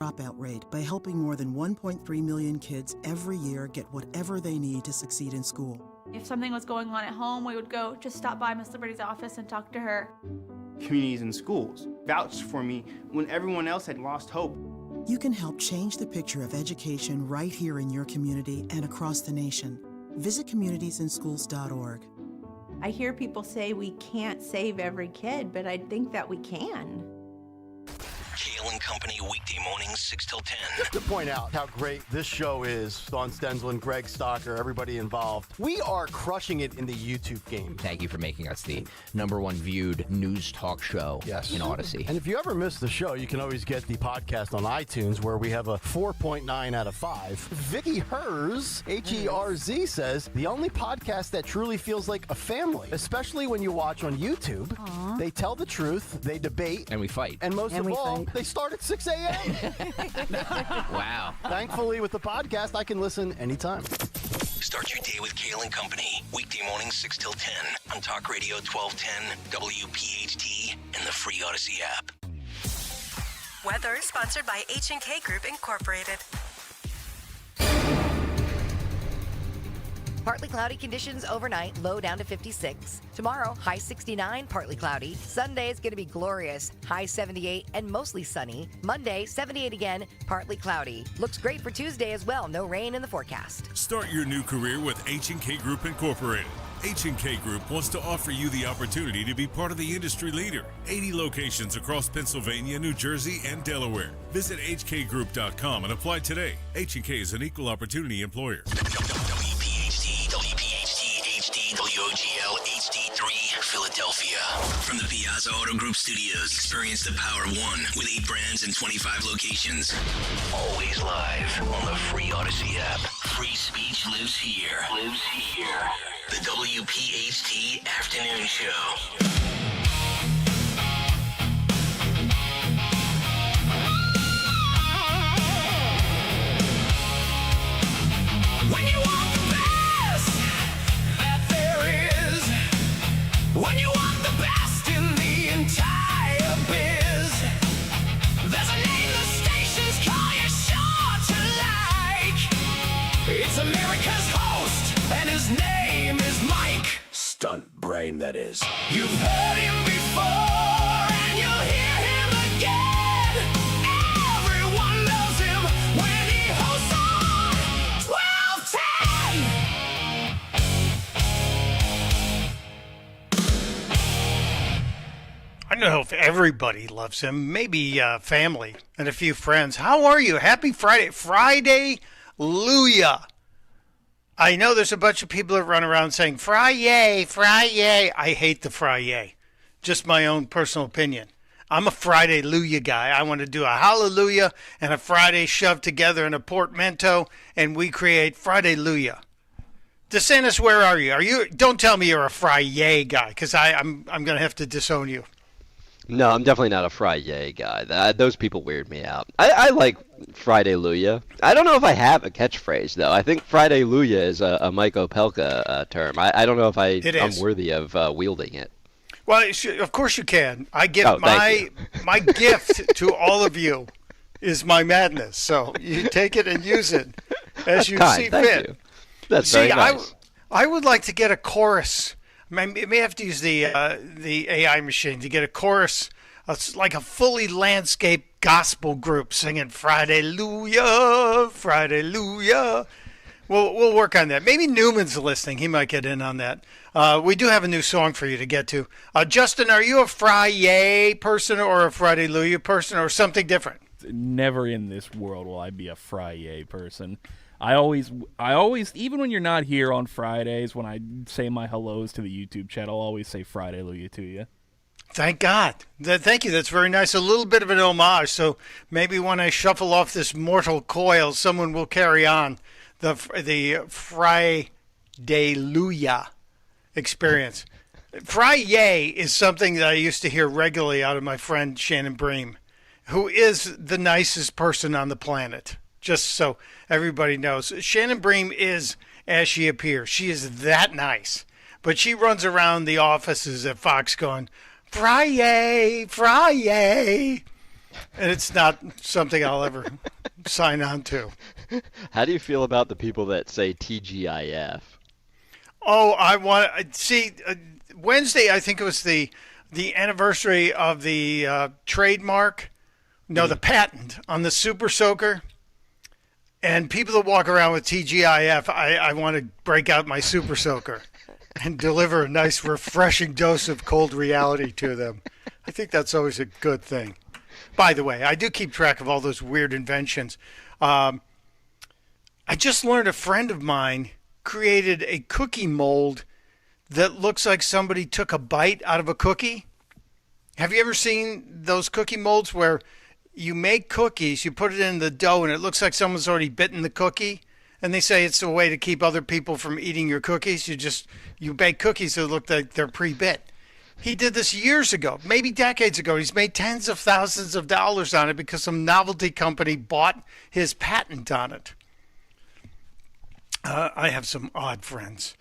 dropout rate by helping more than 1.3 million kids every year get whatever they need to succeed in school. If something was going on at home, we would go just stop by Miss Liberty's office and talk to her. Communities and schools vouched for me when everyone else had lost hope. You can help change the picture of education right here in your community and across the nation. Visit communitiesandschools.org. I hear people say we can't save every kid, but I think that we can. Kale and Company weekday mornings 6 till 10. Just to point out how great this show is, Dawn Stensland, Greg Stocker, everybody involved. We are crushing it in the YouTube game. Thank you for making us the #1 viewed news talk show in Odyssey. And if you ever miss the show, you can always get the podcast on iTunes, where we have a 4.9 out of 5. Vicky Herz, Herz, says, the only podcast that truly feels like a family, especially when you watch on YouTube. Aww. They tell the truth, they debate. And we fight. And most of all, they start at 6 a.m. Wow. Thankfully, with the podcast, I can listen anytime. Start your day with Kale and Company. Weekday mornings 6 till 10 on Talk Radio 1210, WPHT, and the free Odyssey app. Weather sponsored by H&K Group Incorporated. Partly cloudy conditions overnight, low down to 56. Tomorrow, high 69, partly cloudy. Sunday is going to be glorious, high 78 and mostly sunny. Monday, 78 again, partly cloudy. Looks great for Tuesday as well, no rain in the forecast. Start your new career with H&K Group Incorporated. H&K Group wants to offer you the opportunity to be part of the industry leader. 80 locations across Pennsylvania, New Jersey, and Delaware. Visit hkgroup.com and apply today. H&K is an equal opportunity employer. WOGL HD3, Philadelphia. From the Piazza Auto Group Studios, experience the power of one with 8 brands and 25 locations. Always live on the free Odyssey app. Free speech lives here. The WPHT Afternoon Show. When you want the best that there is, when you want the best in the entire biz, there's a name the stations call you sure to like. It's America's host, and his name is Mike. Stunt brain, that is. You've heard him before, and you'll hear him again. Everyone loves him when he hosts on 1210. I don't know if everybody loves him. Maybe family and a few friends. How are you? Happy Friday. Friday-luya. I know there's a bunch of people that run around saying, Fry-yay, Fry-yay. I hate the Fry-yay. Just my own personal opinion. I'm a Friday-luya guy. I want to do a hallelujah and a Friday shoved together in a portmanteau, and we create Friday-luya. DeSantis, where are you? Don't tell me you're a Fry-yay guy, because I'm going to have to disown you. No, I'm definitely not a Friday guy. Those people weird me out. I like Friday-luya. I don't know if I have a catchphrase, though. I think Friday-luya is a Mike Opelka term. I don't know if I'm worthy of wielding it. Well, of course you can. I give my gift to all of you is my madness. So you take it and use it as you see fit. You. That's very nice. I would like to get a chorus. I may have to use the AI machine to get a chorus. It's like a fully landscape gospel group singing Friday-luya, Friday-luya. We'll work on that. Maybe Newman's listening. He might get in on that. We do have a new song for you to get to. Justin, are you a Fry-yay person or a Friday-luya person or something different? Never in this world will I be a Fry-yay person. I always, even when you're not here on Fridays, when I say my hellos to the YouTube chat, I'll always say Friday-luya to you. Thank God. Thank you. That's very nice. A little bit of an homage. So maybe when I shuffle off this mortal coil, someone will carry on the Friday-luya experience. Fry-yay is something that I used to hear regularly out of my friend Shannon Bream, who is the nicest person on the planet. Just so everybody knows. Shannon Bream is as she appears. She is that nice. But she runs around the offices at Fox going, Fry-yay, Fry-yay. and it's not something I'll ever sign on to. How do you feel about the people that say TGIF? Oh, I want to see Wednesday. I think it was the anniversary of the trademark, no, the patent on the Super Soaker. And people that walk around with TGIF, I want to break out my Super Soaker and deliver a nice, refreshing dose of cold reality to them. I think that's always a good thing. By the way, I do keep track of all those weird inventions. I just learned a friend of mine created a cookie mold that looks like somebody took a bite out of a cookie. Have you ever seen those cookie molds where you make cookies, you put it in the dough, and it looks like someone's already bitten the cookie? And they say it's a way to keep other people from eating your cookies. You bake cookies that look like they're pre-bit. He did this years ago, maybe decades ago. He's made tens of thousands of dollars on it because some novelty company bought his patent on it. I have some odd friends.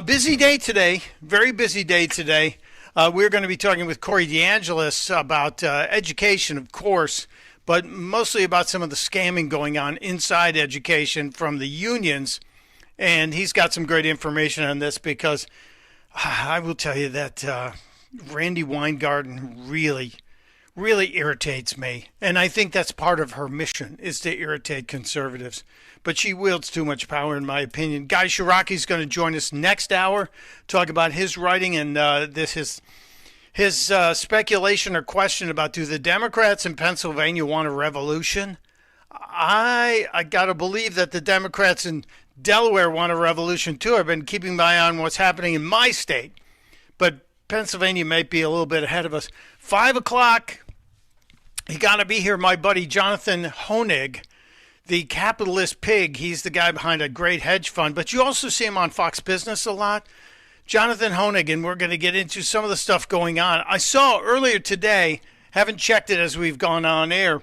Busy day today, very busy day today. We're going to be talking with Corey DeAngelis about education, of course, but mostly about some of the scamming going on inside education from the unions. And he's got some great information on this because I will tell you that Randy Weingarten really irritates me. And I think that's part of her mission, is to irritate conservatives. But she wields too much power, in my opinion. Guy Shiraki's going to join us next hour, talk about his writing and his speculation or question about, do the Democrats in Pennsylvania want a revolution? I got to believe that the Democrats in Delaware want a revolution too. I've been keeping my eye on what's happening in my state. But Pennsylvania might be a little bit ahead of us. 5 o'clock, you got to be here, my buddy Jonathan Honig, the capitalist pig. He's the guy behind a great hedge fund, but you also see him on Fox Business a lot. Jonathan Honig, and we're going to get into some of the stuff going on. I saw earlier today, haven't checked it as we've gone on air,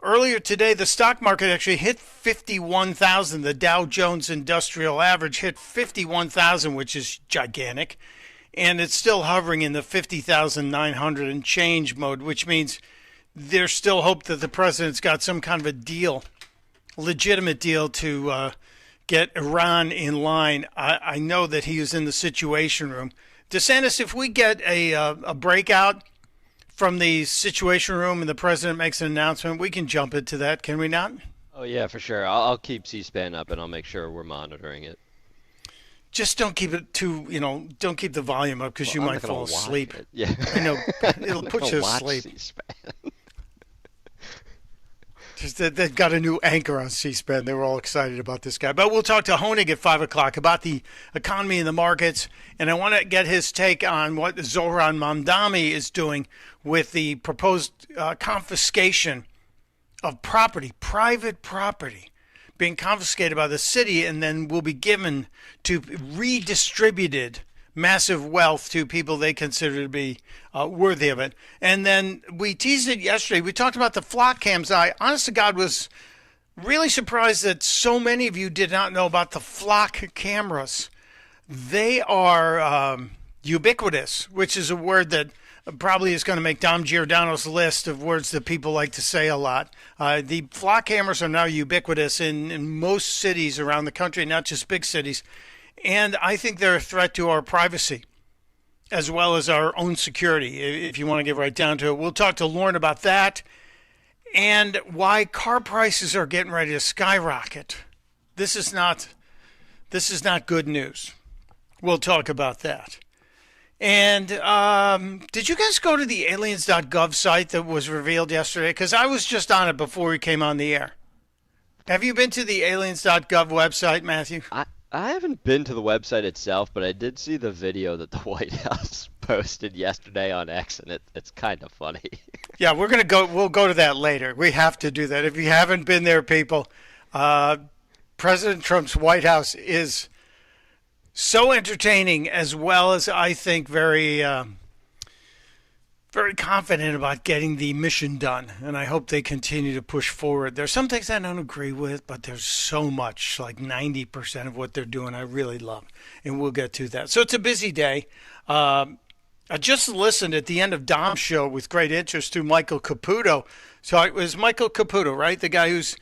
earlier today the stock market actually hit 51,000. The Dow Jones Industrial Average hit 51,000, which is gigantic, and it's still hovering in the 50,900 and change mode, which means there's still hope that the president's got some kind of a deal, legitimate deal to get Iran in line. I know that he is in the Situation Room. DeSantis, if we get a breakout from the Situation Room and the president makes an announcement, we can jump into that, can we not? Oh, yeah, for sure. I'll keep C-SPAN up, and I'll make sure we're monitoring it. Just don't keep it too, don't keep the volume up because you might fall asleep. Yeah. I know, it'll put you to sleep. C-SPAN. Just that they've got a new anchor on C-SPAN. They were all excited about this guy. But we'll talk to Honig at 5 o'clock about the economy and the markets. And I want to get his take on what Zohran Mamdani is doing with the proposed confiscation of property, private property, being confiscated by the city and then will be given to redistributed massive wealth to people they consider to be worthy of it. And then we teased it yesterday. We talked about the flock cams. I, honest to God, was really surprised that so many of you did not know about the flock cameras. They are ubiquitous, which is a word that probably is going to make Dom Giordano's list of words that people like to say a lot. The flock cameras are now ubiquitous in most cities around the country, not just big cities. And I think they're a threat to our privacy as well as our own security, if you want to get right down to it. We'll talk to Lauren about that and why car prices are getting ready to skyrocket. This is not good news. We'll talk about that. And did you guys go to the aliens.gov site that was revealed yesterday? Because I was just on it before we came on the air. Have you been to the aliens.gov website, Matthew? I haven't been to the website itself, but I did see the video that the White House posted yesterday on X, and it's kind of funny. Yeah, we'll go to that later. We have to do that. If you haven't been there, people, President Trump's White House is so entertaining, as well as I think very confident about getting the mission done, and I hope they continue to push forward. There's some things I don't agree with, but there's so much, like 90% of what they're doing I really love, and we'll get to that. So it's a busy day. I just listened at the end of Dom's show with great interest to Michael Caputo. So it was Michael Caputo, right? The guy who's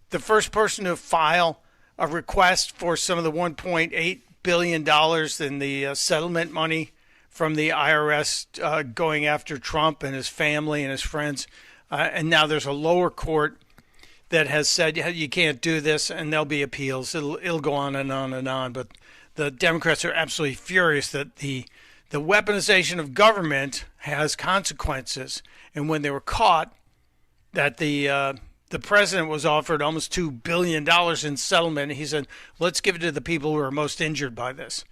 the first person to file a request for some of the $1.8 billion in the settlement money from the IRS going after Trump and his family and his friends. And now there's a lower court that has said you can't do this, and there'll be appeals. It'll go on and on and on. But the Democrats are absolutely furious that the weaponization of government has consequences. And when they were caught, that the president was offered almost $2 billion in settlement, he said, let's give it to the people who are most injured by this.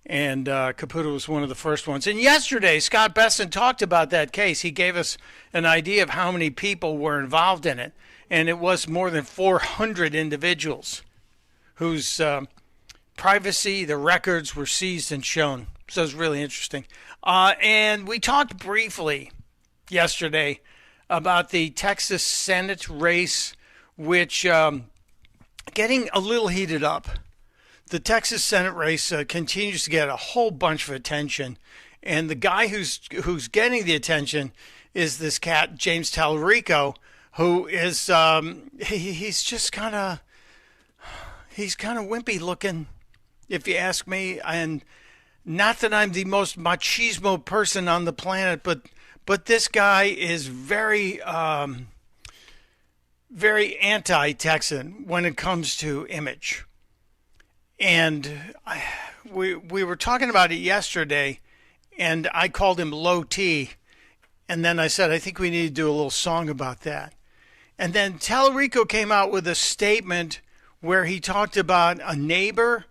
And Caputo was one of the first ones. And yesterday, Scott Besson talked about that case. He gave us an idea of how many people were involved in it. And it was more than 400 individuals whose privacy, the records were seized and shown. So it was really interesting. And we talked briefly yesterday about the Texas Senate race, which getting a little heated up. The Texas Senate race continues to get a whole bunch of attention. And the guy who's getting the attention is this cat, James Tallarico, who is he's just kind of wimpy looking, if you ask me. And not that I'm the most machismo person on the planet, but this guy is very very anti-Texan when it comes to image. And we were talking about it yesterday, and I called him low T, and then I said I think we need to do a little song about that. And then Tallarico came out with a statement where he talked about a neighbor,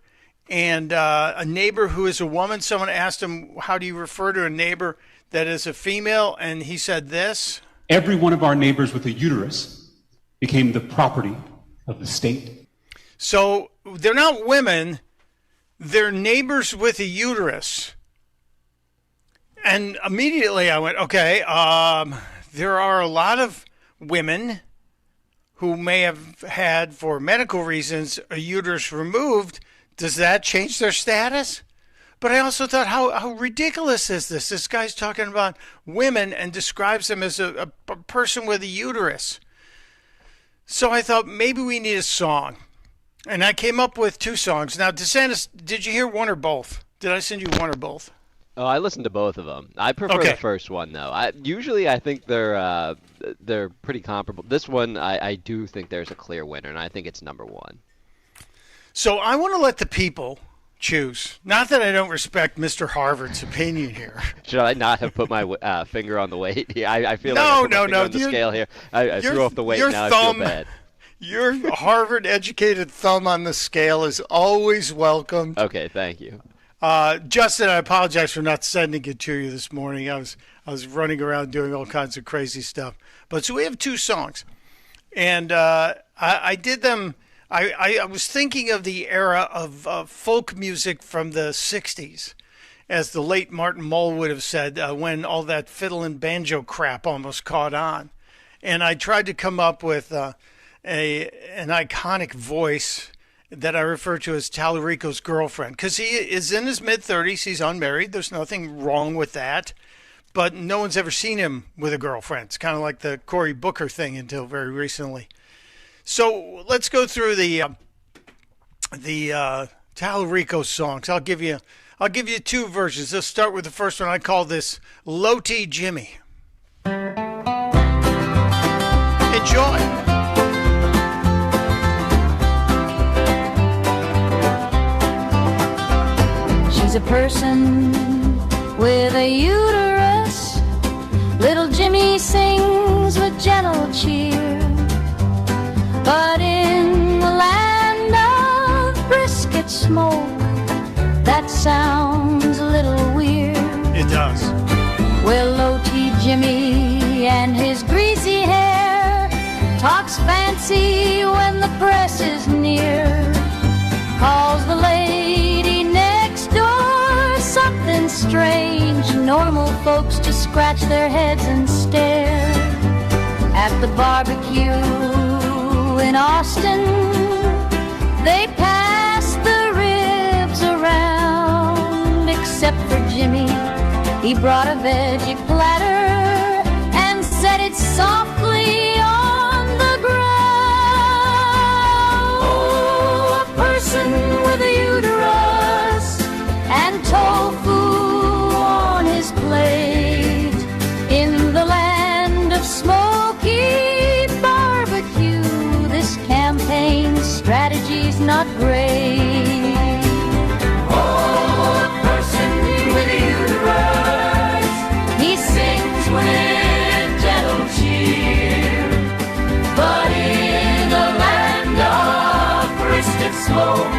and a neighbor who is a woman. Someone asked him, how do you refer to a neighbor that is a female? And he said this: every one of our neighbors with a uterus became the property of the state. So they're not women, they're neighbors with a uterus. And immediately I went, okay, there are a lot of women who may have had, for medical reasons, a uterus removed. Does that change their status? But I also thought, how ridiculous is this? This guy's talking about women and describes them as a person with a uterus. So I thought maybe we need a song. And I came up with two songs. Now, DeSantis, did you hear one or both? Did I send you one or both? Oh, I listened to both of them. I prefer the first one, though. Usually I think they're pretty comparable. This one, I do think there's a clear winner, and I think it's number one. So I want to let the people choose. Not that I don't respect Mr. Harvard's opinion here. Should I not have put my finger on the weight? I feel like I put my finger on the scale here. I threw off the weight, now I feel bad. Your Harvard-educated thumb on the scale is always welcomed. Okay, thank you. Justin, I apologize for not sending it to you this morning. I was running around doing all kinds of crazy stuff. But so we have two songs, and I did them. I was thinking of the era of folk music from the 60s, as the late Martin Mull would have said, when all that fiddle and banjo crap almost caught on. And I tried to come up with an iconic voice that I refer to as Tallarico's girlfriend, because he is in his mid-30s. He's unmarried. There's nothing wrong with that. But no one's ever seen him with a girlfriend. It's kind of like the Cory Booker thing until very recently. So let's go through the Tallarico songs. I'll give you two versions. Let's start with the first one. I call this Low T Jimmy. Enjoy. She's a person with a uterus. Little Jimmy sings with gentle cheer. But in the land of brisket smoke, that sounds a little weird. It does. Well, Low T Jimmy and his greasy hair talks fancy when the press is near. Calls the lady next door something strange. Normal folks just scratch their heads and stare. At the barbecue in Austin, they pass the ribs around, except for Jimmy. He brought a veggie platter and set it softly on the ground. Oh, a person with a uterus and tofu on his plate in the land of smoky barbecue. This campaign strategy's not great. Oh, a person with a uterus, he sings with gentle cheer, but in the land of brisket smoke,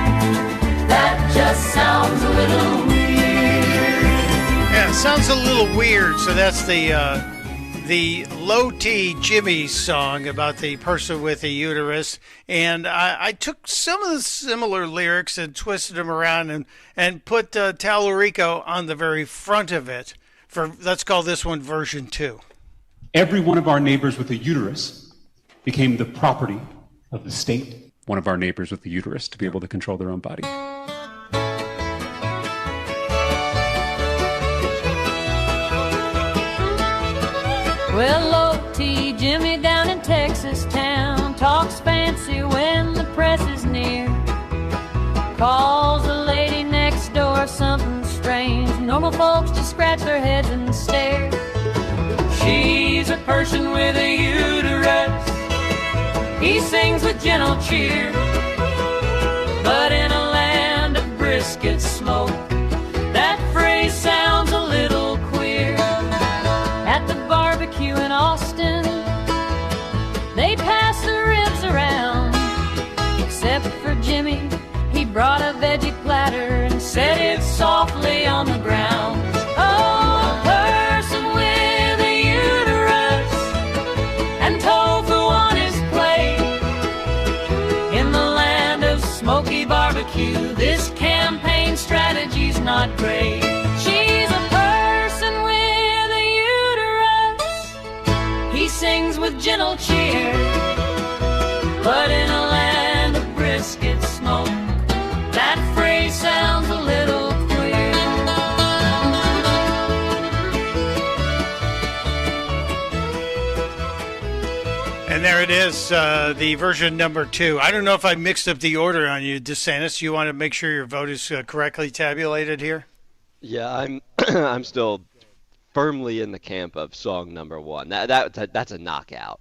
that just sounds a little weird. Yeah, it sounds a little weird. So that's the Low T Jimmy song about the person with a uterus. And I took some of the similar lyrics and twisted them around and put Tallarico on the very front of it. Let's call this one version 2. Every one of our neighbors with a uterus became the property of the state. One of our neighbors with a uterus to be able to control their own body. Well, O.T. Jimmy down in Texas town talks fancy when the press is near. Calls the lady next door something strange. Normal folks just scratch their heads and stare. She's a person with a uterus. He sings with gentle cheer. But in a land of brisket smoke, that phrase sounds a little queer. At the barbecue in Austin, they pass the ribs around. Except for Jimmy, he brought a veggie platter and set it softly on the ground. Oh, a person with a uterus and tofu on his plate in the land of smoky barbecue. This campaign strategy's not great. She's a person with a uterus. He sings with gentle cheer. But in a land of brisket smoke, that phrase sounds a little queer. And there it is, the version number 2. I don't know if I mixed up the order on you, DeSantis. You want to make sure your vote is correctly tabulated here? Yeah, I'm I'm still firmly in the camp of song number 1. That's a knockout.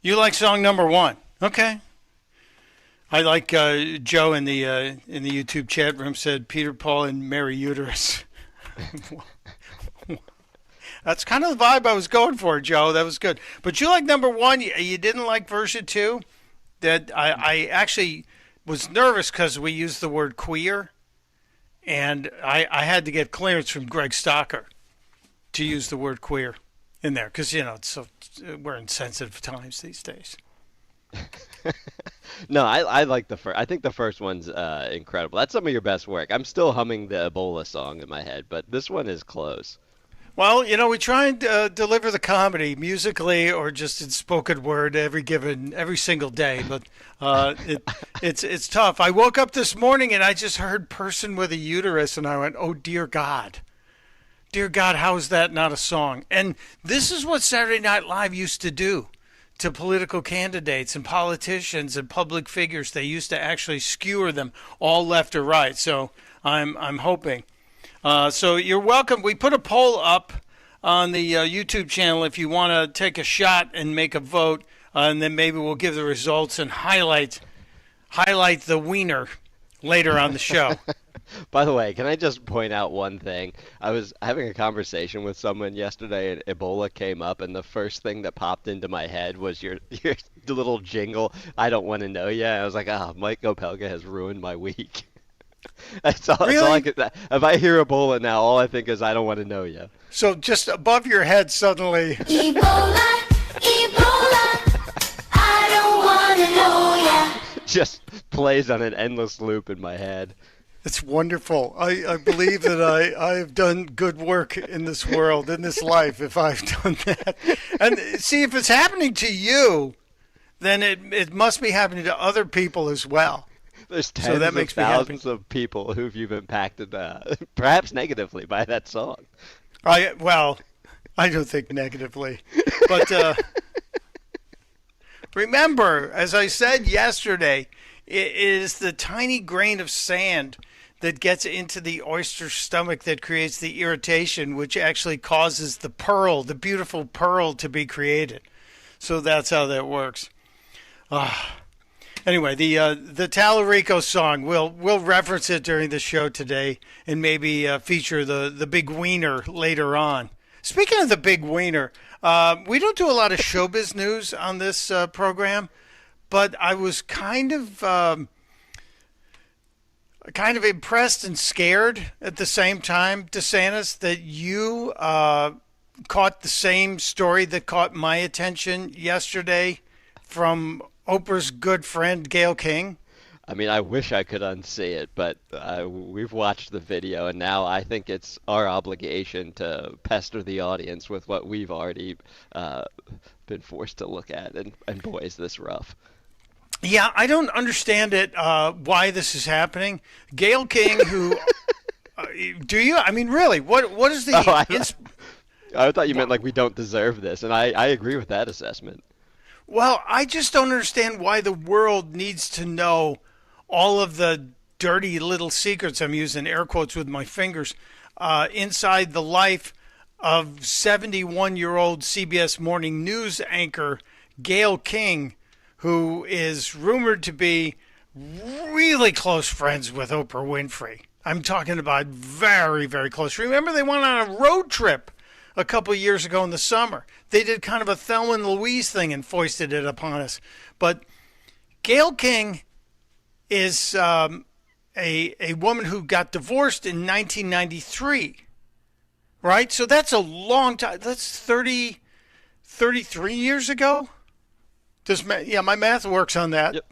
You like song number 1? Okay. I like Joe in the YouTube chat room said Peter, Paul, and Mary Uterus. That's kind of the vibe I was going for, Joe. That was good. But you like number 1. You didn't like version 2? That I actually was nervous because we used the word queer, and I had to get clearance from Greg Stocker to use the word queer in there because we're in sensitive times these days. No, I like the first. I think the first one's incredible. That's some of your best work. I'm still humming the Ebola song in my head, but this one is close. Well, we try and deliver the comedy musically or just in spoken word every single day, but it's tough. I woke up this morning and I just heard "person with a uterus" and I went, "Oh dear God, how is that not a song?" And this is what Saturday Night Live used to do to political candidates and politicians and public figures. They used to actually skewer them all left or right. So I'm hoping. So you're welcome. We put a poll up on the YouTube channel if you want to take a shot and make a vote, and then maybe we'll give the results and highlight the wiener later on the show. By the way, can I just point out one thing? I was having a conversation with someone yesterday, and Ebola came up, and the first thing that popped into my head was your little jingle, "I don't want to know ya." I was like, Mike Opelka has ruined my week. That's all I could. If I hear Ebola now, all I think is, "I don't want to know ya." So just above your head suddenly. Ebola, I don't want to know ya. Just plays on an endless loop in my head. It's wonderful. I believe that I have done good work in this world, in this life, if I've done that. And see, if it's happening to you, then it must be happening to other people as well. There's tens So that of makes me happy. thousands of people who you've impacted, perhaps negatively, by that song. Well, I don't think negatively. But remember, as I said yesterday, it is the tiny grain of sand that gets into the oyster's stomach that creates the irritation, which actually causes the pearl, the beautiful pearl, to be created. So that's how that works. Anyway, the Tallarico song, we'll reference it during the show today and maybe feature the big wiener later on. Speaking of the big wiener, we don't do a lot of showbiz news on this program, but I was kind of impressed and scared at the same time, DeSantis, that you caught the same story that caught my attention yesterday from Oprah's good friend Gayle King. I mean, I wish I could unsee it, but we've watched the video, and now I think it's our obligation to pester the audience with what we've already been forced to look at, and boy, is this rough. Yeah, I don't understand it, why this is happening. Gayle King, who... do you? I mean, really, what is the... I thought you meant like we don't deserve this, and I agree with that assessment. Well, I just don't understand why the world needs to know all of the dirty little secrets, I'm using air quotes with my fingers, inside the life of 71-year-old CBS Morning News anchor Gayle King, who is rumored to be really close friends with Oprah Winfrey. I'm talking about very, very close. Remember, they went on a road trip a couple of years ago in the summer. They did kind of a Thelma and Louise thing and foisted it upon us. But Gayle King is a woman who got divorced in 1993, right? So that's a long time. That's 33 years ago. My math works on that. Yep.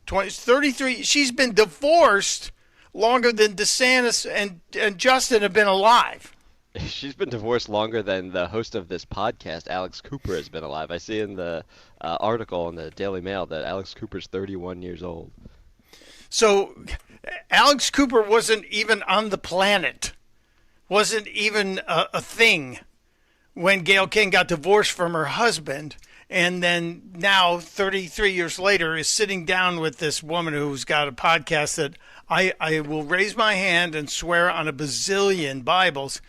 33. She's been divorced longer than DeSantis and Justin have been alive. She's been divorced longer than the host of this podcast, Alex Cooper, has been alive. I see in the article in the Daily Mail that Alex Cooper's 31 years old. So Alex Cooper wasn't even on the planet, wasn't even a thing when Gayle King got divorced from her husband, and then now, 33 years later, is sitting down with this woman who's got a podcast that I will raise my hand and swear on a bazillion Bibles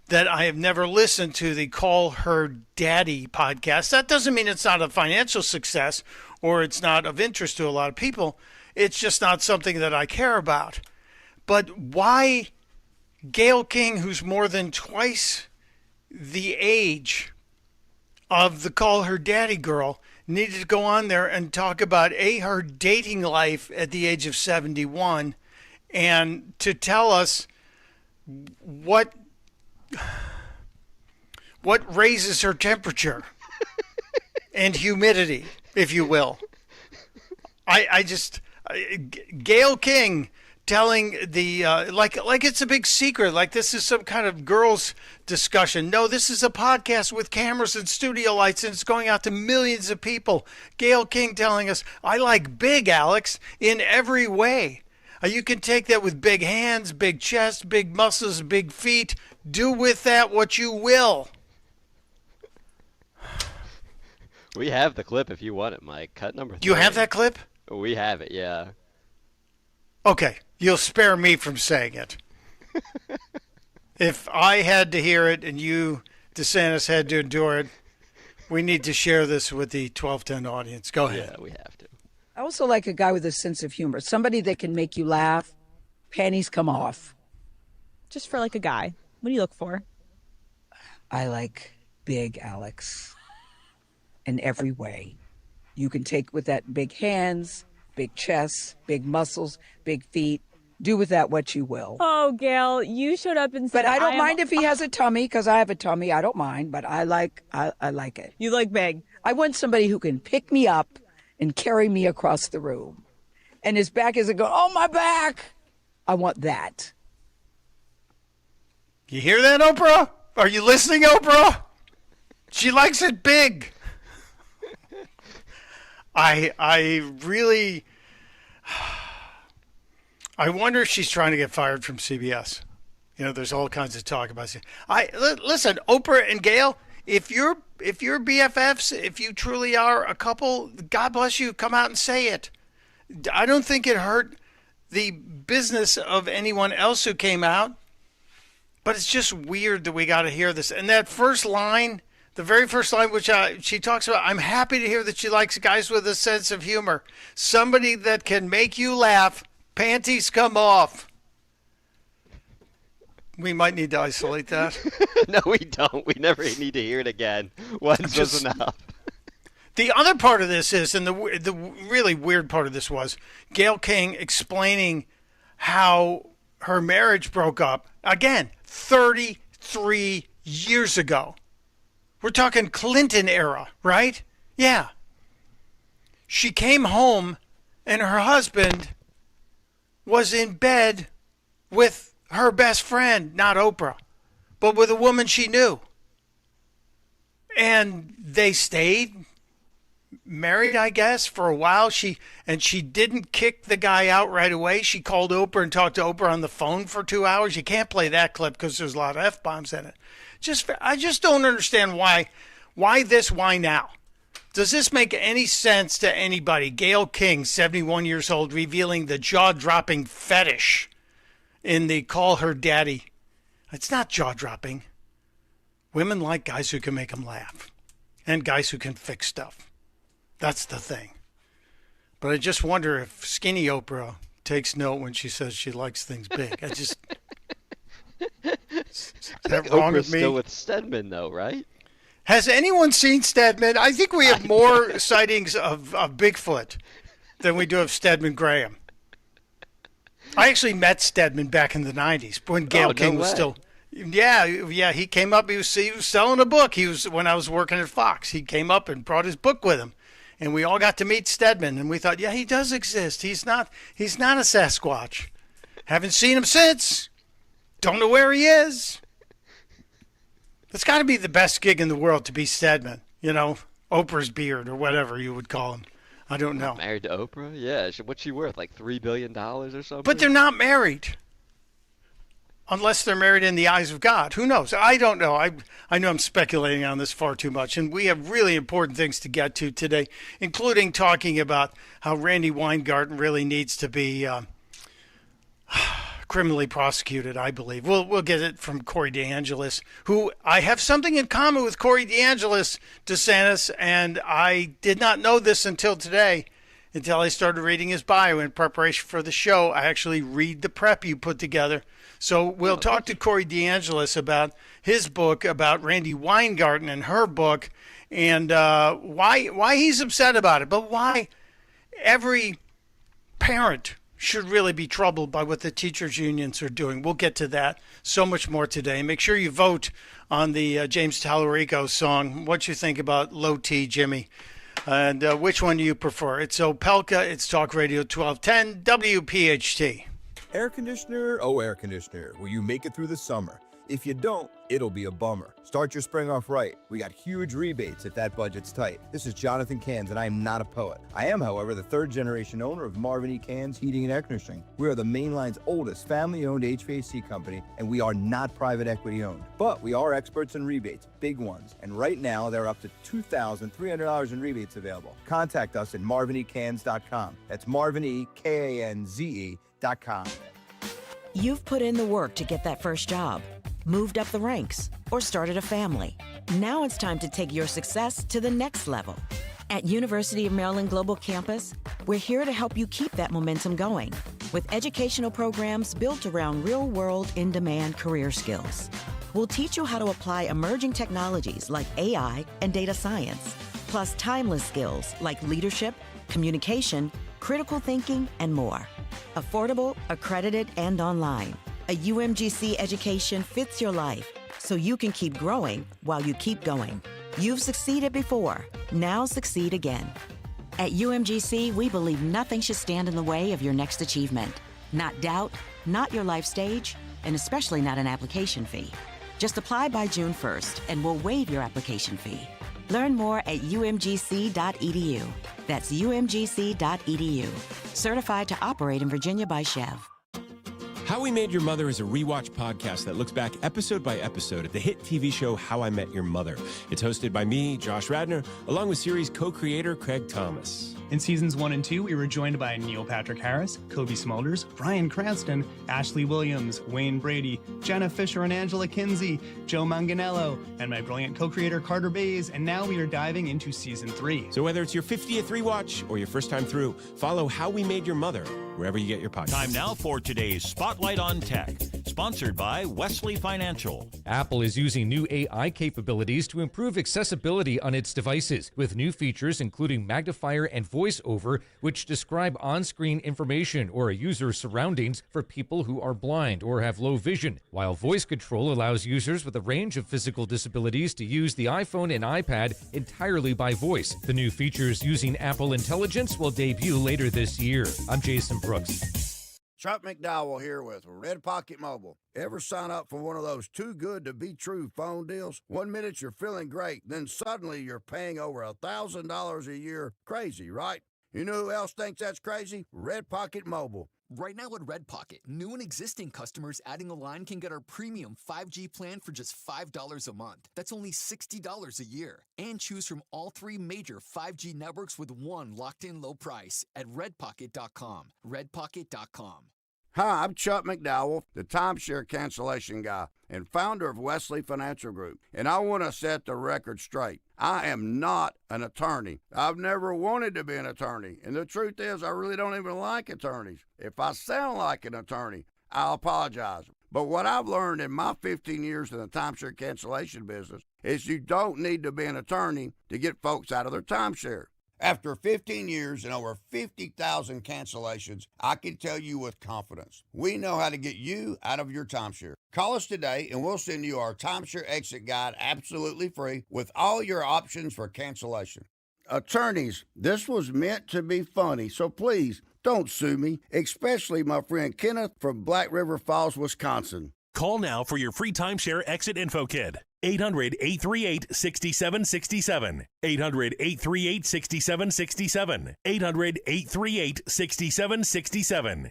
that I have never listened to, the Call Her Daddy podcast. That doesn't mean it's not a financial success or it's not of interest to a lot of people. It's just not something that I care about. But why Gayle King, who's more than twice the age of the Call Her Daddy girl, needed to go on there and talk about her dating life at the age of 71 and to tell us what raises her temperature and humidity, if you will. Gayle King telling the like it's a big secret, like this is some kind of girls discussion. No, this is a podcast with cameras and studio lights, and it's going out to millions of people. Gayle King telling us, I like big, Alex, in every way. You can take that with big hands, big chest, big muscles, big feet. Do with that what you will. We have the clip if you want it, Mike. Cut number 3. You have that clip? We have it, yeah. Okay, you'll spare me from saying it. If I had to hear it and you, DeSantis, had to endure it, we need to share this with the 1210 audience. Go ahead. Yeah, we have to. I also like a guy with a sense of humor. Somebody that can make you laugh, panties come off. Just for like a guy. What do you look for? I like big Alex in every way. You can take with that big hands, big chest, big muscles, big feet. Do with that what you will. Oh, Gail, you showed up and said, but I don't mind if he has a tummy, because I have a tummy. I don't mind, but I like it. You like big. I want somebody who can pick me up and carry me across the room. And his back isn't going, oh, my back. I want that. You hear that, Oprah? Are you listening, Oprah? She likes it big. I really... I wonder if she's trying to get fired from CBS. You know, there's all kinds of talk about it. Listen, Oprah and Gail, if you're BFFs, if you truly are a couple, God bless you, come out and say it. I don't think it hurt the business of anyone else who came out, but it's just weird that we got to hear this. And that first line, the very first line, which she talks about, I'm happy to hear that she likes guys with a sense of humor. Somebody that can make you laugh, panties come off. We might need to isolate that. No, we don't. We never need to hear it again. Once was enough. The other part of this is, and the really weird part of this was, Gayle King explaining how her marriage broke up, again, 33 years ago. We're talking Clinton era, right? Yeah. She came home and her husband was in bed with her best friend, not Oprah, but with a woman she knew. And they stayed married, I guess, for a while. She didn't kick the guy out right away. She called Oprah and talked to Oprah on the phone for 2 hours. You can't play that clip because there's a lot of F-bombs in it. I just don't understand why this, why now? Does this make any sense to anybody? Gayle King, 71 years old, revealing the jaw-dropping fetish in the Call Her Daddy. It's not jaw-dropping. Women like guys who can make them laugh and guys who can fix stuff. That's the thing. But I just wonder if skinny Oprah takes note when she says she likes things big. I just... Is that wrong with me? Still with Stedman, though, right? Has anyone seen Stedman? I think we have more sightings of Bigfoot than we do of Stedman Graham. I actually met Stedman back in the 90s when Gayle King was still... Yeah, he came up. He was selling a book. When I was working at Fox. He came up and brought his book with him. And we all got to meet Stedman, and we thought, yeah, he does exist. He's not a Sasquatch. Haven't seen him since. Don't know where he is. It's got to be the best gig in the world to be Stedman. You know, Oprah's beard or whatever you would call him. I don't know. Married to Oprah? Yeah. What's she worth? Like $3 billion or something? But they're not married. Unless they're married in the eyes of God. Who knows? I don't know. I know I'm speculating on this far too much. And we have really important things to get to today, including talking about how Randy Weingarten really needs to be criminally prosecuted, I believe. We'll get it from Corey DeAngelis, who I have something in common with Corey DeAngelis, DeSantis, and I did not know this until today, until I started reading his bio in preparation for the show. I actually read the prep you put together. So we'll talk to Corey DeAngelis about his book, about Randy Weingarten and her book, and why he's upset about it, but why every parent should really be troubled by what the teachers' unions are doing. We'll get to that. So much more today. Make sure you vote on the James Tallarico song. What you think about Low T, Jimmy? And which one do you prefer? It's Opelka. It's Talk Radio 1210 WPHT. Air conditioner, oh air conditioner, will you make it through the summer? If you don't, it'll be a bummer. Start your spring off right. We got huge rebates if that budget's tight. This is Jonathan Cans, and I am not a poet. I am, however, the third-generation owner of Marvin E. Cans Heating and Air Conditioning. We are the mainline's oldest family-owned HVAC company, and we are not private equity-owned. But we are experts in rebates, big ones. And right now, there are up to $2,300 in rebates available. Contact us at marvinecans.com. That's marvinekanze.com. You've put in the work to get that first job, moved up the ranks, or started a family. Now it's time to take your success to the next level. At University of Maryland Global Campus, we're here to help you keep that momentum going with educational programs built around real-world, in-demand career skills. We'll teach you how to apply emerging technologies like AI and data science, plus timeless skills like leadership, communication, critical thinking, and more. Affordable, accredited, and online. A UMGC education fits your life so you can keep growing while you keep going. You've succeeded before. Now succeed again. At UMGC, we believe nothing should stand in the way of your next achievement. Not doubt, not your life stage, and especially not an application fee. Just apply by June 1st and we'll waive your application fee. Learn more at umgc.edu. That's umgc.edu. Certified to operate in Virginia by Chev. How We Made Your Mother is a rewatch podcast that looks back episode by episode at the hit TV show How I Met Your Mother. It's hosted by me, Josh Radner, along with series co-creator Craig Thomas. In seasons 1 and 2, we were joined by Neil Patrick Harris, Kobe Smulders, Bryan Cranston, Ashley Williams, Wayne Brady, Jenna Fisher and Angela Kinsey, Joe Manganiello, and my brilliant co-creator Carter Bays, and now we are diving into season 3. So whether it's your 50th rewatch or your first time through, follow How We Made Your Mother wherever you get your podcasts. Time now for today's Spotlight on Tech, sponsored by Wesley Financial. Apple is using new AI capabilities to improve accessibility on its devices, with new features including magnifier and voiceover, which describe on-screen information or a user's surroundings for people who are blind or have low vision, while voice control allows users with a range of physical disabilities to use the iPhone and iPad entirely by voice. The new features using Apple Intelligence will debut later this year. I'm Jason Brooks. Chuck McDowell here with Red Pocket Mobile. Ever sign up for one of those too good to be true phone deals? 1 minute you're feeling great, then suddenly you're paying over $1,000 a year. Crazy, right? You know who else thinks that's crazy? Red Pocket Mobile. Right now at Red Pocket, new and existing customers adding a line can get our premium 5G plan for just $5 a month. That's only $60 a year. And choose from all 3 major 5G networks with one locked-in low price at redpocket.com. Redpocket.com. Hi, I'm Chuck McDowell, the timeshare cancellation guy and founder of Wesley Financial Group, and I want to set the record straight. I am not an attorney. I've never wanted to be an attorney, and the truth is I really don't even like attorneys. If I sound like an attorney, I'll apologize. But what I've learned in my 15 years in the timeshare cancellation business is you don't need to be an attorney to get folks out of their timeshare. After 15 years and over 50,000 cancellations, I can tell you with confidence, we know how to get you out of your timeshare. Call us today and we'll send you our timeshare exit guide absolutely free with all your options for cancellation. Attorneys, this was meant to be funny, so please don't sue me, especially my friend Kenneth from Black River Falls, Wisconsin. Call now for your free timeshare exit info kit. 800-838-6767. 800-838-6767. 800-838-6767.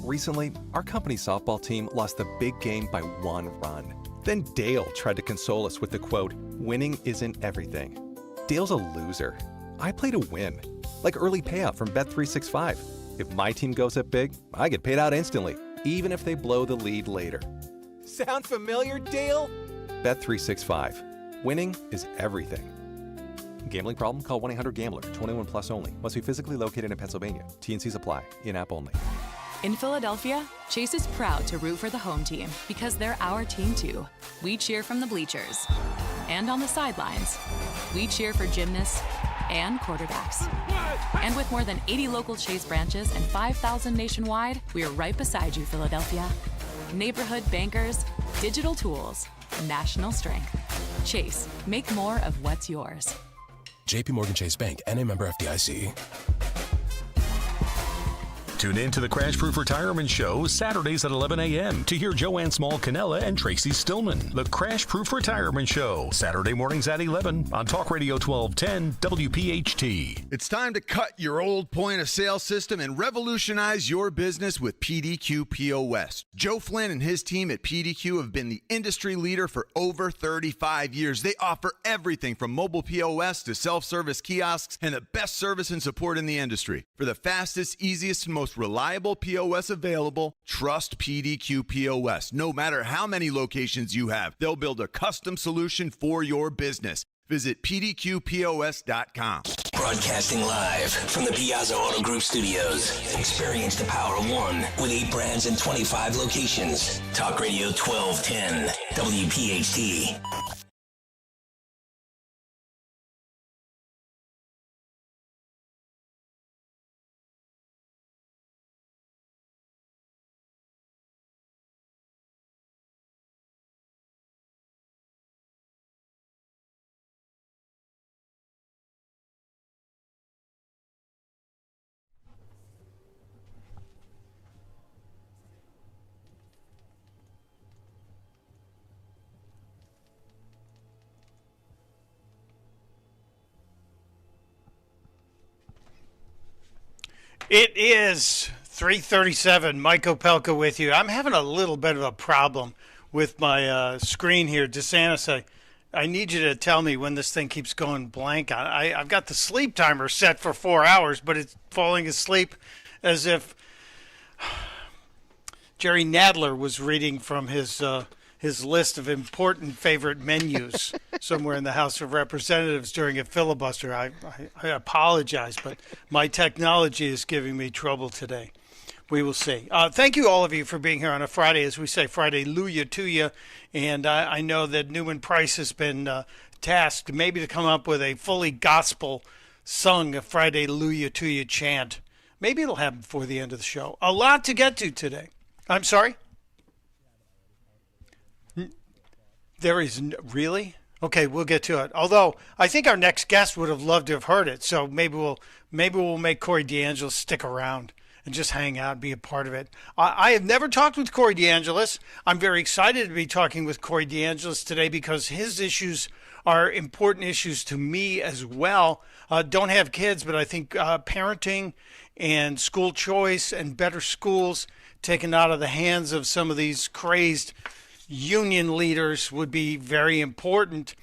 Recently, our company's softball team lost the big game by 1 run. Then Dale tried to console us with the quote, "Winning isn't everything." Dale's a loser. I play to win. Like early payout from Bet365. If my team goes up big, I get paid out instantly, even if they blow the lead later. Sound familiar, Dale? Bet365. Winning is everything. Gambling problem? Call 1-800-GAMBLER. 21 plus only. Must be physically located in Pennsylvania. T&Cs apply. In-app only. In Philadelphia, Chase is proud to root for the home team because they're our team too. We cheer from the bleachers and on the sidelines. We cheer for gymnasts and quarterbacks. And with more than 80 local Chase branches and 5,000 nationwide, we are right beside you, Philadelphia. Neighborhood bankers, digital tools, national strength. Chase, make more of what's yours. JP Morgan Chase Bank, N.A. member FDIC. Tune in to the Crash Proof Retirement Show Saturdays at 11 a.m. to hear Joanne Small-Canella and Tracy Stillman. The Crash Proof Retirement Show, Saturday mornings at 11 on Talk Radio 1210 WPHT. It's time to cut your old point of sale system and revolutionize your business with PDQ POS. Joe Flynn and his team at PDQ have been the industry leader for over 35 years. They offer everything from mobile POS to self-service kiosks and the best service and support in the industry. For the fastest, easiest, and most reliable POS available, trust PDQ POS. No matter how many locations you have, they'll build a custom solution for your business. Visit pdqpos.com. Broadcasting live from the Piazza Auto Group studios. Experience the power of one with 8 brands and 25 locations. Talk Radio 1210 WPHT. It is 337, Mike Opelka with you. I'm having a little bit of a problem with my screen here. DeSantis, I need you to tell me when this thing keeps going blank. I've got the sleep timer set for 4 hours, but it's falling asleep as if Jerry Nadler was reading from his list of important favorite menus somewhere in the House of Representatives during a filibuster. I apologize, but my technology is giving me trouble today. We will see. Thank you, all of you, for being here on a Friday. As we say, Friday, Luya to you. And I know that Newman Price has been tasked maybe to come up with a fully gospel-sung Friday, Luya to you chant. Maybe it'll happen before the end of the show. A lot to get to today. I'm sorry? There is really? Okay, we'll get to it. Although I think our next guest would have loved to have heard it, so maybe we'll make Corey DeAngelis stick around and just hang out and be a part of it. I have never talked with Corey DeAngelis. I'm very excited to be talking with Corey DeAngelis today because his issues are important issues to me as well. Don't have kids, but I think parenting and school choice and better schools taken out of the hands of some of these crazed union leaders would be very important.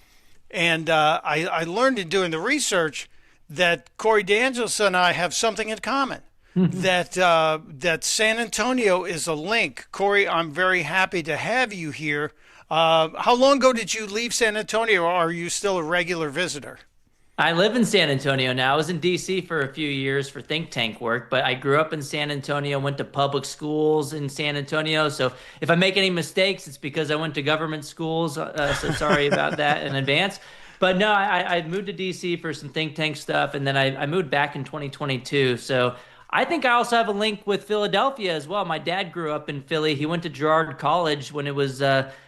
And I learned in doing the research that Corey DeAngelis and I have something in common. That San Antonio is a link. Corey, I'm very happy to have you here. How long ago did you leave San Antonio, or are you still a regular visitor? I live in San Antonio now. I was in D.C. for a few years for think tank work, but I grew up in San Antonio, went to public schools in San Antonio. So if I make any mistakes, it's because I went to government schools. So sorry about that in advance. But no, I moved to D.C. for some think tank stuff, and then I moved back in 2022. So I think I also have a link with Philadelphia as well. My dad grew up in Philly. He went to Girard College when it was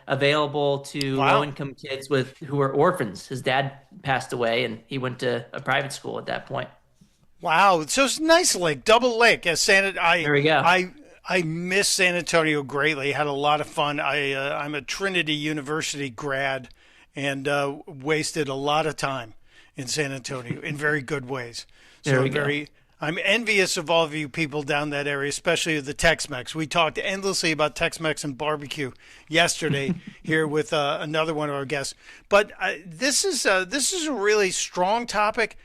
available to low-income kids who were orphans. His dad passed away, and he went to a private school at that point. Wow, so it's a nice link, double link. There we go. I miss San Antonio greatly. Had a lot of fun. I'm a Trinity University grad and wasted a lot of time in San Antonio in very good ways. So I'm envious of all of you people down that area, especially the Tex-Mex. We talked endlessly about Tex-Mex and barbecue yesterday here with another one of our guests. But this is a really strong topic,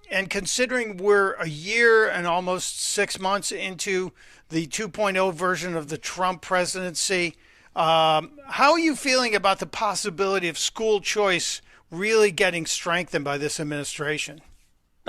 and considering we're a year and almost 6 months into the 2.0 version of the Trump presidency, how are you feeling about the possibility of school choice really getting strengthened by this administration?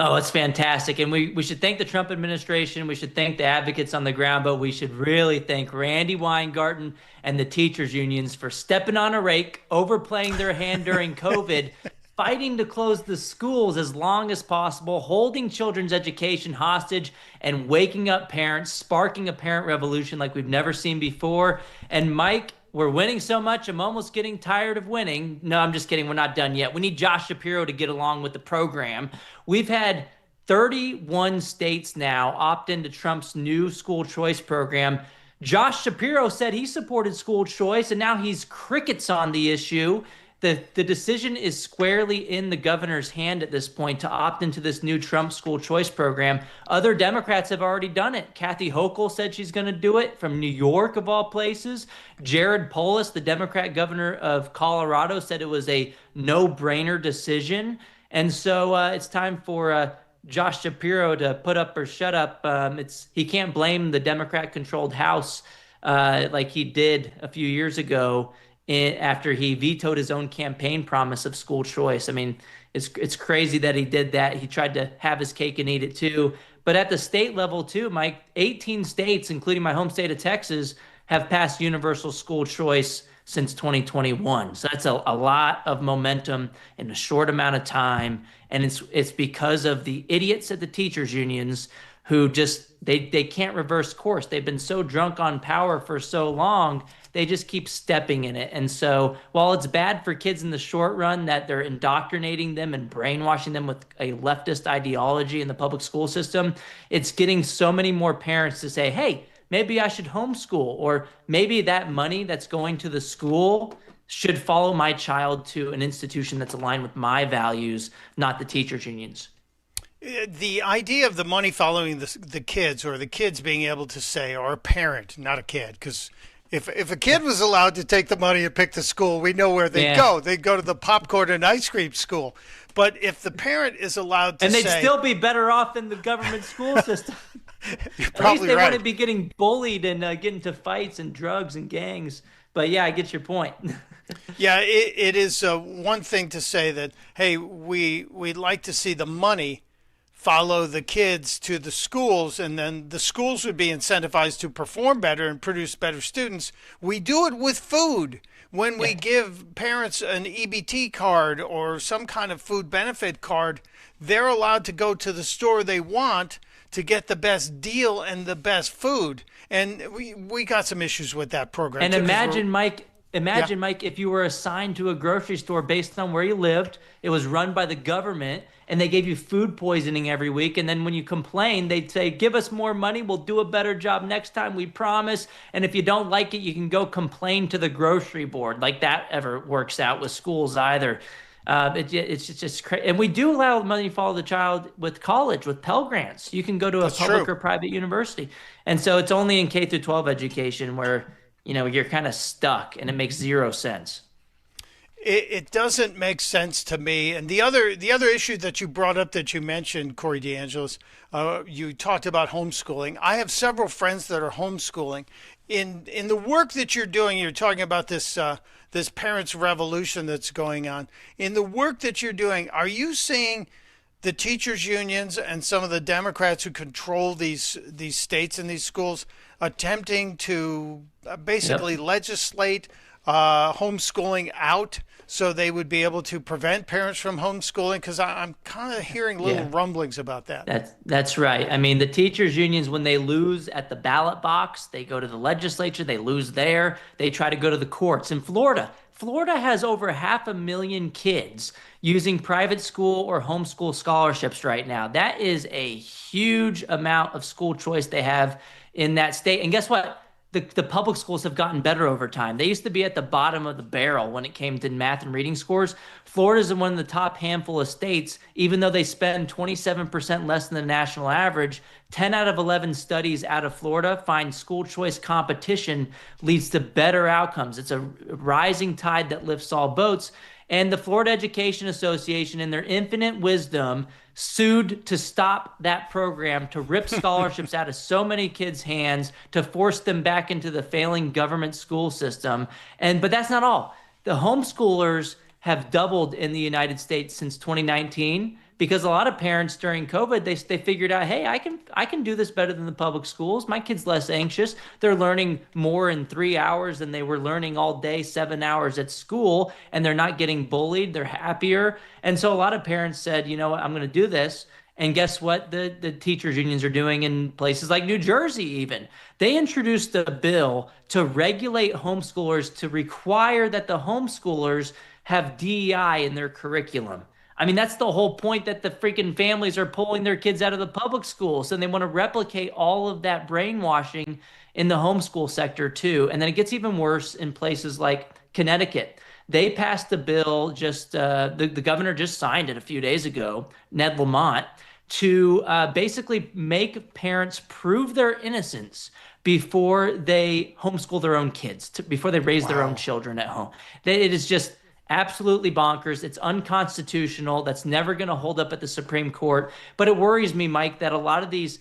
Oh, it's fantastic. And we should thank the Trump administration. We should thank the advocates on the ground, but we should really thank Randy Weingarten and the teachers unions for stepping on a rake, overplaying their hand during COVID, fighting to close the schools as long as possible, holding children's education hostage, and waking up parents, sparking a parent revolution like we've never seen before. And Mike, we're winning so much, I'm almost getting tired of winning. No, I'm just kidding. We're not done yet. We need Josh Shapiro to get along with the program. We've had 31 states now opt into Trump's new school choice program. Josh Shapiro said he supported school choice, and now he's crickets on the issue. The decision is squarely in the governor's hand at this point to opt into this new Trump school choice program. Other Democrats have already done it. Kathy Hochul said she's going to do it from New York, of all places. Jared Polis, the Democrat governor of Colorado, said it was a no-brainer decision. And so it's time for Josh Shapiro to put up or shut up. He can't blame the Democrat-controlled House like he did a few years ago after he vetoed his own campaign promise of school choice. I mean, it's crazy that he did that. He tried to have his cake and eat it too. But at the state level too, Mike, 18 states, including my home state of Texas, have passed universal school choice since 2021. So that's a lot of momentum in a short amount of time. And it's because of the idiots at the teachers unions who just, they can't reverse course. They've been so drunk on power for so long, they just keep stepping in it. And so while it's bad for kids in the short run that they're indoctrinating them and brainwashing them with a leftist ideology in the public school system, it's getting so many more parents to say, hey, maybe I should homeschool, or maybe that money that's going to the school should follow my child to an institution that's aligned with my values, not the teachers unions. The idea of the money following the kids, or the kids being able to say, or a parent, not a kid, because if a kid was allowed to take the money and pick the school, we know where they'd go. They'd go to the popcorn and ice cream school. But if the parent is allowed to and they'd say, still be better off than the government school system. You're At probably least they right. wouldn't be getting bullied and get into fights and drugs and gangs. But yeah, I get your point. Yeah, it is one thing to say that, hey, we'd like to see the money follow the kids to the schools, and then the schools would be incentivized to perform better and produce better students. We do it with food. When we give parents an EBT card or some kind of food benefit card, they're allowed to go to the store they want to get the best deal and the best food. And we got some issues with that program. And too, 'cause imagine, Mike, Yeah. Mike, if you were assigned to a grocery store based on where you lived, it was run by the government, and they gave you food poisoning every week. And then when you complain, they'd say, give us more money. We'll do a better job next time, we promise. And if you don't like it, you can go complain to the grocery board. Like that ever works out with schools either. It's just crazy. And we do allow money to follow the child with college, with Pell Grants. You can go to a public or private university. And so it's only in K through 12 education where, you're kind of stuck, and it makes zero sense. It doesn't make sense to me. And the other issue that you brought up, that you mentioned, Corey DeAngelis, you talked about homeschooling. I have several friends that are homeschooling. In the work that you're doing, you're talking about this this parents' revolution that's going on. In the work that you're doing, are you seeing the teachers' unions and some of the Democrats who control these states and these schools attempting to basically legislate homeschooling out, so they would be able to prevent parents from homeschooling? Because I'm kind of hearing little rumblings about that. That's right. I mean, the teachers' unions, when they lose at the ballot box, they go to the legislature, they lose there, they try to go to the courts. In Florida has over 500,000 kids using private school or homeschool scholarships right now. That is a huge amount of school choice they have in that state. And guess what? The public schools have gotten better over time. They used to be at the bottom of the barrel when it came to math and reading scores. Florida's in one of the top handful of states, even though they spend 27% less than the national average. 10 out of 11 studies out of Florida find school choice competition leads to better outcomes. It's a rising tide that lifts all boats. And the Florida Education Association, in their infinite wisdom, sued to stop that program, to rip scholarships out of so many kids' hands, to force them back into the failing government school system. But that's not all. The homeschoolers have doubled in the United States since 2019, because a lot of parents during COVID, they figured out, hey, I can do this better than the public schools. My kid's less anxious. They're learning more in 3 hours than they were learning all day, 7 hours at school, and they're not getting bullied. They're happier. And so a lot of parents said, you know what, I'm going to do this. And guess what the teachers unions are doing in places like New Jersey even? They introduced a bill to regulate homeschoolers, to require that the homeschoolers have DEI in their curriculum. I mean, that's the whole point, that the freaking families are pulling their kids out of the public schools, and they want to replicate all of that brainwashing in the homeschool sector too. And then it gets even worse in places like Connecticut. They passed a bill, the governor just signed it a few days ago, Ned Lamont, to basically make parents prove their innocence before they homeschool their own kids, before they raise their own children at home. It is just absolutely bonkers. It's unconstitutional. That's never going to hold up at the Supreme Court. But it worries me, Mike, that a lot of these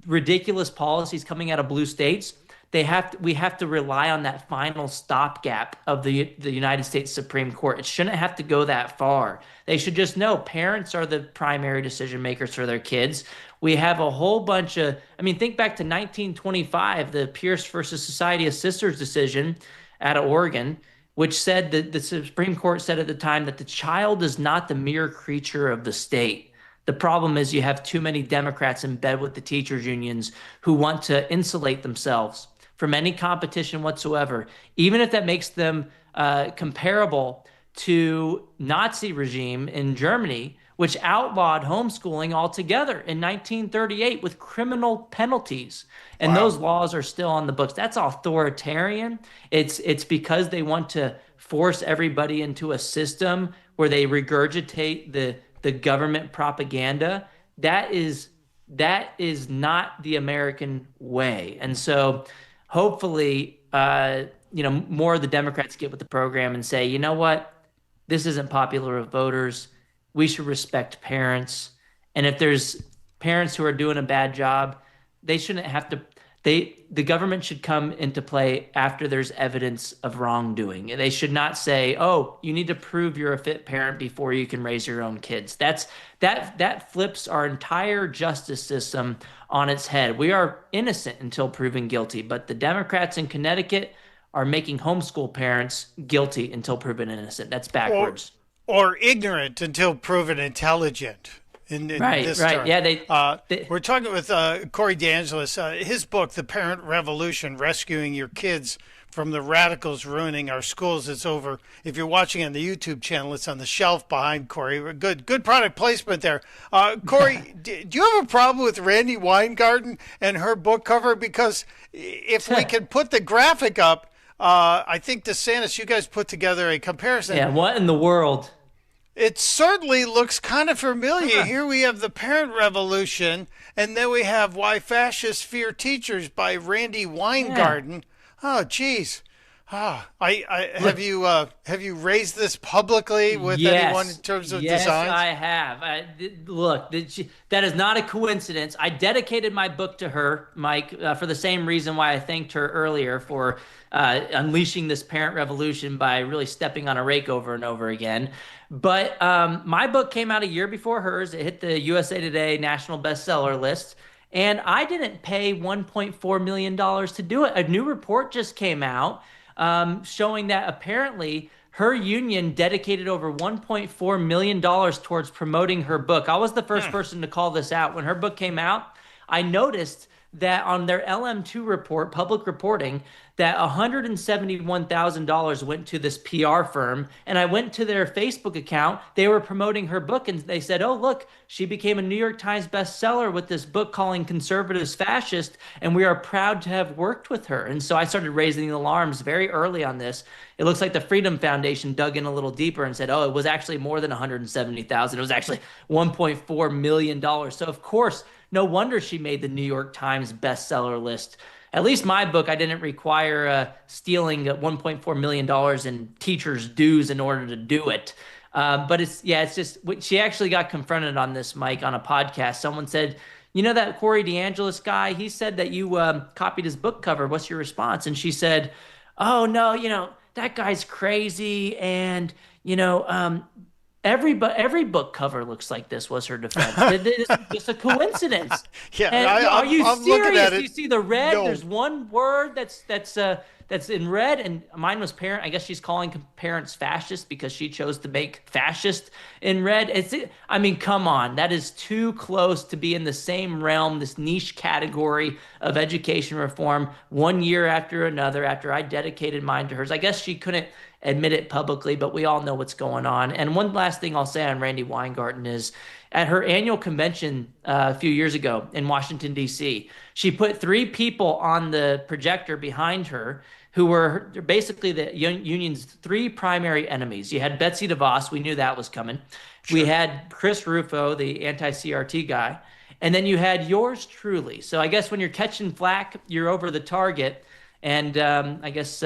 ridiculous policies coming out of blue states, we have to rely on that final stopgap of the United States Supreme Court. It shouldn't have to go that far. They should just know parents are the primary decision makers for their kids. We have a whole bunch of, think back to 1925, the Pierce versus Society of Sisters decision out of Oregon, which said that the Supreme Court said at the time that the child is not the mere creature of the state. The problem is you have too many Democrats in bed with the teachers unions who want to insulate themselves from any competition whatsoever, even if that makes them comparable to Nazi regime in Germany, which outlawed homeschooling altogether in 1938 with criminal penalties. And those laws are still on the books. That's authoritarian. It's because they want to force everybody into a system where they regurgitate the government propaganda. that is not the American way. And so hopefully, more of the Democrats get with the program and say, you know what, this isn't popular with voters. We should respect parents. And if there's parents who are doing a bad job, they shouldn't have to. The government should come into play after there's evidence of wrongdoing. They should not say, "Oh, you need to prove you're a fit parent before you can raise your own kids." That flips our entire justice system on its head. We are innocent until proven guilty, but the Democrats in Connecticut are making homeschool parents guilty until proven innocent. That's backwards. Or ignorant until proven intelligent. In this term. Yeah, we're talking with Corey DeAngelis. His book, The Parent Revolution, Rescuing Your Kids from the Radicals Ruining Our Schools. It's over. If you're watching on the YouTube channel, it's on the shelf behind Corey. Good product placement there. Corey, do you have a problem with Randy Weingarten and her book cover? Because if we could put the graphic up, I think DeSantis, you guys put together a comparison. Yeah, what in the world? It certainly looks kind of familiar. Here we have The Parent Revolution, and then we have Why Fascists Fear Teachers by Randy Weingarten. Yeah. Oh, geez. Have you raised this publicly with anyone in terms of designs? Yes, I have. Look, that is not a coincidence. I dedicated my book to her, Mike, for the same reason why I thanked her earlier for unleashing this parent revolution by really stepping on a rake over and over again. But my book came out a year before hers. It hit the USA Today national bestseller list. And I didn't pay $1.4 million to do it. A new report just came out showing that apparently her union dedicated over $1.4 million towards promoting her book. I was the first person to call this out. When her book came out, I noticed that on their LM2 report, public reporting, that $171,000 went to this PR firm. And I went to their Facebook account. They were promoting her book, and they said, oh, look, she became a New York Times bestseller with this book calling conservatives fascist, and we are proud to have worked with her. And so I started raising the alarms very early on this. It looks like the Freedom Foundation dug in a little deeper and said, oh, it was actually more than $170,000. It was actually $1.4 million. So, of course, no wonder she made the New York Times bestseller list. At least my book, I didn't require stealing $1.4 million in teachers' dues in order to do it. But it's just, she actually got confronted on this, Mike, on a podcast. Someone said, you know that Corey DeAngelis guy, he said that you copied his book cover. What's your response? And she said, oh, no, that guy's crazy. And, every book cover looks like this, was her defense. It's just a coincidence. Yeah, are you I'm serious? looking at it. You see the red? No. There's one word that's in red, and mine was parent. I guess she's calling parents fascist because she chose to make fascist in red. Come on. That is too close to be in the same realm, this niche category of education reform, 1 year after another, after I dedicated mine to hers. I guess she couldn't admit it publicly, but we all know what's going on. And one last thing I'll say on Randy Weingarten is, at her annual convention a few years ago in Washington, D.C., she put 3 people on the projector behind her who were basically the union's 3 primary enemies. You had Betsy DeVos. We knew that was coming. Sure. We had Chris Rufo, the anti-CRT guy. And then you had yours truly. So I guess when you're catching flack, you're over the target. And I guess...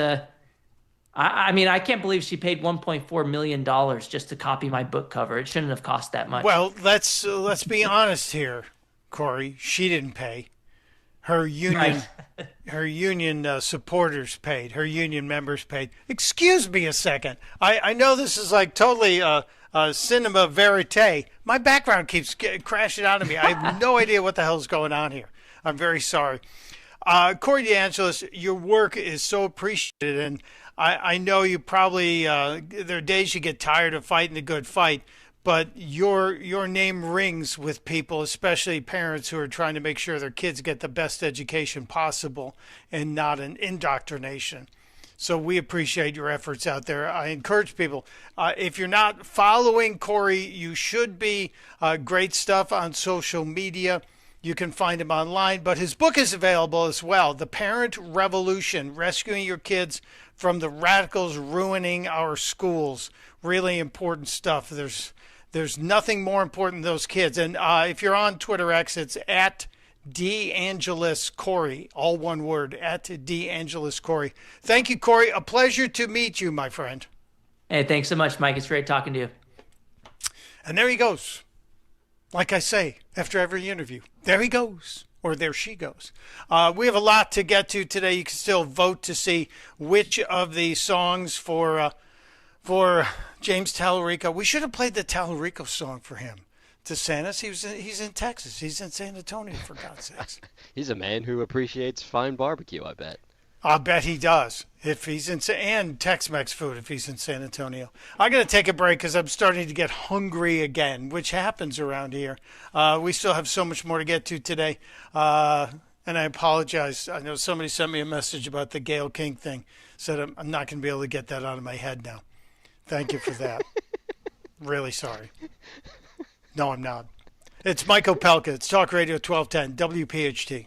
I can't believe she paid $1.4 million just to copy my book cover. It shouldn't have cost that much. Well, let's be honest here, Corey. She didn't pay. Her union, her union supporters paid. Her union members paid. Excuse me a second. I know this is like totally cinema verite. My background keeps crashing out of me. I have no idea what the hell's going on here. I'm very sorry. Corey DeAngelis, your work is so appreciated, and I know you probably there are days you get tired of fighting the good fight, but your name rings with people, especially parents who are trying to make sure their kids get the best education possible and not an indoctrination. So we appreciate your efforts out there. I encourage people, if you're not following Corey, you should be. Great stuff on social media. You can find him online, but his book is available as well. The Parent Revolution, Rescuing Your Kids from the Radicals Ruining Our Schools. Really important stuff. There's nothing more important than those kids. And if you're on Twitter X, it's at DeAngelis Corey, all one word, at DeAngelis Corey. Thank you, Corey. A pleasure to meet you, my friend. Hey, thanks so much, Mike. It's great talking to you. And there he goes. Like I say, after every interview, there he goes, or there she goes. We have a lot to get to today. You can still vote to see which of the songs for James Tallarico. We should have played the Tallarico song for him. DeSantis, he's in Texas. He's in San Antonio, for God's sakes. He's a man who appreciates fine barbecue, I bet. I bet he does. If he's in, and Tex-Mex food if he's in San Antonio. I'm going to take a break because I'm starting to get hungry again, which happens around here. We still have so much more to get to today. And I apologize. I know somebody sent me a message about the Gayle King thing. Said I'm not going to be able to get that out of my head now. Thank you for that. Really sorry. No, I'm not. It's Mike Opelka. It's Talk Radio 1210, WPHT.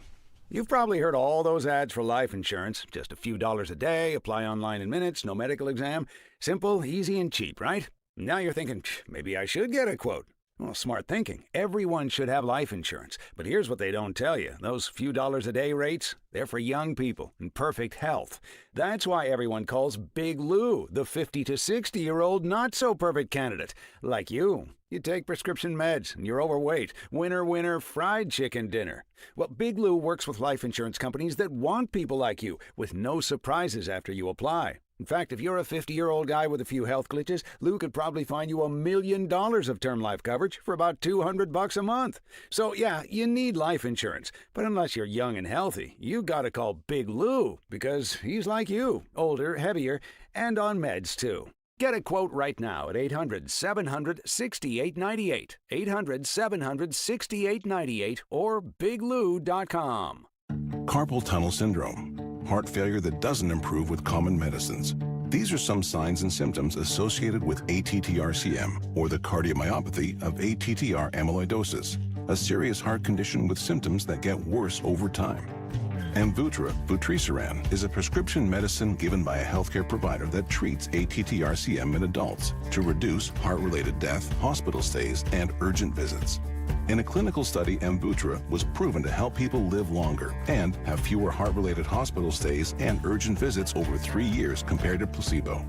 You've probably heard all those ads for life insurance. Just a few dollars a day, apply online in minutes, no medical exam. Simple, easy, and cheap, right? Now you're thinking, maybe I should get a quote. Well, smart thinking. Everyone should have life insurance. But here's what they don't tell you. Those few dollars a day rates, they're for young people in perfect health. That's why everyone calls Big Lou the 50 to 60-year-old not-so-perfect candidate. Like you. You take prescription meds and you're overweight. Winner, winner, fried chicken dinner. Well, Big Lou works with life insurance companies that want people like you with no surprises after you apply. In fact, if you're a 50-year-old guy with a few health glitches, Lou could probably find you $1 million of term life coverage for about $200 a month. So, yeah, you need life insurance. But unless you're young and healthy, you gotta call Big Lou because he's like you, older, heavier, and on meds, too. Get a quote right now at 800-700-6898, 800-700-6898, or biglou.com. Carpal tunnel syndrome. Heart failure that doesn't improve with common medicines. These are some signs and symptoms associated with ATTR-CM, or the cardiomyopathy of ATTR amyloidosis, a serious heart condition with symptoms that get worse over time. Amvuttra, vutrisiran, is a prescription medicine given by a healthcare provider that treats ATTR-CM in adults to reduce heart-related death, hospital stays, and urgent visits. In a clinical study, Amvuttra was proven to help people live longer and have fewer heart-related hospital stays and urgent visits over 3 years compared to placebo.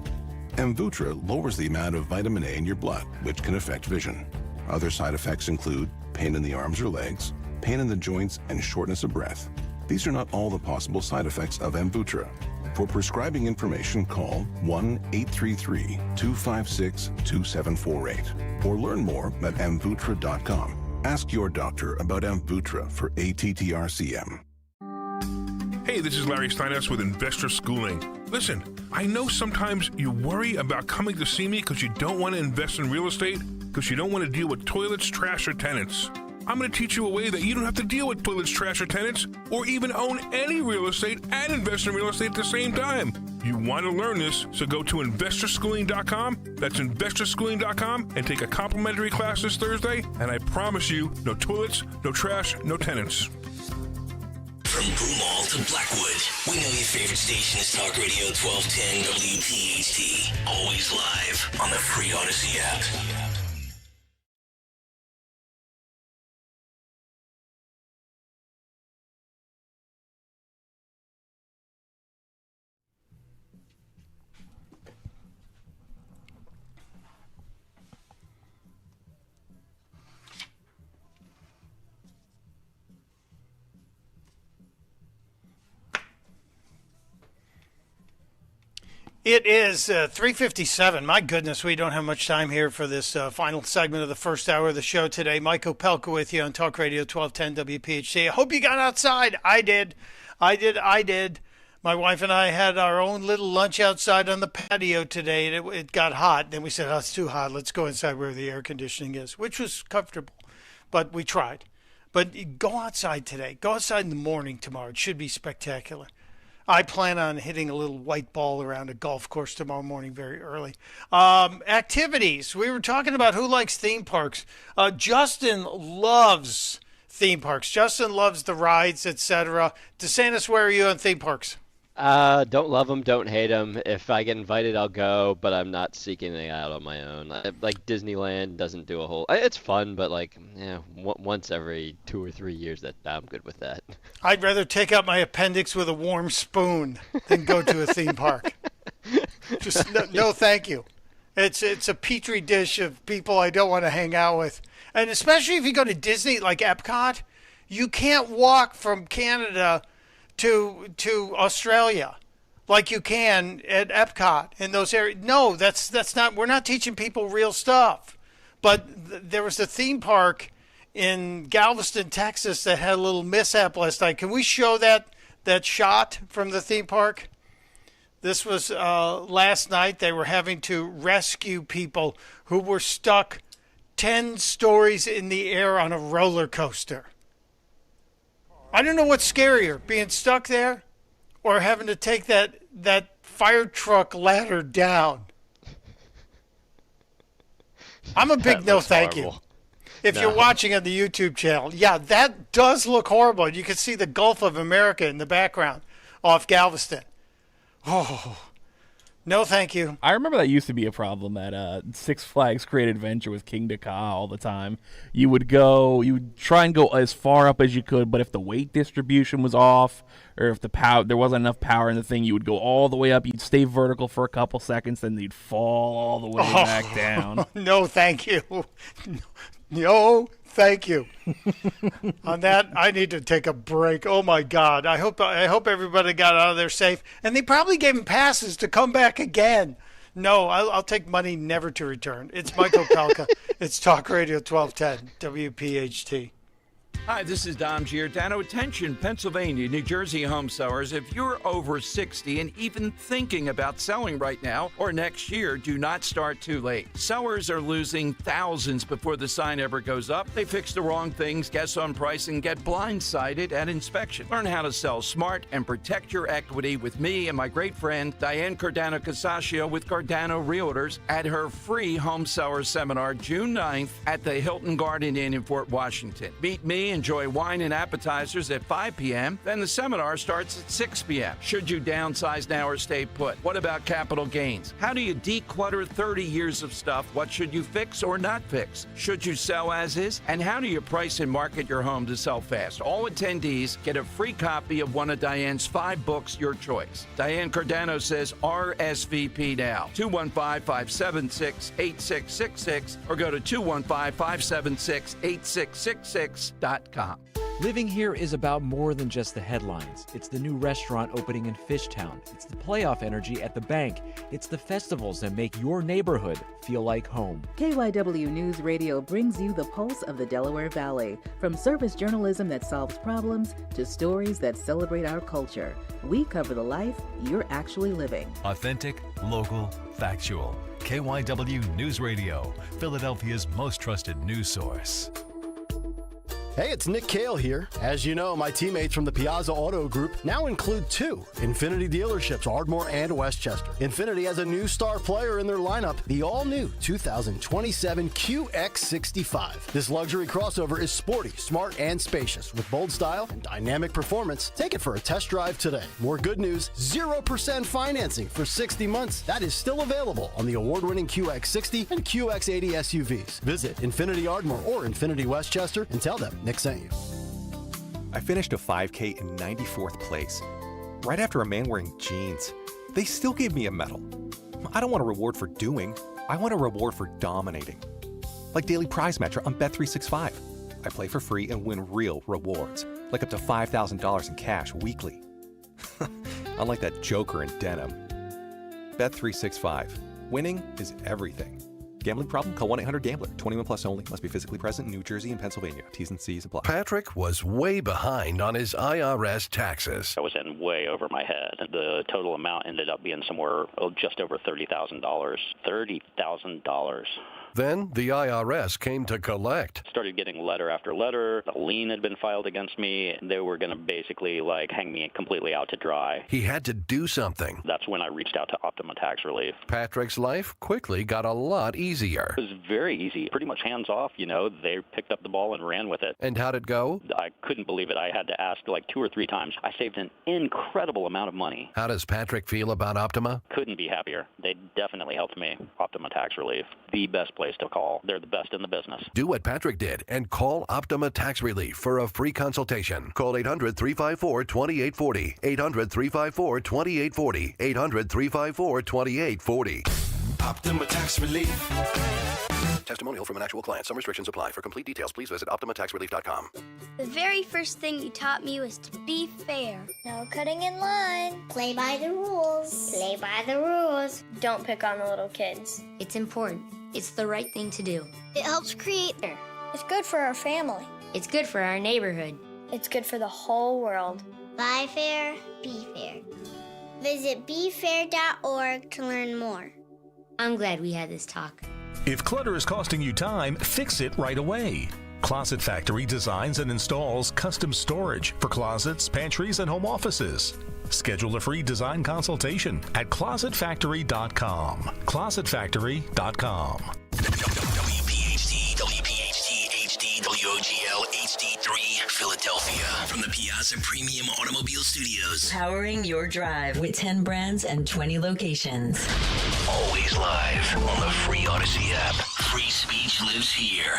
Amvuttra lowers the amount of vitamin A in your blood, which can affect vision. Other side effects include pain in the arms or legs, pain in the joints, and shortness of breath. These are not all the possible side effects of Amvuttra. For prescribing information, call 1-833-256-2748 or learn more at amvuttra.com. Ask your doctor about Amvuttra for ATTR-CM. Hey, this is Larry Steinhaus with Investor Schooling. Listen, I know sometimes you worry about coming to see me because you don't want to invest in real estate, because you don't want to deal with toilets, trash, or tenants. I'm going to teach you a way that you don't have to deal with toilets, trash, or tenants, or even own any real estate and invest in real estate at the same time. You want to learn this, so go to investorschooling.com. That's investorschooling.com and take a complimentary class this Thursday, and I promise you, no toilets, no trash, no tenants. From Broomall to Blackwood, we know your favorite station is Talk Radio 1210 WPHT. Always live on the free Odyssey app. It is 3:57. My goodness, we don't have much time here for this final segment of the first hour of the show today. Mike Opelka with you on Talk Radio 1210 WPHT. I hope you got outside. I did. My wife and I had our own little lunch outside on the patio today. It got hot. Then we said, oh, it's too hot. Let's go inside where the air conditioning is, which was comfortable. But we tried. But go outside today. Go outside in the morning tomorrow. It should be spectacular. I plan on hitting a little white ball around a golf course tomorrow morning very early. Activities. We were talking about who likes theme parks. Justin loves theme parks. Justin loves the rides, etc. DeSantis, where are you on theme parks? Don't love them, don't hate them. If I get invited, I'll go, but I'm not seeking it out on my own. Like Disneyland doesn't do a whole. It's fun, but like, yeah, once every 2 or 3 years, that I'm good with that. I'd rather take out my appendix with a warm spoon than go to a theme park. Just no, thank you. It's a petri dish of people I don't want to hang out with, and especially if you go to Disney like Epcot, you can't walk from Canada to Australia like you can at Epcot in those areas. No, that's not. We're not teaching people real stuff. But there was a theme park in Galveston, Texas, that had a little mishap last night. Can we show that shot from the theme park? This was last night. They were having to rescue people who were stuck 10 stories in the air on a roller coaster. I don't know what's scarier, being stuck there or having to take that fire truck ladder down. I'm a big no thank you. If you're watching on the YouTube channel, yeah, that does look horrible. You can see the Gulf of America in the background off Galveston. Oh, no thank you. I remember that used to be a problem at Six Flags Great Adventure with King Dakar all the time. You would try and go as far up as you could, but if the weight distribution was off or if there wasn't enough power in the thing, you would go all the way up. You'd stay vertical for a couple seconds, then you'd fall all the way back down. No thank you. No thank you. On that, I need to take a break. Oh my God! I hope everybody got out of there safe, and they probably gave them passes to come back again. No, I'll take money never to return. It's Michael Opelka. It's Talk Radio 1210 WPHT. Hi, this is Dom Giordano. Attention, Pennsylvania, New Jersey home sellers. If you're over 60 and even thinking about selling right now or next year, do not start too late. Sellers are losing thousands before the sign ever goes up. They fix the wrong things, guess on price, and get blindsided at inspection. Learn how to sell smart and protect your equity with me and my great friend Diane Cardano-Casaccio with Cardano Realtors at her free home seller seminar June 9th at the Hilton Garden Inn in Fort Washington. Meet me, enjoy wine and appetizers at 5 p.m. Then the seminar starts at 6 p.m. Should you downsize now or stay put? What about capital gains? How do you declutter 30 years of stuff? What should you fix or not fix? Should you sell as is? And how do you price and market your home to sell fast? All attendees get a free copy of one of Diane's 5 books, your choice. Diane Cardano says RSVP now. 215-576-8666 or go to 215-576-8666.com. Living here is about more than just the headlines. It's the new restaurant opening in Fishtown. It's the playoff energy at the bank. It's the festivals that make your neighborhood feel like home. KYW News Radio brings you the pulse of the Delaware Valley. From service journalism that solves problems to stories that celebrate our culture, we cover the life you're actually living. Authentic, local, factual. KYW News Radio, Philadelphia's most trusted news source. Hey, it's Nick Cale here. As you know, my teammates from the Piazza Auto Group now include 2 Infiniti dealerships, Ardmore and Westchester. Infiniti has a new star player in their lineup, the all-new 2027 QX65. This luxury crossover is sporty, smart, and spacious with bold style and dynamic performance. Take it for a test drive today. More good news, 0% financing for 60 months. That is still available on the award-winning QX60 and QX80 SUVs. Visit Infiniti Ardmore or Infiniti Westchester and tell them Nick sent you. I finished a 5K in 94th place, right after a man wearing jeans. They still gave me a medal. I don't want a reward for doing, I want a reward for dominating. Like daily prize match on Bet365. I play for free and win real rewards, like up to $5,000 in cash weekly. Unlike that joker in denim. Bet365. Winning is everything. Gambling problem? Call 1-800-GAMBLER. 21 plus only. Must be physically present in New Jersey and Pennsylvania. T's and C's apply. Patrick was way behind on his IRS taxes. I was in way over my head. The total amount ended up being somewhere just over $30,000. $30,000. Then the IRS came to collect. Started getting letter after letter. A lien had been filed against me. They were going to basically hang me completely out to dry. He had to do something. That's when I reached out to Optima Tax Relief. Patrick's life quickly got a lot easier. It was very easy, pretty much hands off. They picked up the ball and ran with it. And how'd it go? I couldn't believe it. I had to ask 2 or 3 times. I saved an incredible amount of money. How does Patrick feel about Optima? Couldn't be happier. They definitely helped me. Optima Tax Relief, the best place to call. They're the best in the business. Do what Patrick did and call Optima Tax Relief for a free consultation. Call 800-354-2840. 800-354-2840. 800-354-2840. Optima Tax Relief. Testimonial from an actual client. Some restrictions apply. For complete details, please visit OptimaTaxRelief.com. The very first thing you taught me was to be fair. No cutting in line. Play by the rules. Play by the rules. Don't pick on the little kids. It's important. It's the right thing to do. It helps create. It's good for our family. It's good for our neighborhood. It's good for the whole world. Buy fair, be fair. Visit befair.org to learn more. I'm glad we had this talk. If clutter is costing you time, fix it right away. Closet Factory designs and installs custom storage for closets, pantries, and home offices. Schedule a free design consultation at closetfactory.com. Closetfactory.com. WPHT, HD, WOGL HD3, Philadelphia. From the Piazza Premium Automobile Studios. Powering your drive with 10 brands and 20 locations. Always live on the free Odyssey app. Free speech lives here.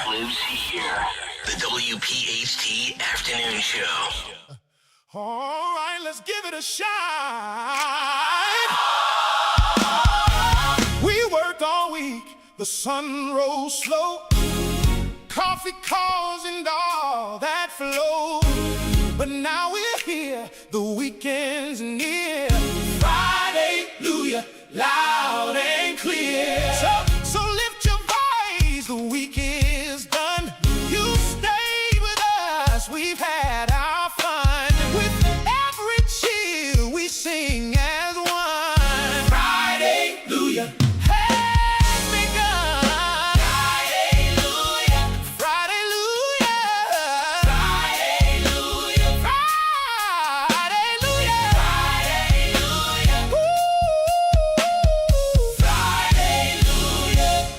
The WPHT Afternoon Show. All right, let's give it a shot. We worked all week. The sun rose slow. Coffee causing all that flow. But now we're here. The weekend's near. Friday, hallelujah, loud and clear. So lift your voice. The week is done. You stayed with us. We've had our fun. With every cheer, we sing as one. Friday, hallelujah.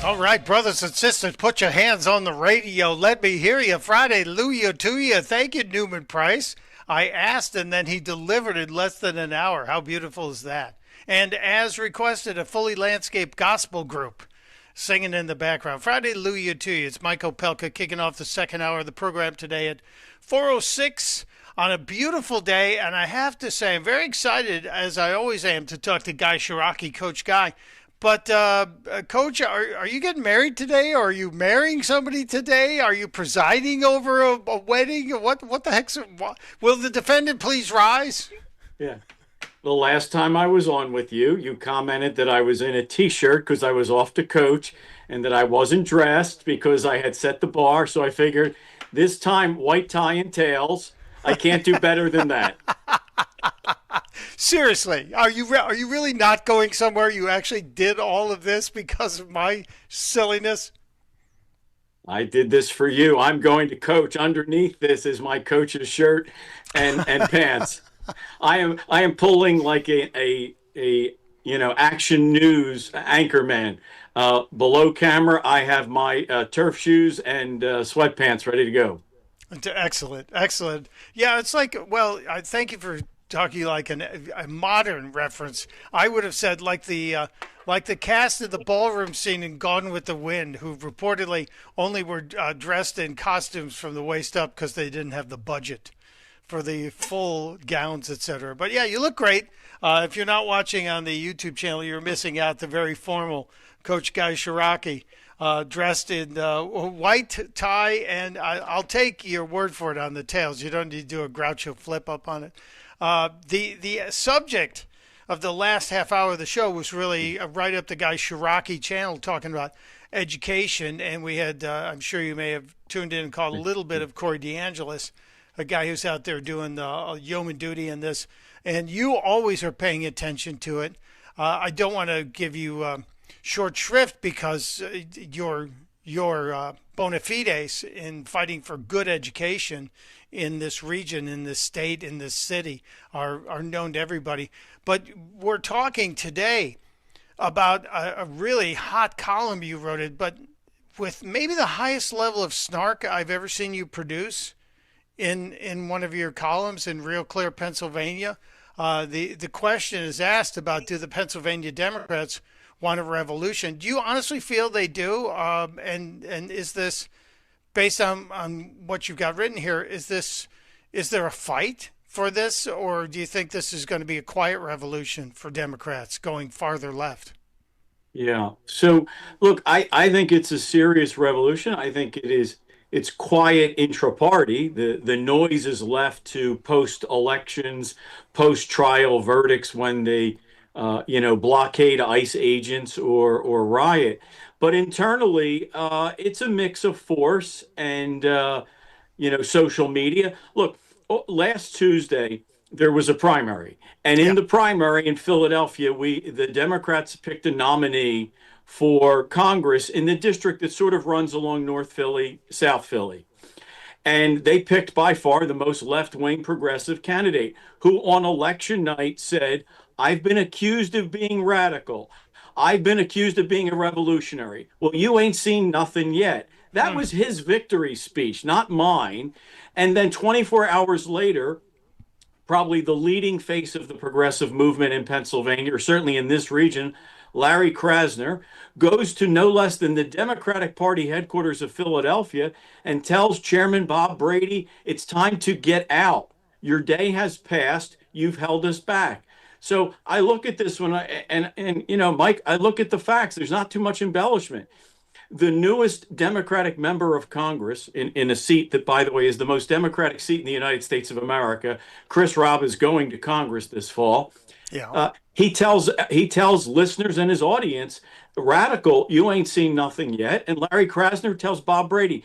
All right, brothers and sisters, put your hands on the radio. Let me hear you. Friday, hallelujah to you. Thank you, Newman Price. I asked, and then he delivered in less than an hour. How beautiful is that? And as requested, a fully landscaped gospel group singing in the background. Friday, hallelujah to you. It's Mike Opelka kicking off the second hour of the program today at 4:06 on a beautiful day. And I have to say, I'm very excited, as I always am, to talk to Guy Shiraki, Coach Guy. But, Coach, are you getting married today? Or are you marrying somebody today? Are you presiding over a wedding? What the heck's... Will the defendant please rise? Yeah. The last time I was on with you, you commented that I was in a T-shirt because I was off to coach and that I wasn't dressed because I had set the bar. So I figured this time, white tie and tails, I can't do better than that. Seriously, are you really not going somewhere? You actually did all of this because of my silliness? I did this for you. I'm going to coach. Underneath this is my coach's shirt and pants. I am pulling like a Action News anchorman. Below camera, I have my turf shoes and sweatpants ready to go. Excellent. Yeah, it's like, well, I thank you for talking like a modern reference. I would have said like the cast of the ballroom scene in Gone with the Wind, who reportedly only were dressed in costumes from the waist up because they didn't have the budget for the full gowns, etc. But yeah, you look great. If you're not watching on the YouTube channel, you're missing out the very formal Coach Guy Shiraki, dressed in white tie, and I'll take your word for it on the tails. You don't need to do a Groucho flip up on it. The subject of the last half hour of the show was really right up the Guy Shiraki channel, talking about education, and we had, I'm sure you may have tuned in and caught a little bit of Corey DeAngelis, a guy who's out there doing yeoman duty in this, and you always are paying attention to it. I don't want to give you short shrift because you're your bona fides in fighting for good education in this region, in this state, in this city are known to everybody. But we're talking today about a really hot column you wrote it, but with maybe the highest level of snark I've ever seen you produce in one of your columns in Real Clear, Pennsylvania. The question is asked about, do the Pennsylvania Democrats want a revolution? Do you honestly feel they do? And is this, based on what you've got written here, is there a fight for this, or do you think this is going to be a quiet revolution for Democrats going farther left? Yeah. So look, I think it's a serious revolution. I think it's quiet intra-party. The noise is left to post-elections, post-trial verdicts when they blockade ICE agents or riot. But internally, it's a mix of force and social media. Look, last Tuesday there was a primary, and in the primary in Philadelphia, the Democrats picked a nominee for Congress in the district that sort of runs along North Philly, South Philly. And they picked by far the most left-wing progressive candidate, who on election night said, "I've been accused of being radical. I've been accused of being a revolutionary." Well, you ain't seen nothing yet. That was his victory speech, not mine. And then 24 hours later, probably the leading face of the progressive movement in Pennsylvania, or certainly in this region, Larry Krasner, goes to no less than the Democratic Party headquarters of Philadelphia and tells Chairman Bob Brady, "It's time to get out. Your day has passed. You've held us back." So I look at this Mike, I look at the facts. There's not too much embellishment. The newest Democratic member of Congress in a seat that, by the way, is the most Democratic seat in the United States of America, Chris Robb, is going to Congress this fall. Yeah. He tells listeners and his audience, "Radical, you ain't seen nothing yet." And Larry Krasner tells Bob Brady,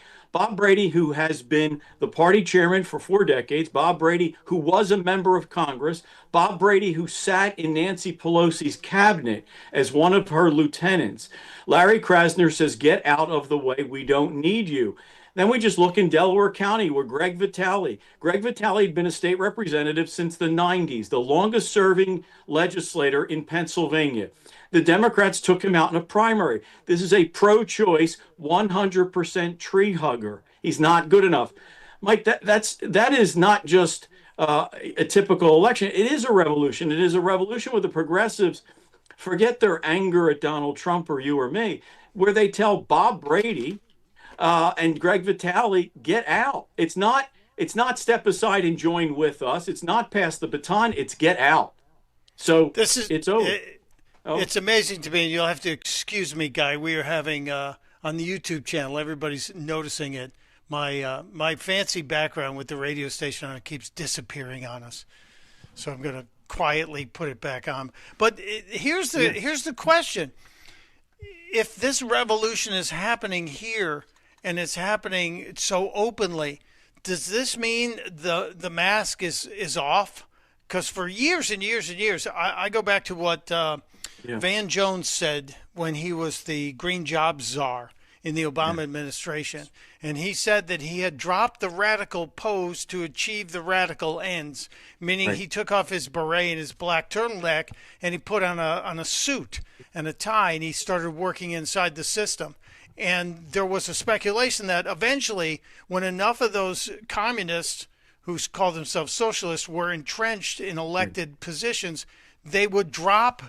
who has been the party chairman for 4 decades, Bob Brady, who was a member of Congress, Bob Brady, who sat in Nancy Pelosi's cabinet as one of her lieutenants. Larry Krasner says, "Get out of the way. We don't need you." Then we just look in Delaware County, where Greg Vitale had been a state representative since the 90s, the longest serving legislator in Pennsylvania. The Democrats took him out in a primary. This is a pro-choice, 100% tree hugger. He's not good enough. Mike, that is not just a typical election. It is a revolution. It is a revolution with the progressives. Forget their anger at Donald Trump or you or me, where they tell Bob Brady and Greg Vitale, "Get out." It's not step aside and join with us. It's not pass the baton. It's get out. So it's over. It's amazing to me, and you'll have to excuse me, Guy. We are having on the YouTube channel, everybody's noticing it. My fancy background with the radio station on it keeps disappearing on us, so I'm going to quietly put it back on. But here's the question: if this revolution is happening here and it's happening so openly, does this mean the mask is off? Because for years and years and years, I go back to what Van Jones said when he was the green jobs czar in the Obama administration. And he said that he had dropped the radical pose to achieve the radical ends, meaning he took off his beret and his black turtleneck and he put on a suit and a tie, and he started working inside the system. And there was a speculation that eventually, when enough of those communists who call themselves socialists were entrenched in elected positions, they would drop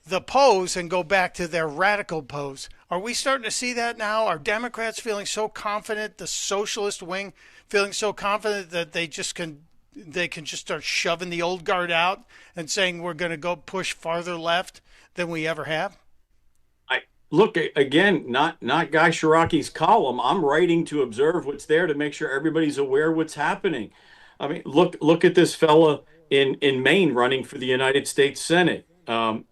the pose and go back to their radical pose. Are we starting to see that now? Are Democrats feeling so confident, the socialist wing feeling so confident that they can just start shoving the old guard out and saying we're going to go push farther left than we ever have? Look, again, not Guy Shiraki's column. I'm writing to observe what's there to make sure everybody's aware what's happening. I mean, look at this fella in Maine running for the United States Senate.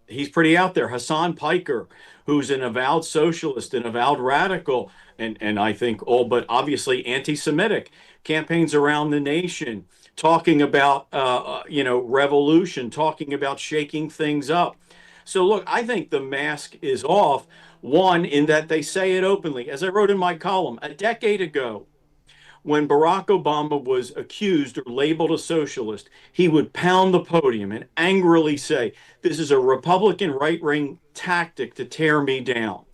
He's pretty out there. Hassan Piker, who's an avowed socialist, an avowed radical, and I think all but obviously anti-Semitic, campaigns around the nation, talking about revolution, talking about shaking things up. So look, I think the mask is off. One, in that they say it openly. As I wrote in my column, a decade ago, when Barack Obama was accused or labeled a socialist, he would pound the podium and angrily say, "This is a Republican right-wing tactic to tear me down."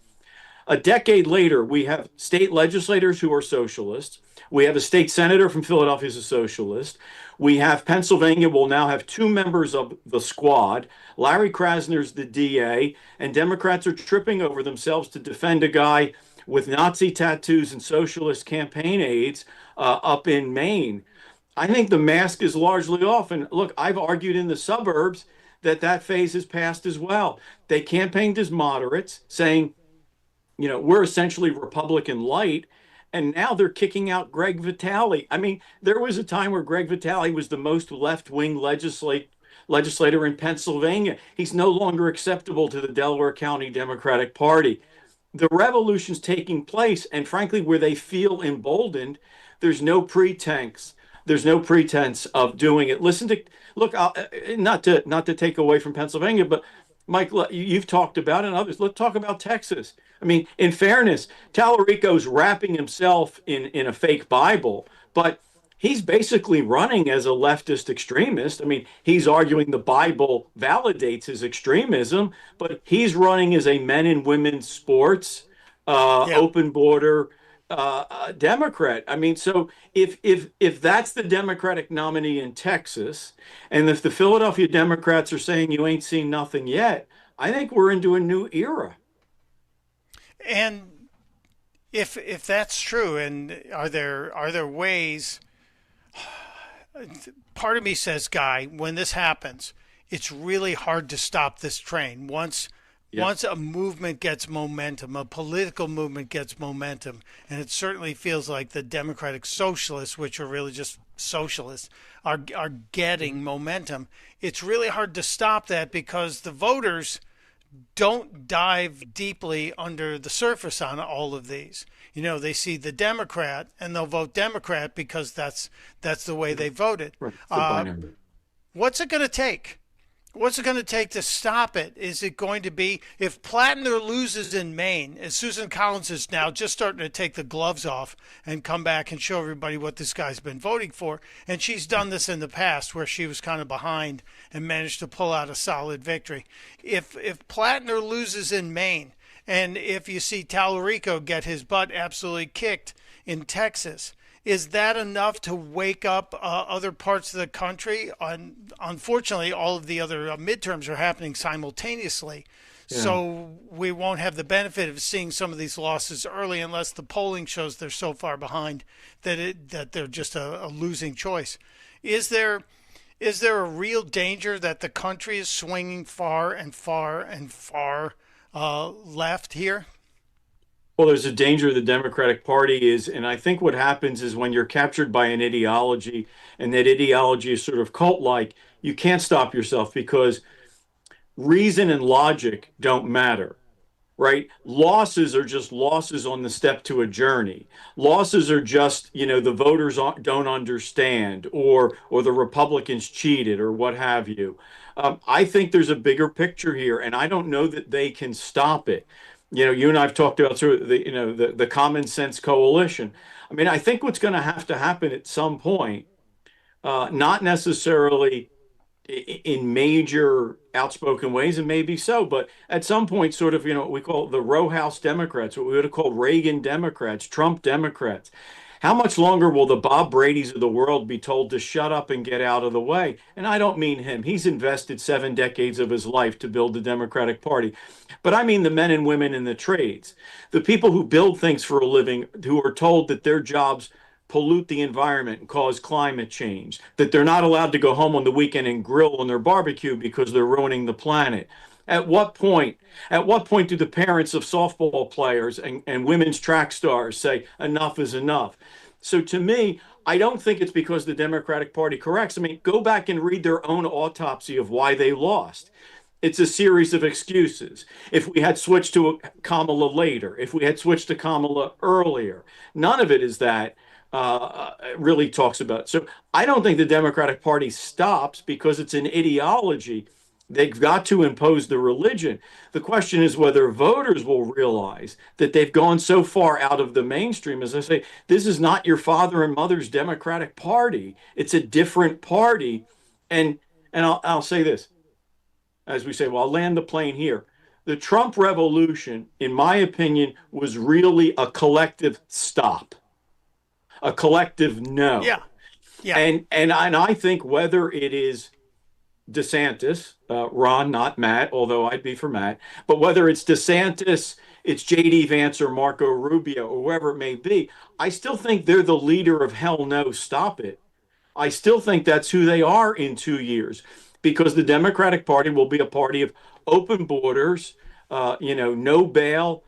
A decade later, we have state legislators who are socialists. We have a state senator from Philadelphia who's a socialist. We have Pennsylvania will now have 2 members of the squad. Larry Krasner's the DA, and Democrats are tripping over themselves to defend a guy with Nazi tattoos and socialist campaign aides up in Maine. I think the mask is largely off. And look, I've argued in the suburbs that phase has passed as well. They campaigned as moderates, saying, we're essentially Republican light. And now they're kicking out Greg Vitale. I mean, there was a time where Greg Vitale was the most left-wing legislator in Pennsylvania. He's no longer acceptable to the Delaware County Democratic Party. The revolution's taking place, and frankly, where they feel emboldened, there's no pretense. There's no pretense of doing it. Look, not to take away from Pennsylvania, but Mike, you've talked about it and others. Let's talk about Texas. I mean, in fairness, Tallarico's wrapping himself in a fake Bible, but he's basically running as a leftist extremist. I mean, he's arguing the Bible validates his extremism, but he's running as a men and women's sports, open border Democrat. I mean, so if that's the Democratic nominee in Texas, and if the Philadelphia Democrats are saying you ain't seen nothing yet, I think we're into a new era. And if that's true, and are there ways? Part of me says, Guy, when this happens, it's really hard to stop this train. Once a movement gets momentum, a political movement gets momentum, and it certainly feels like the Democratic Socialists, which are really just socialists, are getting momentum. It's really hard to stop that because the voters don't dive deeply under the surface on all of these. They see the Democrat and they'll vote Democrat because that's the way they voted. Right. What's it going to take? What's it going to take to stop it? Is it going to be, if Plattner loses in Maine, as Susan Collins is now just starting to take the gloves off and come back and show everybody what this guy's been voting for, and she's done this in the past where she was kind of behind and managed to pull out a solid victory. If Plattner loses in Maine, and if you see Tallarico get his butt absolutely kicked in Texas, is that enough to wake up other parts of the country? Unfortunately, all of the other midterms are happening simultaneously. Yeah. So we won't have the benefit of seeing some of these losses early unless the polling shows they're so far behind that they're just a losing choice. Is there a real danger that the country is swinging far and far and far left here? Well, there's a danger the Democratic Party is, and I think what happens is when you're captured by an ideology and that ideology is sort of cult-like, you can't stop yourself because reason and logic don't matter, right? Losses are just losses on the step to a journey. Losses are just, the voters don't understand or the Republicans cheated or what have you. I think there's a bigger picture here, and I don't know that they can stop it. You and I've talked about sort of the common sense coalition. I mean, I think what's going to happen at some point, not necessarily in major outspoken ways, and maybe so, but at some point, sort of, what we call the row house Democrats, what we would have called Reagan Democrats, Trump Democrats. How much longer will the Bob Brady's of the world be told to shut up and get out of the way? And I don't mean him. He's invested 7 decades of his life to build the Democratic Party. But I mean the men and women in the trades, the people who build things for a living, who are told that their jobs pollute the environment and cause climate change, that they're not allowed to go home on the weekend and grill on their barbecue because they're ruining the planet. At what point do the parents of softball players and women's track stars say enough is enough? So to me, I don't think it's because the Democratic Party corrects. I mean, go back and read their own autopsy of why they lost. It's a series of excuses. If we had switched to Kamala later, if we had switched to Kamala earlier, none of it is that really talks about. So I don't think the Democratic Party stops because it's an ideology. They've got to impose the religion. The question is whether voters will realize that they've gone so far out of the mainstream. As I say, this is not your father and mother's Democratic Party. It's a different party. And I'll say this, as we say, well, I'll land the plane here. The Trump revolution, in my opinion, was really a collective stop, a collective no. Yeah. Yeah. And I think whether it is DeSantis, Ron, not Matt, although I'd be for Matt, but whether it's DeSantis, it's J.D. Vance or Marco Rubio or whoever it may be, I still think they're the leader of hell no, stop it. I still think that's who they are in 2 years, because the Democratic Party will be a party of open borders, no bail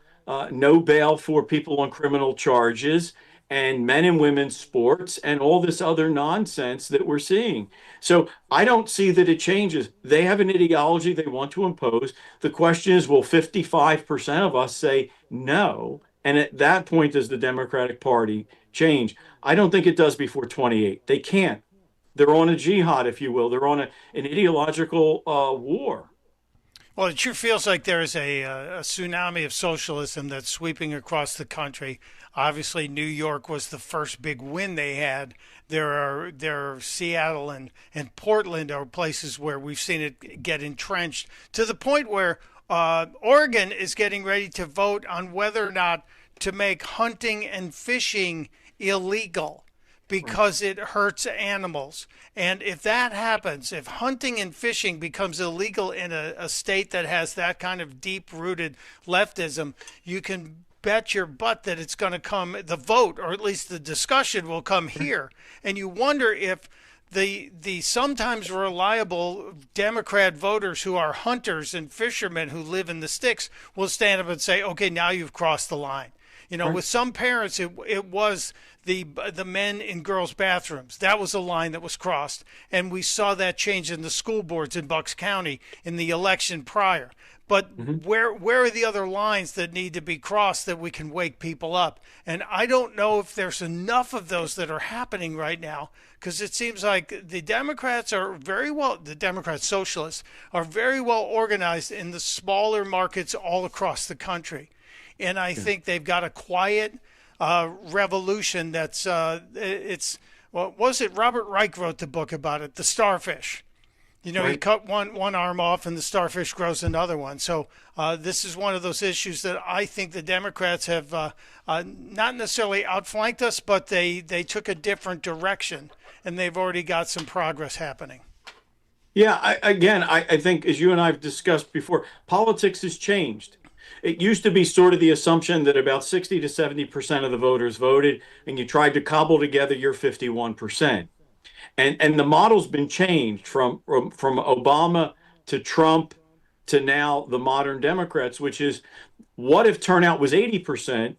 for people on criminal charges, and men and women's sports and all this other nonsense that we're seeing. So I don't see that it changes. They have an ideology they want to impose. The question is, will 55% of us say no? And at that point, does the Democratic Party change? I don't think it does before 28. They can't. They're on a jihad, if you will. They're on an ideological war. Well, it sure feels like there is a tsunami of socialism that's sweeping across the country. Obviously, New York was the first big win they had. There are Seattle and Portland are places where we've seen it get entrenched to the point where Oregon is getting ready to vote on whether or not to make hunting and fishing illegal, because it hurts animals. And if that happens, if hunting and fishing becomes illegal in a state that has that kind of deep-rooted leftism, you can bet your butt that it's going to come, the vote, or at least the discussion will come here. And you wonder if the sometimes reliable Democrat voters who are hunters and fishermen who live in the sticks will stand up and say, okay, now you've crossed the line. With some parents, it was the men in girls' bathrooms. That was a line that was crossed. And we saw that change in the school boards in Bucks County in the election prior. But where are the other lines that need to be crossed that we can wake people up? And I don't know if there's enough of those that are happening right now, because it seems like the Democrats socialists are very well organized in the smaller markets all across the country. And I think they've got a quiet revolution that's what was it? Robert Reich wrote the book about it, the starfish. Right. You cut one arm off and the starfish grows another one. So this is one of those issues that I think the Democrats have not necessarily outflanked us, but they took a different direction, and they've already got some progress happening. Yeah, I think, as you and I have discussed before, politics has changed. It used to be sort of the assumption that about 60 to 70% of the voters voted, and you tried to cobble together your 51%. And the model's been changed from Obama to Trump to now the modern Democrats, which is, what if turnout was 80%?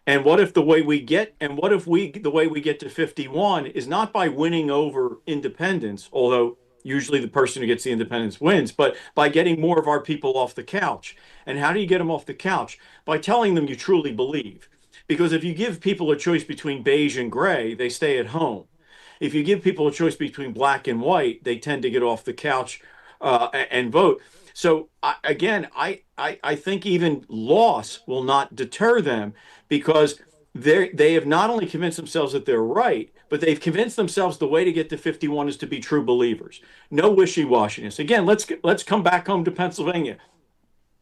And what if the way we get to 51 is not by winning over independents, although usually the person who gets the independents wins, but by getting more of our people off the couch. And how do you get them off the couch? By telling them you truly believe. Because if you give people a choice between beige and gray, they stay at home. If you give people a choice between black and white, they tend to get off the couch and vote. So I think even loss will not deter them, because they have not only convinced themselves that they're right, but they've convinced themselves the way to get to 51 is to be true believers. No wishy-washiness. Again, let's come back home to Pennsylvania.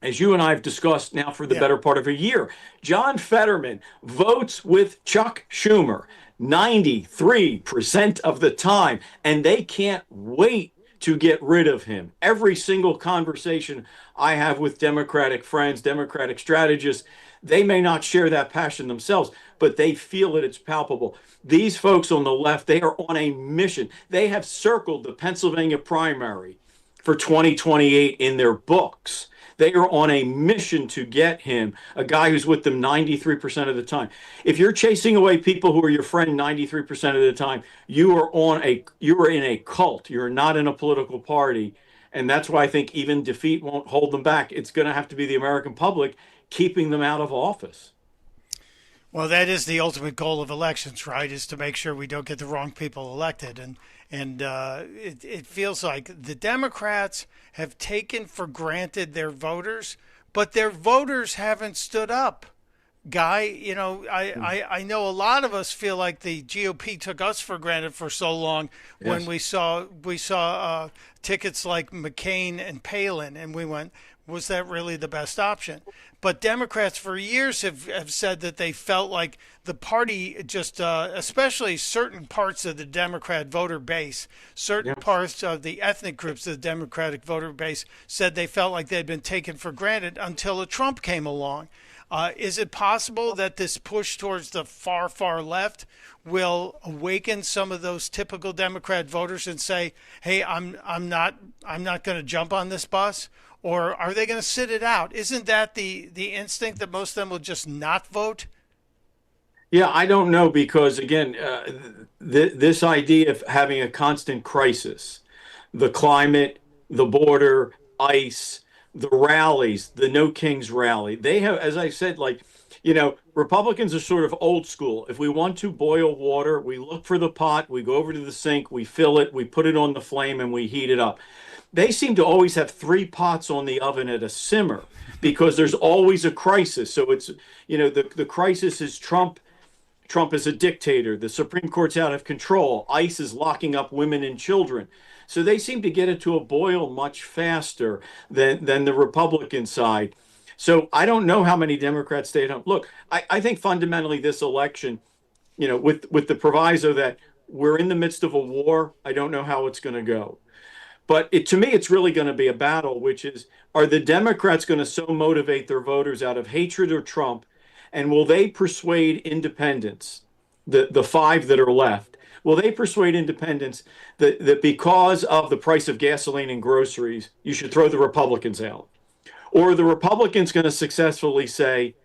As you and I have discussed now for the better part of a year, John Fetterman votes with Chuck Schumer 93% of the time, and they can't wait to get rid of him. Every single conversation I have with Democratic friends, Democratic strategists, they may not share that passion themselves, but they feel it. It's palpable. These folks on the left, they are on a mission. They have circled the Pennsylvania primary for 2028 in their books. They are on a mission to get him, a guy who's with them 93% of the time. If you're chasing away people who are your friend 93% of the time, you are in a cult. You're not in a political party. And that's why I think even defeat won't hold them back. It's going to have to be the American public keeping them out of office. Well, that is the ultimate goal of elections, right? Is to make sure we don't get the wrong people elected. And it feels like the Democrats have taken for granted their voters, but their voters haven't stood up. Guy, I know a lot of us feel like the GOP took us for granted for so long when we saw tickets like McCain and Palin, and we went, was that really the best option? But Democrats for years have said that they felt like the party just, especially certain parts of the Democrat voter base, certain parts of the ethnic groups of the Democratic voter base said they felt like they'd been taken for granted until a Trump came along. Is it possible that this push towards the far, far left will awaken some of those typical Democrat voters and say, "Hey, I'm not going to jump on this bus," or are they going to sit it out? Isn't that the instinct that most of them will just not vote? Yeah, I don't know, because again, this idea of having a constant crisis, the climate, the border, ICE, the rallies, the No Kings rally, they have, as I said, Republicans are sort of old school. If we want to boil water, we look for the pot, we go over to the sink, we fill it, we put it on the flame, and we heat it up. They seem to always have 3 pots on the oven at a simmer because there's always a crisis. So it's, the crisis is Trump. Trump is a dictator. The Supreme Court's out of control. ICE is locking up women and children. So they seem to get it to a boil much faster than the Republican side. So I don't know how many Democrats stay at home. Look, I think fundamentally this election, with the proviso that we're in the midst of a war, I don't know how it's going to go. But to me, it's really going to be a battle, which is, are the Democrats going to so motivate their voters out of hatred of Trump, and will they persuade independents, the 5 that are left, will they persuade independents that because of the price of gasoline and groceries, you should throw the Republicans out? Or are the Republicans going to successfully say,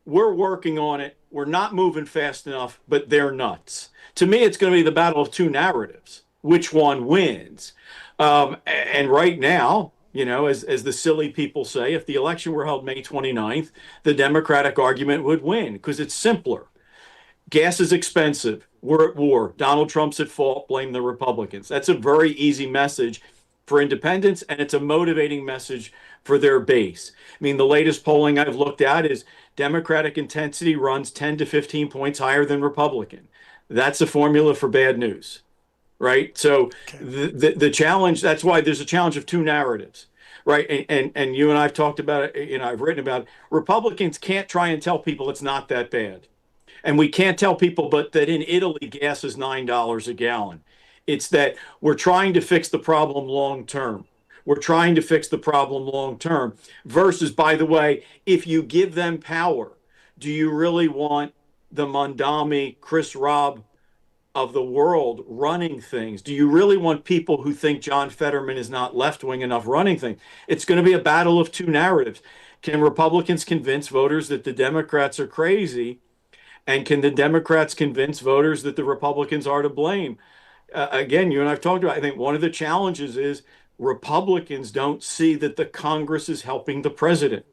we're working on it, we're not moving fast enough, but they're nuts? To me, it's going to be the battle of 2 narratives. Which one wins? And right now, as the silly people say, if the election were held May 29th, the Democratic argument would win because it's simpler. Gas is expensive. We're at war. Donald Trump's at fault. Blame the Republicans. That's a very easy message for independents, and it's a motivating message for their base. I mean, the latest polling I've looked at is Democratic intensity runs 10 to 15 points higher than Republican. That's a formula for bad news. Right. So the challenge, that's why there's a challenge of 2 narratives. Right. And you and I've talked about it. I've written about it. Republicans can't try and tell people it's not that bad. And we can't tell people but that in Italy, gas is $9 a gallon. It's that we're trying to fix the problem long term. We're trying to fix the problem long term versus, by the way, if you give them power, do you really want the Mondami, Chris Robb of the world running things? Do you really want people who think John Fetterman is not left-wing enough running things? It's going to be a battle of 2 narratives. Can Republicans convince voters that the Democrats are crazy? And can the Democrats convince voters that the Republicans are to blame? Again, you and I've talked about, I think one of the challenges is Republicans don't see that the Congress is helping the president.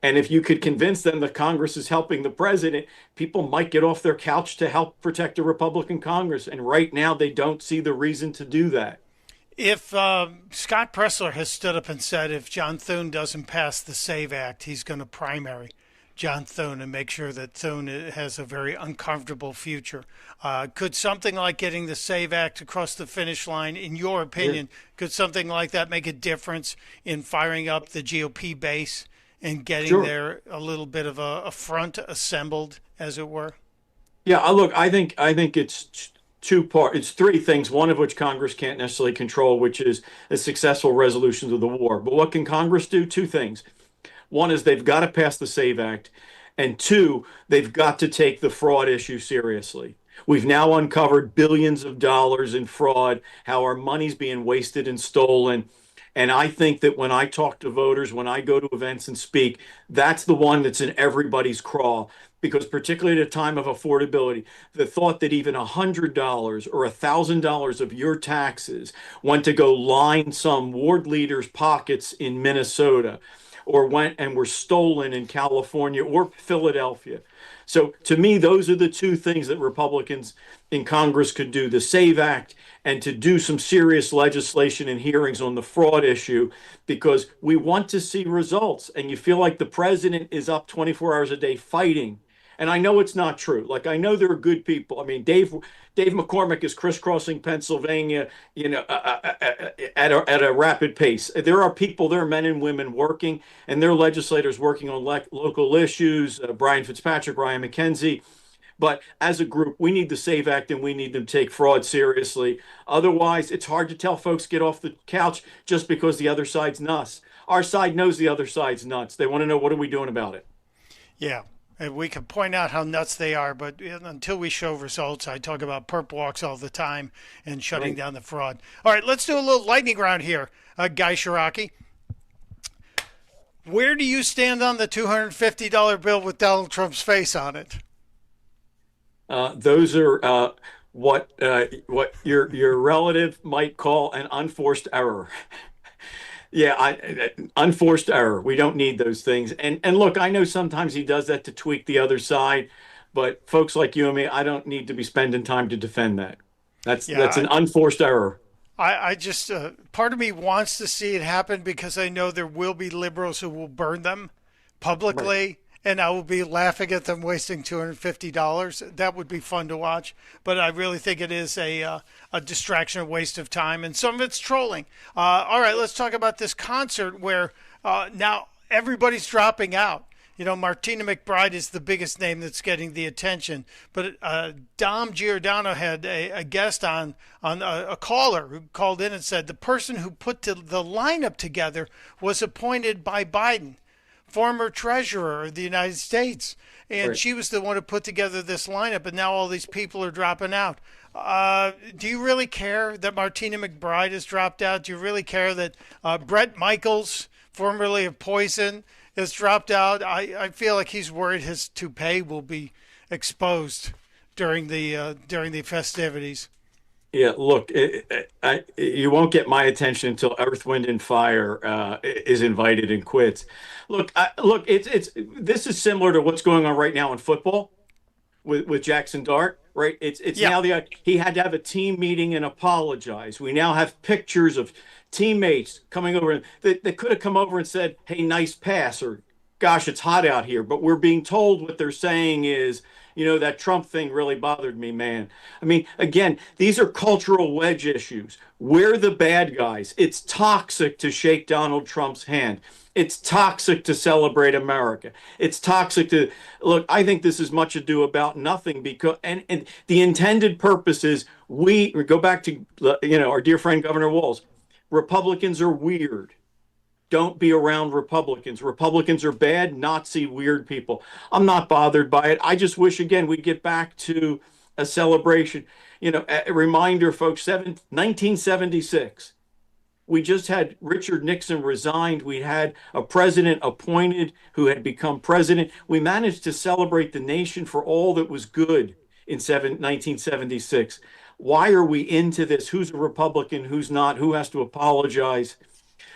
And if you could convince them that Congress is helping the president, people might get off their couch to help protect a Republican Congress. And right now, they don't see the reason to do that. If Scott Pressler has stood up and said if John Thune doesn't pass the SAVE Act, he's going to primary John Thune and make sure that Thune has a very uncomfortable future. Could something like getting the SAVE Act across the finish line, in your opinion, could something like that make a difference in firing up the GOP base and getting there a little bit of a front assembled, as it were? Yeah, look, I think it's 2 parts. It's 3 things, one of which Congress can't necessarily control, which is the successful resolution of the war. But what can Congress do? 2 things. One is they've got to pass the SAVE Act, and 2, they've got to take the fraud issue seriously. We've now uncovered billions of dollars in fraud, how our money's being wasted and stolen. And I think that when I talk to voters, when I go to events and speak, that's the one that's in everybody's craw. Because particularly at a time of affordability, the thought that even $100 or $1,000 of your taxes went to go line some ward leader's pockets in Minnesota, or went and were stolen in California or Philadelphia. So to me, those are the 2 things that Republicans in Congress could do, the SAVE Act and to do some serious legislation and hearings on the fraud issue, because we want to see results. And you feel like the president is up 24 hours a day fighting. And I know it's not true. Like, I know there are good people. I mean, Dave McCormick is crisscrossing Pennsylvania, at a rapid pace. There are people, there are men and women working, and there are legislators working on local issues. Brian Fitzpatrick, Ryan McKenzie. But as a group, we need the SAVE Act, and we need to take fraud seriously. Otherwise, it's hard to tell folks get off the couch just because the other side's nuts. Our side knows the other side's nuts. They want to know, what are we doing about it? Yeah. And we can point out how nuts they are, but until we show results, I talk about perp walks all the time and shutting down the fraud. All right, let's do a little lightning round here, Guy Shiraki. Where do you stand on the $250 bill with Donald Trump's face on it? Those are what your relative might call an unforced error. Yeah, unforced error. We don't need those things. And look, I know sometimes he does that to tweak the other side, but folks like you and me, I don't need to be spending time to defend that. That's an unforced error. I just, part of me wants to see it happen because I know there will be liberals who will burn them publicly. Right. And I will be laughing at them wasting $250. That would be fun to watch. But I really think it is a distraction, a waste of time. And some of it's trolling. All right, let's talk about this concert where now everybody's dropping out. You know, Martina McBride is the biggest name that's getting the attention. But Dom Giordano had a guest on a caller who called in and said the person who put the lineup together was appointed by Biden, former treasurer of the United States. And right. She was the one who put together this lineup, and now all these people are dropping out. Do you really care that Martina McBride has dropped out? Do you really care that Brett Michaels, formerly of Poison, has dropped out? I feel like he's worried his toupee will be exposed during the festivities. Yeah, look, you won't get my attention until Earth, Wind, and Fire is invited and quits. Look, this is similar to what's going on right now in football with Jackson Dart, right? It's now he had to have a team meeting and apologize. We now have pictures of teammates coming over that could have come over and said, "Hey, nice pass," or "Gosh, it's hot out here." But we're being told what they're saying is, that Trump thing really bothered me, man. I mean, again, these are cultural wedge issues. We're the bad guys. It's toxic to shake Donald Trump's hand. It's toxic to celebrate America. It's toxic to look. I think this is much ado about nothing because, and the intended purpose is we go back to, our dear friend Governor Walz. Republicans are weird. Don't be around Republicans. Republicans are bad, Nazi, weird people. I'm not bothered by it. I just wish, again, we'd get back to a celebration. A reminder, folks, 1976. We just had Richard Nixon resigned. We had a president appointed who had become president. We managed to celebrate the nation for all that was good in 1976. Why are we into this? Who's a Republican? Who's not? Who has to apologize?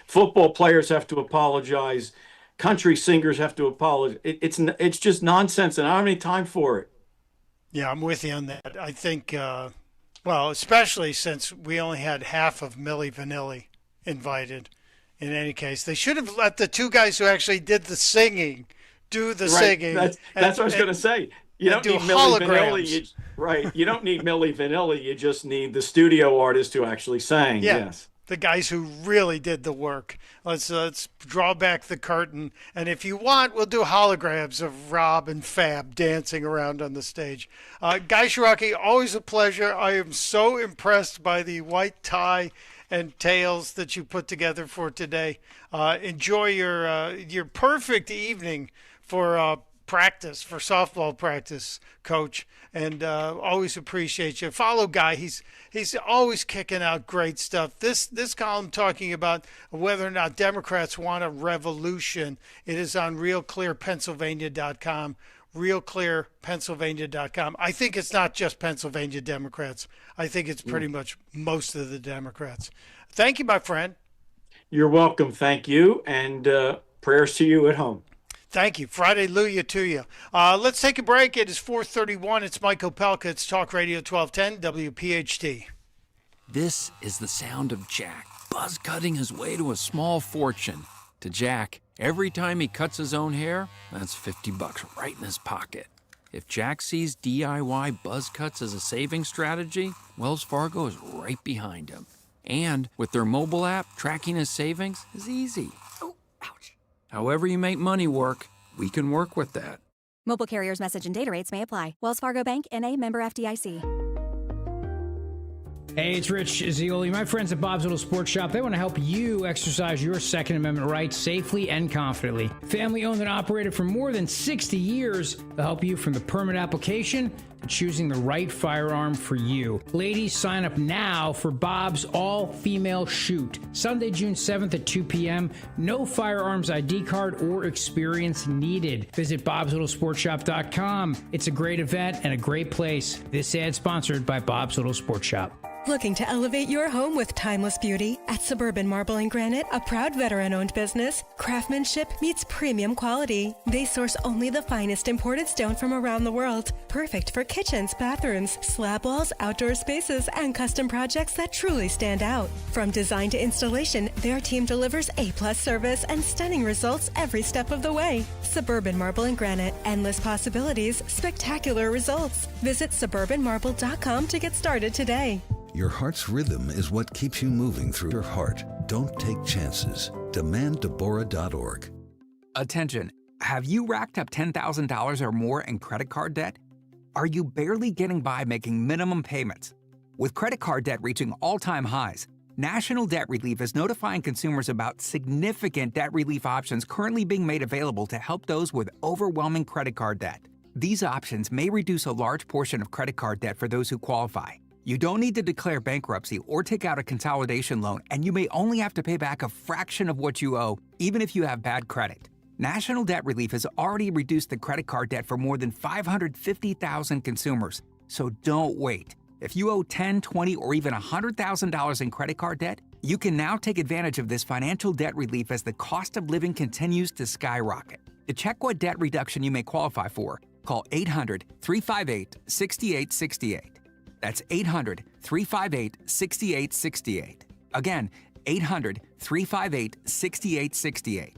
Football players have to apologize. Country singers have to apologize. It's just nonsense, and I don't have any time for it. Yeah, I'm with you on that. I think, especially since we only had half of Milli Vanilli invited. In any case, they should have let the two guys who actually did the singing do the singing. That's what I was going to say. You don't need Milli Vanilli. Right. You don't need Milli Vanilli. You just need the studio artist who actually sang. Yeah. Yes. The guys who really did the work. Let's draw back the curtain. And if you want, we'll do holograms of Rob and Fab dancing around on the stage. Guy Shiraki, always a pleasure. I am so impressed by the white tie and tails that you put together for today. Enjoy your perfect evening for practice, for softball practice, Coach. And always appreciate you. Follow Guy. He's always kicking out great stuff. This column talking about whether or not Democrats want a revolution. It is on realclearpennsylvania.com. realclearpennsylvania.com. I think it's not just Pennsylvania Democrats. I think it's pretty much most of the Democrats. Thank you, my friend. You're welcome. Thank you. And prayers to you at home. Thank you. Friday Luya to you. Let's take a break. It is 4:31. It's Mike Opelka. It's Talk Radio 1210 WPHT. This is the sound of Jack, buzz cutting his way to a small fortune. To Jack, every time he cuts his own hair, that's $50 right in his pocket. If Jack sees DIY buzz cuts as a saving strategy, Wells Fargo is right behind him. And with their mobile app, tracking his savings is easy. Oh, ouch. However you make money work, we can work with that. Mobile carriers' message and data rates may apply. Wells Fargo Bank, N.A., member FDIC. Hey, it's Rich Zioli. My friends at Bob's Little Sports Shop, they want to help you exercise your Second Amendment rights safely and confidently. Family owned and operated for more than 60 years, they'll help you from the permit application to choosing the right firearm for you. Ladies, sign up now for Bob's all-female shoot. Sunday, June 7th at 2 p.m. No firearms ID card or experience needed. Visit bobslittle.sportshop.com. It's a great event and a great place. This ad sponsored by Bob's Little Sports Shop. Looking to elevate your home with timeless beauty? At Suburban Marble and Granite, a proud veteran-owned business, craftsmanship meets premium quality. They source only the finest imported stone from around the world, perfect for kitchens, bathrooms, slab walls, outdoor spaces, and custom projects that truly stand out. From design to installation, their team delivers A+ service and stunning results every step of the way. Suburban Marble and Granite, endless possibilities, spectacular results. Visit suburbanmarble.com to get started today. Your heart's rhythm is what keeps you moving through your heart. Don't take chances. DemandDeborah.org. Attention. Have you racked up $10,000 or more in credit card debt? Are you barely getting by making minimum payments? With credit card debt reaching all-time highs, National Debt Relief is notifying consumers about significant debt relief options currently being made available to help those with overwhelming credit card debt. These options may reduce a large portion of credit card debt for those who qualify. You don't need to declare bankruptcy or take out a consolidation loan, and you may only have to pay back a fraction of what you owe, even if you have bad credit. National Debt Relief has already reduced the credit card debt for more than 550,000 consumers. So don't wait. If you owe $10,000, $20,000, or even $100,000 in credit card debt, you can now take advantage of this financial debt relief as the cost of living continues to skyrocket. To check what debt reduction you may qualify for, call 800-358-6868. That's 800-358-6868. Again, 800-358-6868.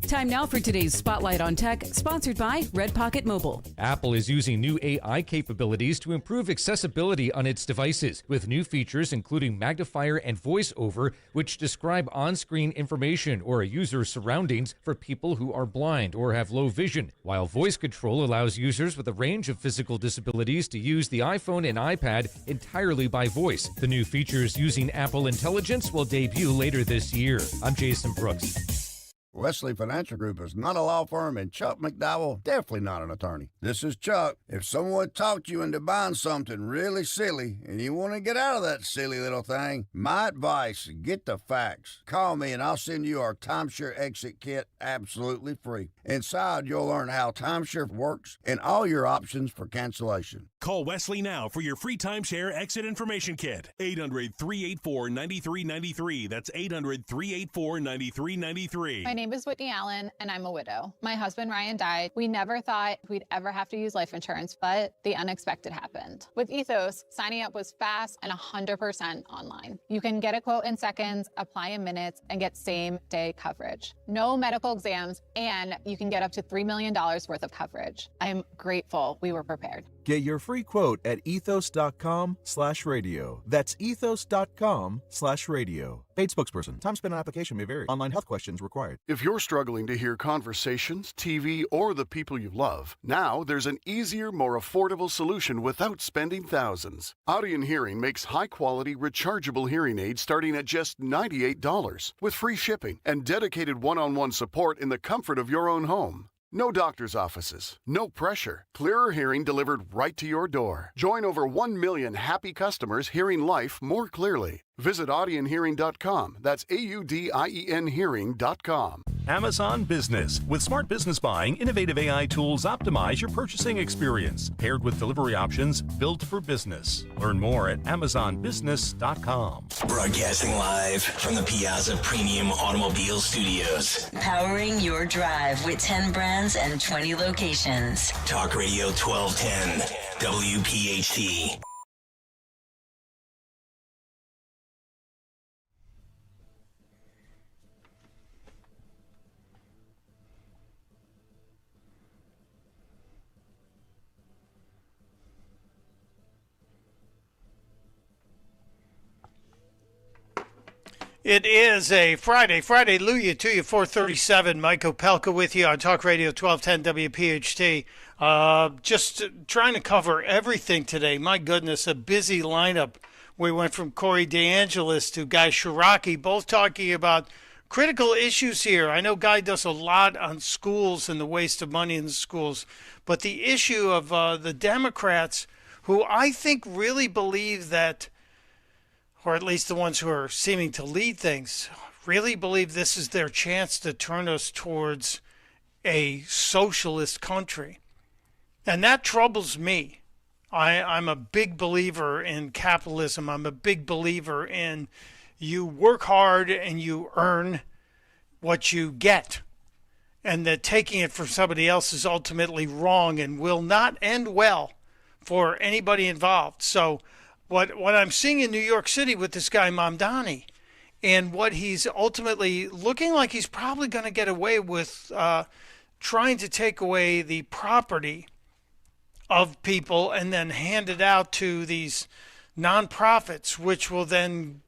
Time now for today's Spotlight on Tech, sponsored by Red Pocket Mobile. Apple is using new AI capabilities to improve accessibility on its devices, with new features including magnifier and voiceover, which describe on-screen information or a user's surroundings for people who are blind or have low vision, while voice control allows users with a range of physical disabilities to use the iPhone and iPad entirely by voice. The new features using Apple Intelligence will debut later this year. I'm Jason Brooks. Wesley Financial Group is not a law firm, and Chuck McDowell definitely not an attorney. This is Chuck. If someone talked you into buying something really silly and you want to get out of that silly little thing, my advice, get the facts. Call me and I'll send you our timeshare exit kit absolutely free. Inside, you'll learn how timeshare works and all your options for cancellation. Call Wesley now for your free timeshare exit information kit. 800-384-9393. That's 800-384-9393. My name is Whitney Allen, and I'm a widow. My husband, Ryan, died. We never thought we'd ever have to use life insurance, but the unexpected happened. With Ethos, signing up was fast and 100% online. You can get a quote in seconds, apply in minutes, and get same-day coverage. No medical exams, and you can get up to $3 million worth of coverage. I'm grateful we were prepared. Get your free quote at ethos.com/radio. That's ethos.com/radio. Paid spokesperson. Time spent on application may vary. Online health questions required. If you're struggling to hear conversations, TV, or the people you love, now there's an easier, more affordable solution without spending thousands. Audion Hearing makes high-quality, rechargeable hearing aids starting at just $98 with free shipping and dedicated one-on-one support in the comfort of your own home. No doctor's offices, no pressure. Clearer hearing delivered right to your door. Join over 1 million happy customers hearing life more clearly. Visit audionhearing.com. That's AUDIEN hearing.com. Amazon Business. With smart business buying, innovative AI tools optimize your purchasing experience, paired with delivery options built for business. Learn more at amazonbusiness.com. Broadcasting live from the Piazza Premium Automobile Studios. Powering your drive with 10 brands and 20 locations. Talk Radio 1210, WPHT. It is a Friday. Hallelujah to you, 437. Mike Opelka with you on Talk Radio 1210 WPHT. Just trying to cover everything today. My goodness, a busy lineup. We went from Corey DeAngelis to Guy Shiraki, both talking about critical issues here. I know Guy does a lot on schools and the waste of money in the schools, but the issue of the Democrats, who I think really believe that, or at least the ones who are seeming to lead things, really believe this is their chance to turn us towards a socialist country. And that troubles me. I'm a big believer in capitalism. I'm a big believer in you work hard and you earn what you get. And that taking it from somebody else is ultimately wrong and will not end well for anybody involved. So what I'm seeing in New York City with this guy Mamdani, and what he's ultimately looking like he's probably going to get away with trying to take away the property of people and then hand it out to these nonprofits, which will then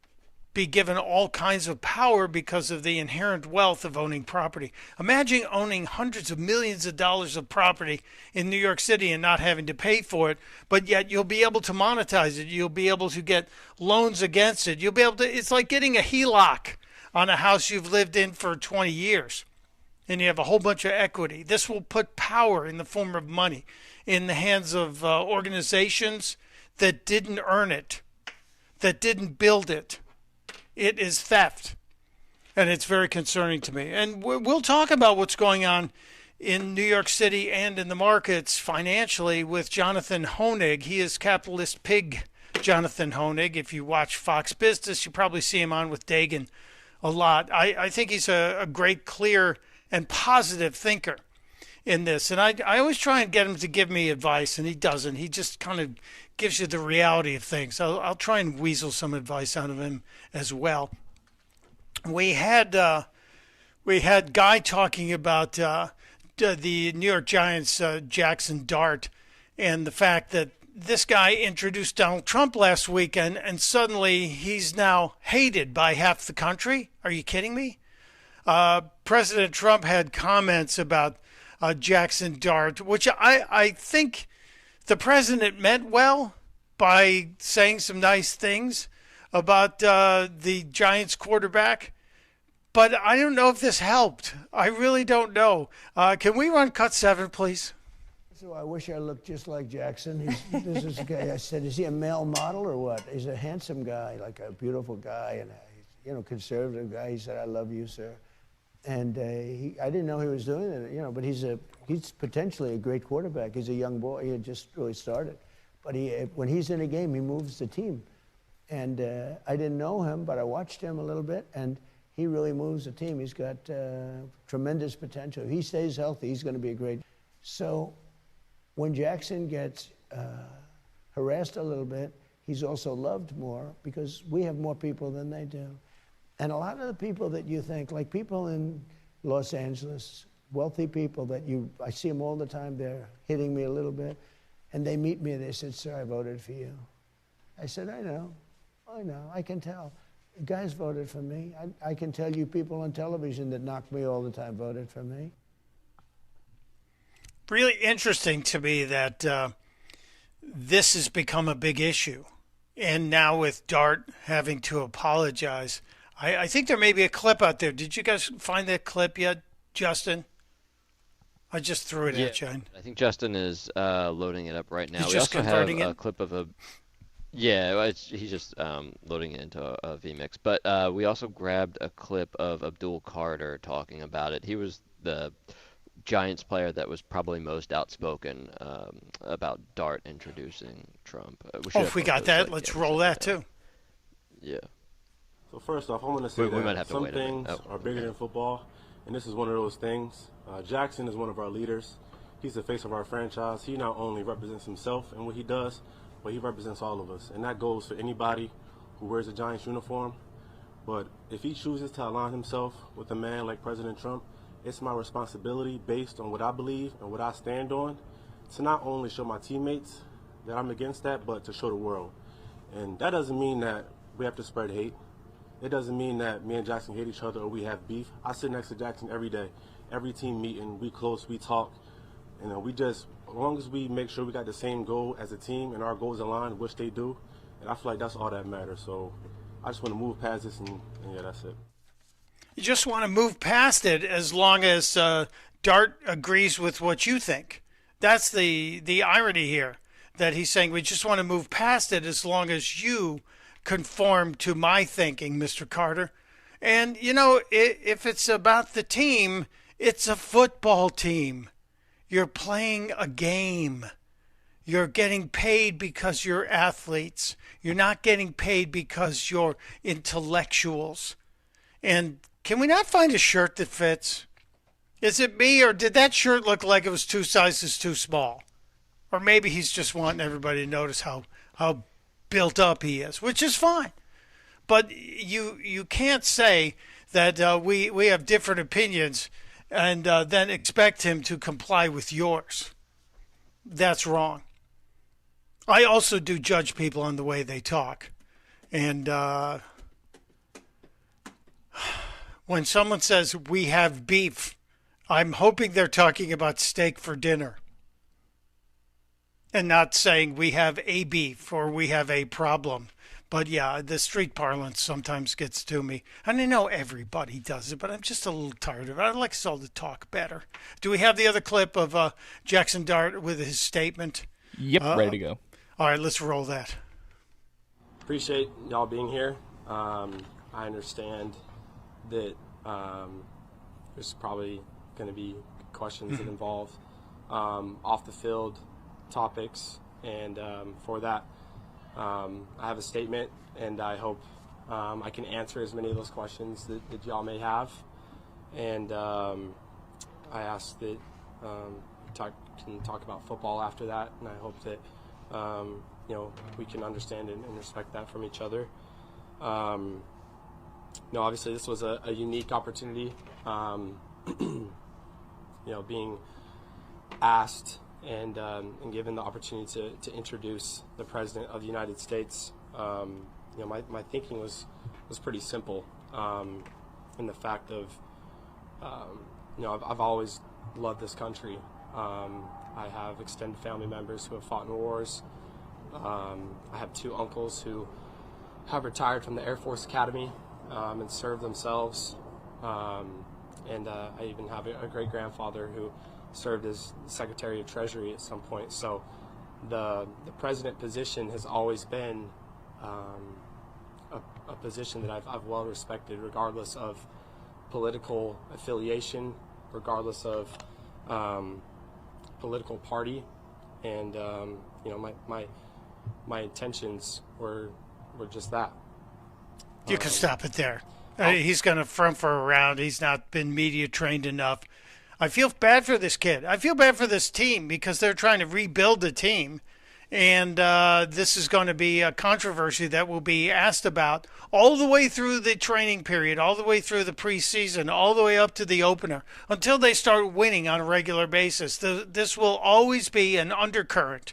be given all kinds of power because of the inherent wealth of owning property. Imagine owning hundreds of millions of dollars of property in New York City and not having to pay for it, but yet you'll be able to monetize it. You'll be able to get loans against it. You'll be able to, it's like getting a HELOC on a house you've lived in for 20 years, and you have a whole bunch of equity. This will put power in the form of money in the hands of organizations that didn't earn it, that didn't build it. It is theft, and it's very concerning to me. And we'll talk about what's going on in New York City and in the markets financially with Jonathan Hoenig. He is capitalist pig Jonathan Hoenig. If you watch Fox Business, you probably see him on with Dagan a lot. I think he's a great, clear, and positive thinker in this. And I always try and get him to give me advice, and he doesn't. He just kind of gives you the reality of things. I'll try and weasel some advice out of him as well. We had Guy talking about the New York Giants, Jackson Dart, and the fact that this guy introduced Donald Trump last weekend, and suddenly he's now hated by half the country. Are you kidding me? President Trump had comments about Jackson Dart, which I think the president meant well by saying some nice things about the Giants quarterback. But I don't know if this helped. I really don't know. Can we run cut 7, please? So I wish I looked just like Jackson. This is a guy. I said, is he a male model or what? He's a handsome guy, like a beautiful guy, and a conservative guy. He said, "I love you, sir." And I didn't know he was doing it, but he's potentially a great quarterback. He's a young boy. He had just really started. But when he's in a game, he moves the team. And I didn't know him, but I watched him a little bit, and he really moves the team. He's got tremendous potential. If he stays healthy, he's going to be a great. So when Jackson gets harassed a little bit, he's also loved more because we have more people than they do. And a lot of the people that you think, like people in Los Angeles, wealthy people that I see them all the time, they're hitting me a little bit, and they meet me and they said, "Sir, I voted for you." I said, I know, I can tell. Guys voted for me. I can tell you people on television that knock me all the time voted for me. Really interesting to me that this has become a big issue. And now with Dart having to apologize, I think there may be a clip out there. Did you guys find that clip yet, Justin? I just threw it at you. I think Justin is loading it up right now. He's we just also converting have it? a clip of a... Yeah, he's just loading it into a vMix. But we also grabbed a clip of Abdul Carter talking about it. He was the Giants player that was probably most outspoken about Dart introducing Trump. If we got that, let's roll that too. Yeah. So first off, I want to say We might that have to some wait a minute. things are bigger than football, and this is one of those things. Jackson is one of our leaders. He's the face of our franchise. He not only represents himself and what he does, but he represents all of us. And that goes for anybody who wears a Giants uniform. But if he chooses to align himself with a man like President Trump, it's my responsibility, based on what I believe and what I stand on, to not only show my teammates that I'm against that, but to show the world. And that doesn't mean that we have to spread hate. it doesn't mean that me and Jackson hate each other or we have beef. I sit next to Jackson every day. Every team meeting, we close, we talk. We just, as long as we make sure we got the same goal as a team and our goals align, which they do, and I feel like that's all that matters. So I just want to move past this, and yeah, that's it. You just want to move past it as long as Dart agrees with what you think. That's the irony here, that he's saying we just want to move past it as long as you conform to my thinking, Mr. Carter. And, if it's about the team, it's a football team. You're playing a game. You're getting paid because you're athletes. You're not getting paid because you're intellectuals. And can we not find a shirt that fits? Is it me, or did that shirt look like it was 2 sizes too small? Or maybe he's just wanting everybody to notice how built up he is, which is fine. But you can't say that we have different opinions and then expect him to comply with yours. That's wrong. I also do judge people on the way they talk. And when someone says we have beef, I'm hoping they're talking about steak for dinner and not saying we have a beef or we have a problem. But yeah, the street parlance sometimes gets to me. And I know everybody does it, but I'm just a little tired of it. I'd like us all to talk better. Do we have the other clip of Jackson Dart with his statement? Yep, ready to go. All right, let's roll that. Appreciate y'all being here. I understand that there's probably going to be questions that involve off the field topics, and for that, I have a statement, and I hope I can answer as many of those questions that y'all may have. And I ask that can talk about football after that, and I hope that we can understand and respect that from each other. Obviously this was a unique opportunity. Being asked and given the opportunity to introduce the President of the United States, my thinking was pretty simple, in the fact of, I've always loved this country. I have extended family members who have fought in wars. I have 2 uncles who have retired from the Air Force Academy and served themselves. And I even have a great-grandfather who served as Secretary of Treasury at some point. So the president position has always been a position that I've well respected, regardless of political affiliation, regardless of political party. And my intentions were just that. You can stop it there. He's going to front for around. He's not been media trained enough. I feel bad for this kid. I feel bad for this team because they're trying to rebuild the team. And this is going to be a controversy that will be asked about all the way through the training period, all the way through the preseason, all the way up to the opener, until they start winning on a regular basis. This will always be an undercurrent.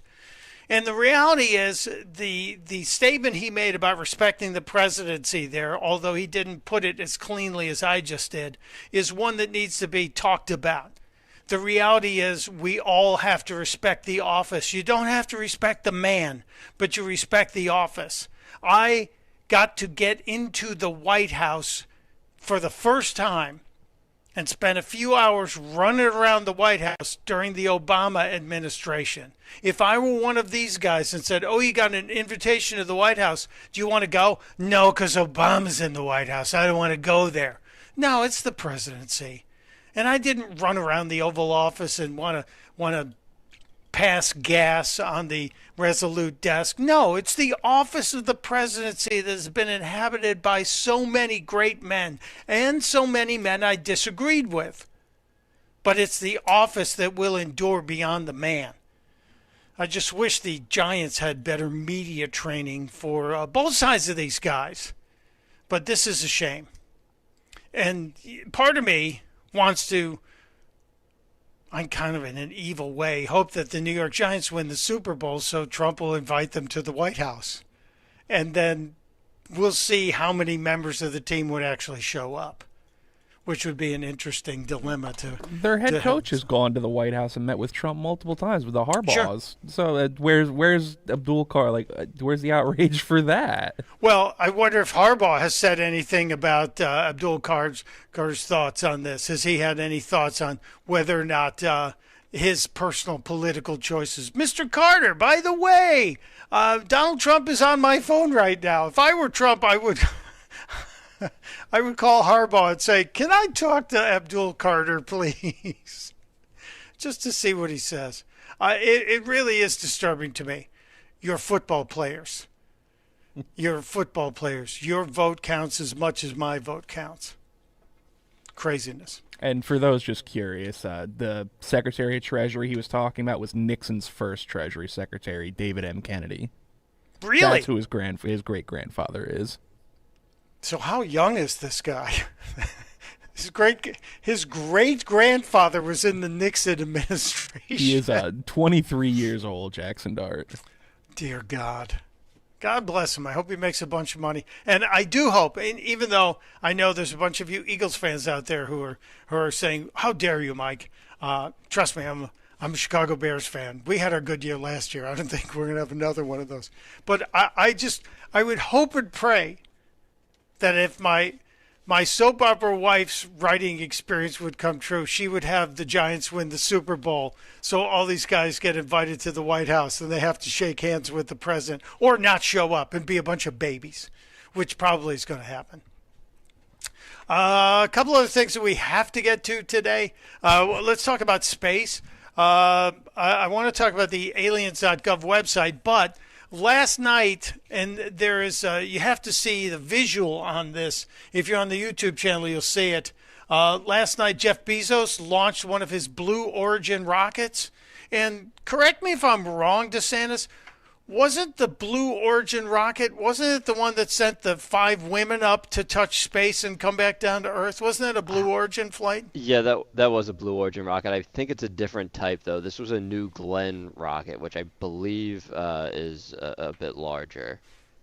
And the reality is the statement he made about respecting the presidency there, although he didn't put it as cleanly as I just did, is one that needs to be talked about. The reality is we all have to respect the office. You don't have to respect the man, but you respect the office. I got to get into the White House for the first time and spent a few hours running around the White House during the Obama administration. If I were one of these guys and said, oh, you got an invitation to the White House, do you want to go? No, because Obama's in the White House. I don't want to go there. No, it's the presidency. And I didn't run around the Oval Office and want to pass gas on the Resolute desk. No, it's the office of the presidency that has been inhabited by so many great men and so many men I disagreed with. But it's the office that will endure beyond the man. I just wish the Giants had better media training for both sides of these guys. But this is a shame. And part of me wants to, I'm kind of in an evil way, hope that the New York Giants win the Super Bowl so Trump will invite them to the White House. And then we'll see how many members of the team would actually show up, which would be an interesting dilemma to. Their head to coach has gone to the White House and met with Trump multiple times with the Harbaughs. Sure. So where's Abdul Carr? Where's the outrage for that? Well, I wonder if Harbaugh has said anything about Abdul Carr's thoughts on this. Has he had any thoughts on whether or not his personal political choices? Mr. Carter, by the way, Donald Trump is on my phone right now. If I were Trump, I would call Harbaugh and say, "Can I talk to Abdul Carter, please?" Just to see what he says. It really is disturbing to me. Your football players. Your vote counts as much as my vote counts. Craziness. And for those just curious, the Secretary of Treasury he was talking about was Nixon's first Treasury Secretary, David M. Kennedy. Really? That's who his great-grandfather is. So how young is this guy? His great-grandfather was in the Nixon administration. He is 23 years old, Jackson Dart. Dear God. God bless him. I hope he makes a bunch of money. And I do hope, and even though I know there's a bunch of you Eagles fans out there who are saying, "How dare you, Mike?" Trust me, I'm a Chicago Bears fan. We had our good year last year. I don't think we're going to have another one of those. But I would hope and pray that if my soap opera wife's writing experience would come true, she would have the Giants win the Super Bowl. So all these guys get invited to the White House and they have to shake hands with the president or not show up and be a bunch of babies, which probably is going to happen. A couple other things that we have to get to today. Let's talk about space. I want to talk about the aliens.gov website, but last night, and there is, you have to see the visual on this. If you're on the YouTube channel, you'll see it. Last night, Jeff Bezos launched one of his Blue Origin rockets. And correct me if I'm wrong, DeSantis, wasn't the Blue Origin rocket, wasn't it the one that sent the 5 women up to touch space and come back down to Earth? Wasn't it a Blue Origin flight? Yeah, that was a Blue Origin rocket. I think it's a different type, though. This was a New Glenn rocket, which I believe is a bit larger.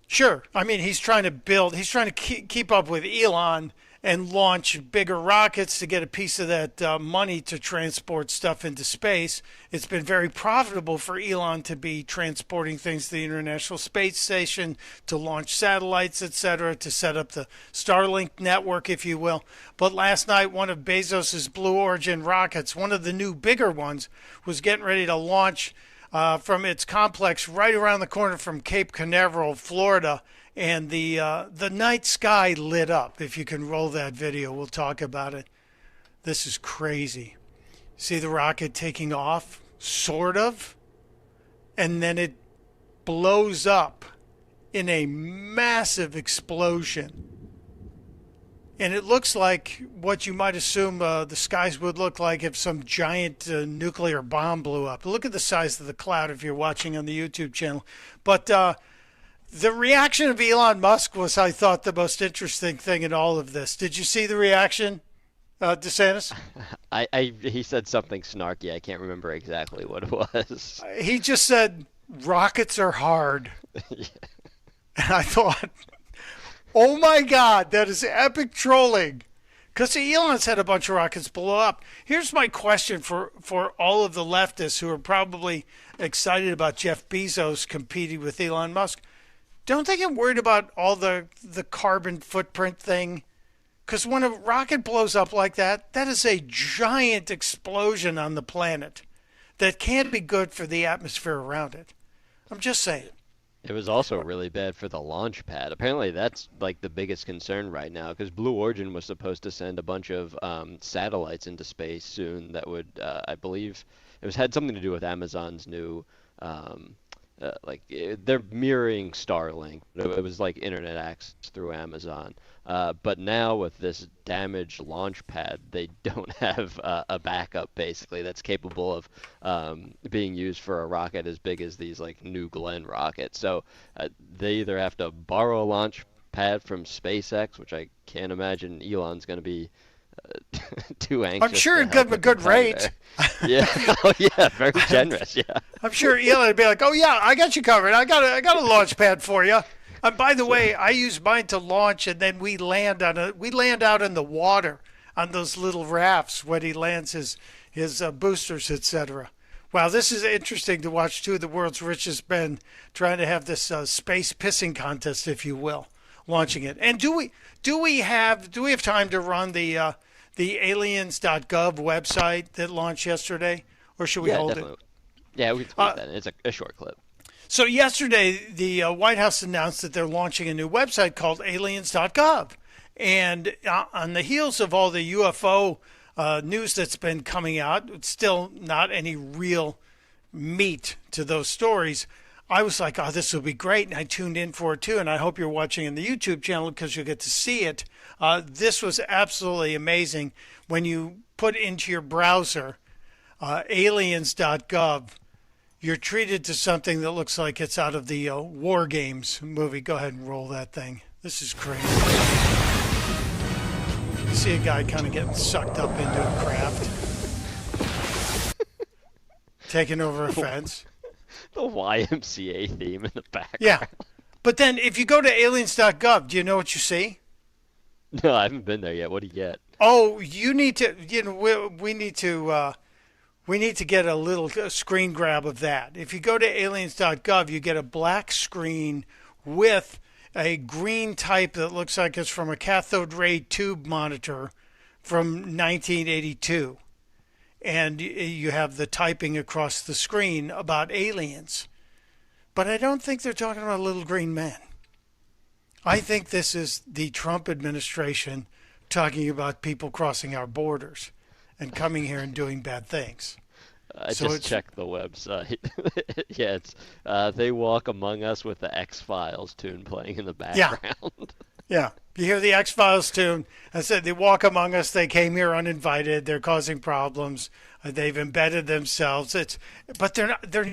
Sure. I mean, he's trying to keep up with Elon and launch bigger rockets to get a piece of that money to transport stuff into space. It's been very profitable for Elon to be transporting things to the International Space Station, to launch satellites, etc., to set up the Starlink network, if you will. But last night, one of Bezos's Blue Origin rockets, one of the new bigger ones, was getting ready to launch from its complex right around the corner from Cape Canaveral, Florida. And the night sky lit up. If you can roll that video, we'll talk about it. This is crazy. See the rocket taking off? Sort of. And then it blows up in a massive explosion. And it looks like what you might assume the skies would look like if some giant nuclear bomb blew up. Look at the size of the cloud if you're watching on the YouTube channel. But the reaction of Elon Musk was, I thought, the most interesting thing in all of this. Did you see the reaction, DeSantis? He said something snarky. I can't remember exactly what it was. He just said, "Rockets are hard." Yeah. And I thought, oh my God, that is epic trolling. Because Elon's had a bunch of rockets blow up. Here's my question for all of the leftists who are probably excited about Jeff Bezos competing with Elon Musk. Don't they get worried about all the carbon footprint thing? Because when a rocket blows up like that, that is a giant explosion on the planet that can't be good for the atmosphere around it. I'm just saying. It was also really bad for the launch pad. Apparently that's like the biggest concern right now, because Blue Origin was supposed to send a bunch of satellites into space soon that would, I believe, had something to do with Amazon's new they're mirroring Starlink. It was like internet access through Amazon. But now with this damaged launch pad, they don't have a backup basically that's capable of being used for a rocket as big as these like New Glenn rockets. So they either have to borrow a launch pad from SpaceX, which I can't imagine Elon's going to be too anxious. I'm sure it'd give a good rate. Yeah, oh yeah, very generous. Yeah, I'm sure Elon would be like, "Oh yeah, I got you covered. I got a launch pad for you. And by the way, I use mine to launch, and then we land out in the water on those little rafts when he lands his boosters, etc. Wow, this is interesting to watch two of the world's richest men trying to have this space pissing contest, if you will, launching it. And do we have time to run the aliens.gov website that launched yesterday, or should we hold definitely. it? Yeah, we can tweet that. It's a short clip. So yesterday, the White House announced that they're launching a new website called aliens.gov. And on the heels of all the UFO news that's been coming out, it's still not any real meat to those stories. I was like, oh, this will be great. And I tuned in for it too. And I hope you're watching in the YouTube channel because you'll get to see it. This was absolutely amazing. When you put into your browser aliens.gov, you're treated to something that looks like it's out of the War Games movie. Go ahead and roll that thing. This is crazy. You see a guy kind of getting sucked up into a craft. Taking over a fence. The YMCA theme in the background. Yeah. But then if you go to aliens.gov, do you know what you see? No, I haven't been there yet. What do you get? Oh, you need to, we need to get a little screen grab of that. If you go to aliens.gov, you get a black screen with a green type that looks like it's from a cathode ray tube monitor from 1982. And you have the typing across the screen about aliens. But I don't think they're talking about little green men. I think this is the Trump administration talking about people crossing our borders and coming here and doing bad things. I just checked the website. Yeah, it's They Walk Among Us with the X-Files tune playing in the background. Yeah. You hear the X-Files tune. I said, they walk among us. They came here uninvited. They're causing problems. They've embedded themselves. But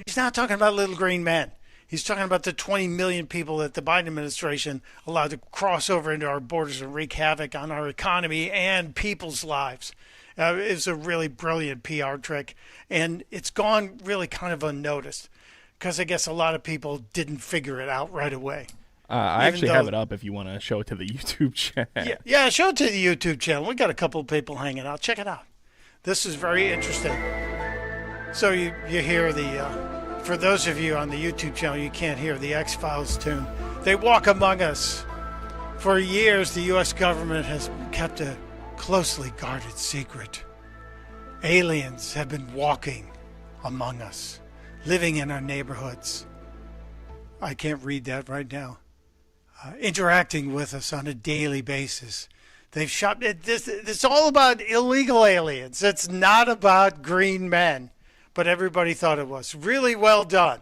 he's not talking about little green men. He's talking about the 20 million people that the Biden administration allowed to cross over into our borders and wreak havoc on our economy and people's lives. It's a really brilliant PR trick, and it's gone really kind of unnoticed because I guess a lot of people didn't figure it out right away. I actually have it up if you want to show it to the YouTube channel. Yeah, show it to the YouTube channel. We got a couple of people hanging out. Check it out. This is very interesting. So you hear for those of you on the YouTube channel, you can't hear the X-Files tune. They walk among us. For years, the U.S. government has kept a closely guarded secret. Aliens have been walking among us, living in our neighborhoods. I can't read that right now. Interacting with us on a daily basis. They've shot. It's all about illegal aliens. It's not about green men. But everybody thought it was. Really well done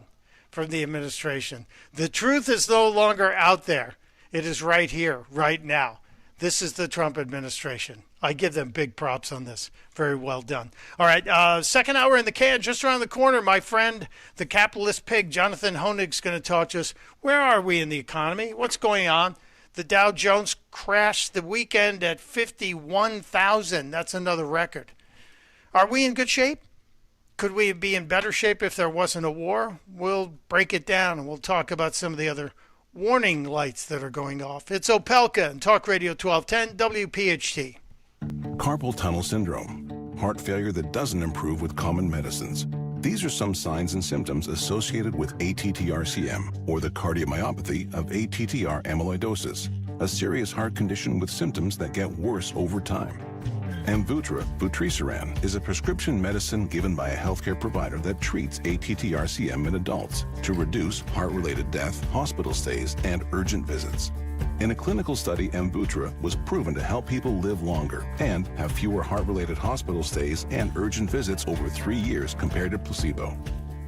from the administration. The truth is no longer out there. It is right here, right now. This is the Trump administration. I give them big props on this. Very well done. All right, second hour in the can, just around the corner. My friend, the capitalist pig, Jonathan Honig's going to talk to us. Where are we in the economy? What's going on? The Dow Jones crashed the weekend at 51,000. That's another record. Are we in good shape? Could we be in better shape if there wasn't a war? We'll break it down, and we'll talk about some of the other warning lights that are going off. It's Opelka and Talk Radio 1210 WPHT. Carpal tunnel syndrome, heart failure that doesn't improve with common medicines. These are some signs and symptoms associated with ATTR-CM, or the cardiomyopathy of ATTR amyloidosis, a serious heart condition with symptoms that get worse over time. Amvuttra, vutrisiran, is a prescription medicine given by a healthcare provider that treats ATTR-CM in adults to reduce heart-related death, hospital stays, and urgent visits. In a clinical study, Amvuttra was proven to help people live longer and have fewer heart-related hospital stays and urgent visits over 3 years compared to placebo.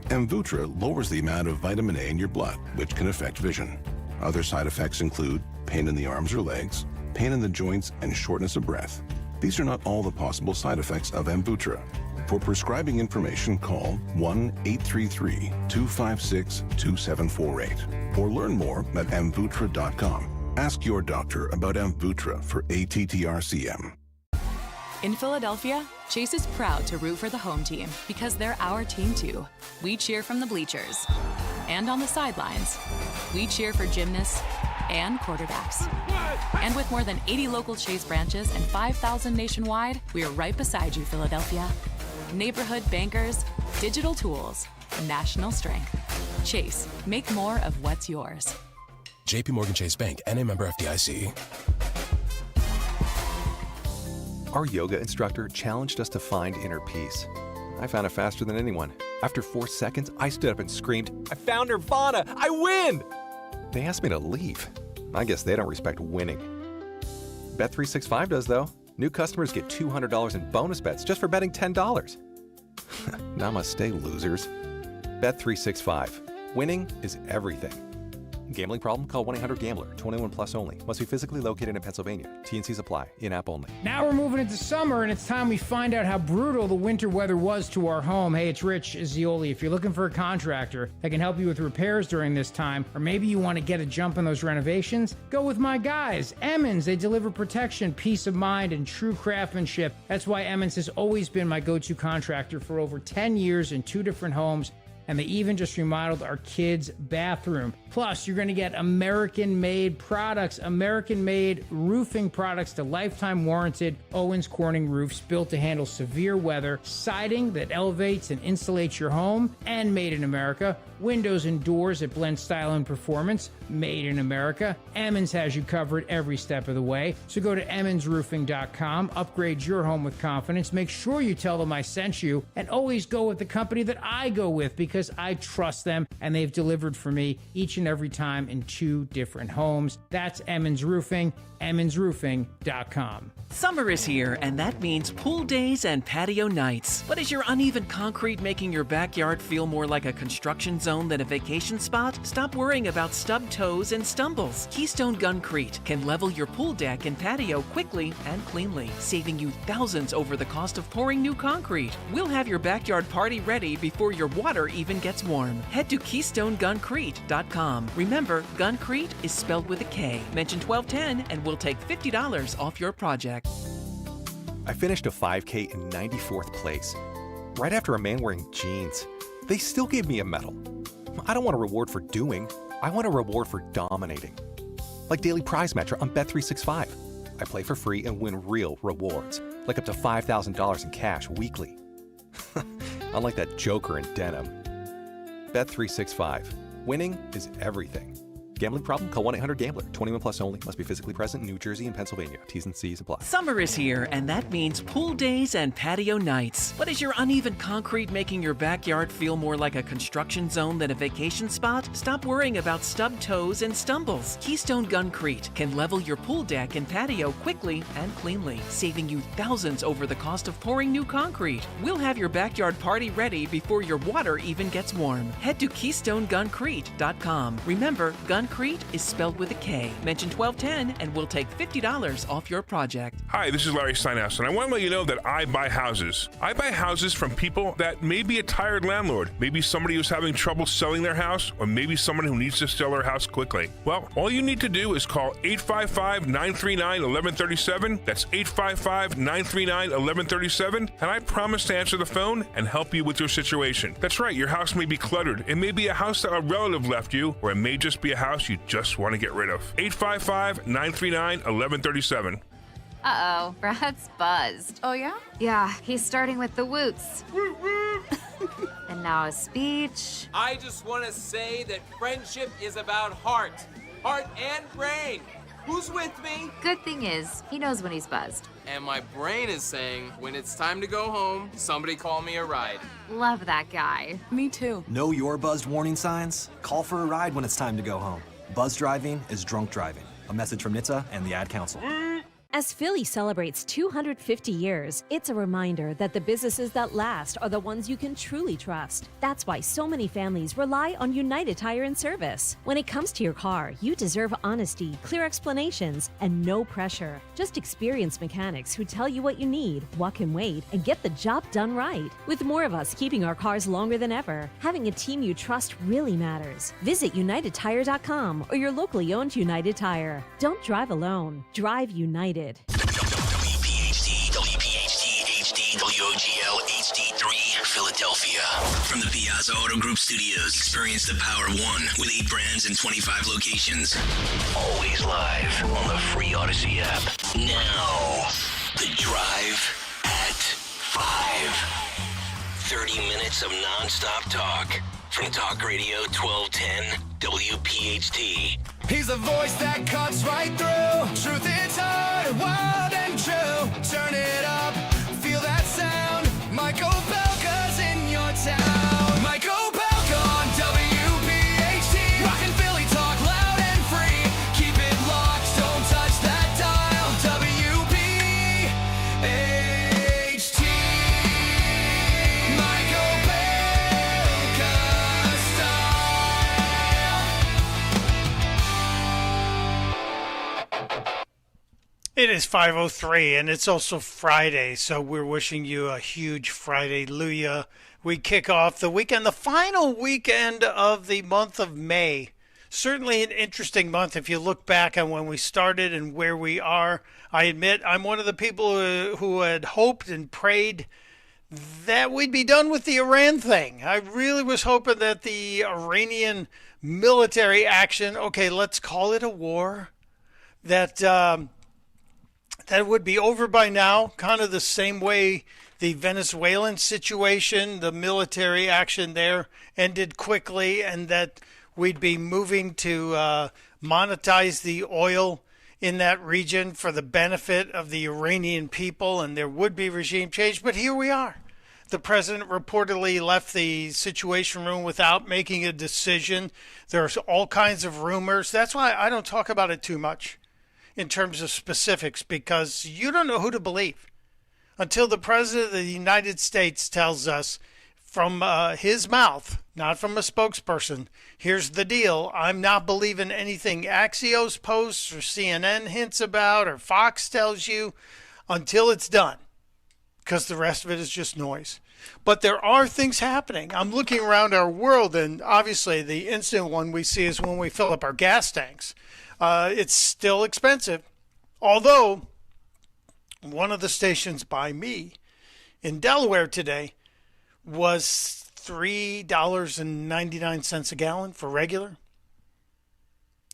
Amvuttra lowers the amount of vitamin A in your blood, which can affect vision. Other side effects include pain in the arms or legs, pain in the joints, and shortness of breath. These are not all the possible side effects of Amvuttra. For prescribing information, call 1-833-256-2748 or learn more at amvuttra.com. Ask your doctor about Amvuttra for ATTR-CM. In Philadelphia, Chase is proud to root for the home team because they're our team too. We cheer from the bleachers and on the sidelines. We cheer for gymnasts, and quarterbacks. And with more than 80 local Chase branches and 5,000 nationwide, we are right beside you, Philadelphia. Neighborhood bankers, digital tools, national strength. Chase, make more of what's yours. JP Morgan Chase Bank, N.A. member FDIC. Our yoga instructor challenged us to find inner peace. I found it faster than anyone. After 4 seconds, I stood up and screamed, "I found Nirvana! I win!" They asked me to leave. I guess they don't respect winning. Bet365 does, though. New customers get $200 in bonus bets just for betting $10. Namaste, losers. Bet365. Winning is everything. Gambling problem? Call 1-800-GAMBLER. 21 plus only. Must be physically located in Pennsylvania. T&Cs apply. In-app only. Now we're moving into summer, and it's time we find out how brutal the winter weather was to our home. Hey, it's Rich Izzioli. If you're looking for a contractor that can help you with repairs during this time, or maybe you want to get a jump on those renovations, go with my guys, Emmons. They deliver protection, peace of mind, and true craftsmanship. That's why Emmons has always been my go-to contractor for over 10 years in 2 different homes. And they even just remodeled our kids' bathroom. Plus, you're going to get American-made products, American-made roofing products to lifetime warranted Owens Corning roofs built to handle severe weather, siding that elevates and insulates your home, and made in America, windows and doors that blend style and performance, made in America. Emmons has you covered every step of the way. So go to emmonsroofing.com, upgrade your home with confidence, make sure you tell them I sent you, and always go with the company that I go with because I trust them and they've delivered for me each and every time in 2 different homes. That's Emmons Roofing, emmonsroofing.com. Summer is here, and that means pool days and patio nights. But is your uneven concrete making your backyard feel more like a construction zone than a vacation spot? Stop worrying about stubbed toes and stumbles. Keystone Guncrete can level your pool deck and patio quickly and cleanly, saving you thousands over the cost of pouring new concrete. We'll have your backyard party ready before your water even gets warm. Head to KeystoneGuncrete.com. Remember, Guncrete is spelled with a K. Mention 1210 and we'll take $50 off your project. I finished a 5K in 94th place, right after a man wearing jeans. They still gave me a medal. I don't want a reward for doing. I want a reward for dominating. Like Daily Prize Matcher on Bet365. I play for free and win real rewards, like up to $5,000 in cash weekly. Unlike that joker in denim. Bet365. Winning is everything. Gambling problem? Call 1-800-GAMBLER. 21 plus only. Must be physically present in New Jersey and Pennsylvania. T's and C's apply. Summer is here, and that means pool days and patio nights. But is your uneven concrete making your backyard feel more like a construction zone than a vacation spot? Stop worrying about stubbed toes and stumbles. Keystone Guncrete can level your pool deck and patio quickly and cleanly, saving you thousands over the cost of pouring new concrete. We'll have your backyard party ready before your water even gets warm. Head to KeystoneGuncrete.com. Remember, Guncrete is spelled with a K. Mention 1210 and we'll take $50 off your project. Hi, this is Larry Steinhaus, and I want to let you know that I buy houses. I buy houses from people that may be a tired landlord, maybe somebody who's having trouble selling their house, or maybe someone who needs to sell their house quickly. Well, all you need to do is call 855-939-1137. That's 855-939-1137, and I promise to answer the phone and help you with your situation. That's right, your house may be cluttered. It may be a house that a relative left you, or it may just be a house you just want to get rid of. 855-939-1137. Uh-oh, Brad's buzzed. Oh, yeah? Yeah, he's starting with the woots. And now a speech. I just want to say that friendship is about heart and brain. Who's with me? Good thing is, he knows when he's buzzed. And my brain is saying, when it's time to go home, somebody call me a ride. Love that guy. Me too. Know your buzzed warning signs? Call for a ride when it's time to go home. Buzz driving is drunk driving. A message from NHTSA and the Ad Council. As Philly celebrates 250 years, it's a reminder that the businesses that last are the ones you can truly trust. That's why so many families rely on United Tire and Service. When it comes to your car, you deserve honesty, clear explanations, and no pressure. Just experienced mechanics who tell you what you need, what can wait, and get the job done right. With more of us keeping our cars longer than ever, having a team you trust really matters. Visit UnitedTire.com or your locally owned United Tire. Don't drive alone. Drive United. WPHT, HD, WOGL, HD3, Philadelphia. From the Piazza Auto Group Studios, experience the power of one with 8 brands and 25 locations. Always live on the free Odyssey app. Now, The Drive at 5. 30 minutes of nonstop talk from Talk Radio 1210 WPHT. He's a voice that cuts right through. Truth is hard, wild and true. Turn it up, feel that sound. Mike Opelka's in your town. Mike Opelka on WPHT. Rockin' Philly talk loud and free. Keep it locked, don't touch that dial. WPHT. Mike Opelka style. It is 5:03, and it's also Friday, so we're wishing you a huge Friday. Hallelujah. We kick off the weekend, the final weekend of the month of May. Certainly an interesting month if you look back on when we started and where we are. I admit I'm one of the people who had hoped and prayed that we'd be done with the Iran thing. I really was hoping that the Iranian military action, okay, let's call it a war, that it would be over by now, kind of the same way the Venezuelan situation, the military action there ended quickly, and that we'd be moving to monetize the oil in that region for the benefit of the Iranian people, and there would be regime change. But here we are. The president reportedly left the Situation Room without making a decision. There's all kinds of rumors. That's why I don't talk about it too much in terms of specifics, because you don't know who to believe until the President of the United States tells us from his mouth, not from a spokesperson, here's the deal. I'm not believing anything Axios posts or CNN hints about or Fox tells you until it's done, because the rest of it is just noise. But there are things happening. I'm looking around our world, and obviously the instant one we see is when we fill up our gas tanks. It's still expensive, although one of the stations by me in Delaware today was $3.99 a gallon for regular.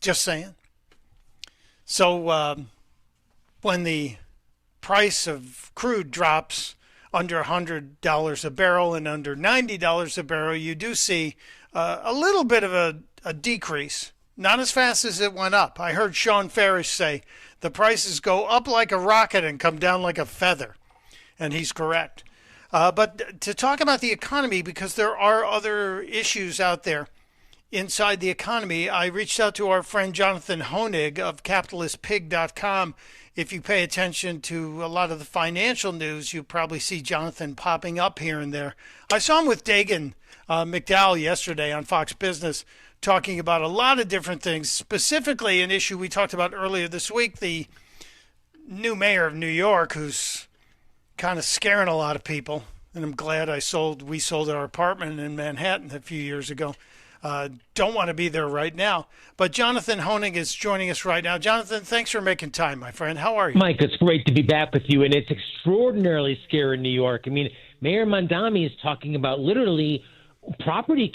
Just saying. So when the price of crude drops under $100 a barrel and under $90 a barrel, you do see a little bit of a decrease. Not as fast as it went up. I heard Sean Farish say the prices go up like a rocket and come down like a feather. And he's correct. But to talk about the economy, because there are other issues out there inside the economy, I reached out to our friend Jonathan Honig of capitalistpig.com. If you pay attention to a lot of the financial news, you probably see Jonathan popping up here and there. I saw him with Dagan McDowell yesterday on Fox Business, talking about a lot of different things, specifically an issue we talked about earlier this week, the new mayor of New York, who's kind of scaring a lot of people. And I'm glad we sold our apartment in Manhattan a few years ago. Don't want to be there right now. But Jonathan Honig is joining us right now. Jonathan, thanks for making time, my friend. How are you? Mike, it's great to be back with you. And it's extraordinarily scary in New York. I mean, Mayor Mondami is talking about literally property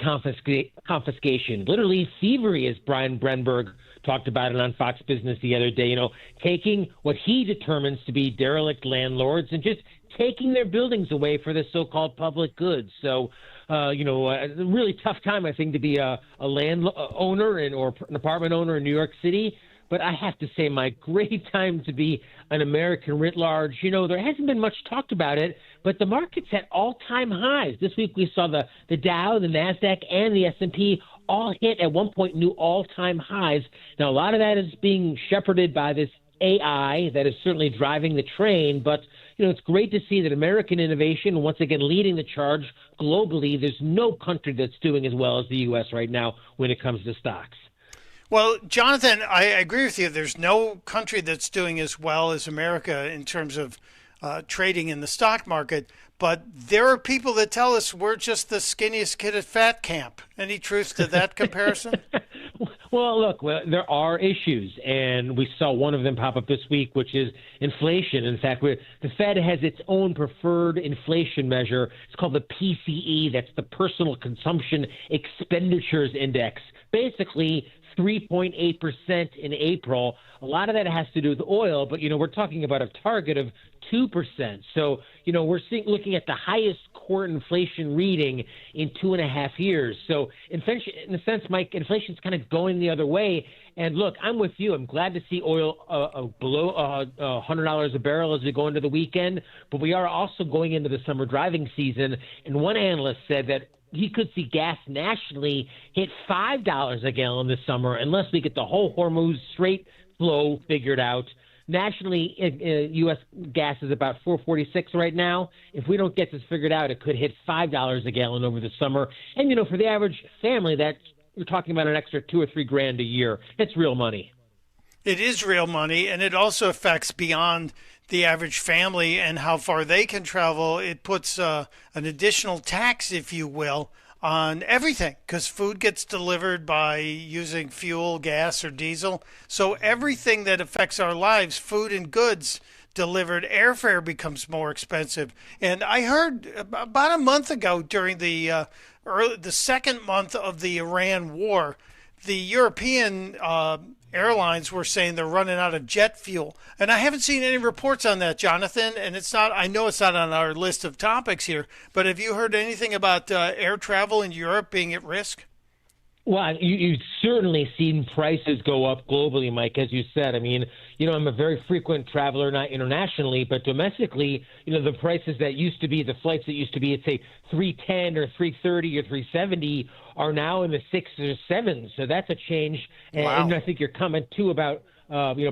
confiscation, literally thievery, as Brian Brenberg talked about it on Fox Business the other day, taking what he determines to be derelict landlords and just taking their buildings away for the so-called public goods. So, a really tough time, I think, to be a land owner or an apartment owner in New York City. But I have to say, Mike, great time to be an American writ large. There hasn't been much talked about it, but the market's at all-time highs. This week we saw the Dow, the NASDAQ, and the S&P all hit at one point new all-time highs. Now, a lot of that is being shepherded by this AI that is certainly driving the train, but it's great to see that American innovation, once again, leading the charge globally. There's no country that's doing as well as the U.S. right now when it comes to stocks. Well, Jonathan, I agree with you. There's no country that's doing as well as America in terms of trading in the stock market. But there are people that tell us we're just the skinniest kid at fat camp. Any truth to that comparison? Well, look, there are issues, and we saw one of them pop up this week, which is inflation. In fact, the Fed has its own preferred inflation measure. It's called the PCE. That's the Personal Consumption Expenditures Index. Basically, 3.8% in April. A lot of that has to do with oil, but, we're talking about a target of 2%. So, we're looking at the highest core inflation reading in 2.5 years. So inflation, in a sense, Mike, inflation's kind of going the other way. And look, I'm with you. I'm glad to see oil below $100 a barrel as we go into the weekend. But we are also going into the summer driving season. And one analyst said that he could see gas nationally hit $5 a gallon this summer unless we get the whole Hormuz Strait flow figured out. Nationally, U.S. gas is about $4.46 right now. If we don't get this figured out, it could hit $5 a gallon over the summer. And, for the average family, you're talking about an extra $2 or $3 grand a year. It's real money. It is real money, and it also affects beyond the average family and how far they can travel. It puts an additional tax, if you will, on everything, because food gets delivered by using fuel, gas, or diesel. So everything that affects our lives, food and goods delivered, airfare becomes more expensive. And I heard about a month ago during the second month of the Iran war, the European airlines were saying they're running out of jet fuel. And I haven't seen any reports on that, Jonathan, and I know it's not on our list of topics here, but have you heard anything about air travel in Europe being at risk? Well, you've certainly seen prices go up globally, Mike, as you said. I mean, I'm a very frequent traveler, not internationally, but domestically, the prices that used to be, the flights that used to be at, say, $310 or $330 or $370 are now in the 6s or 7s. So that's a change. Wow. And I think your comment, too, about,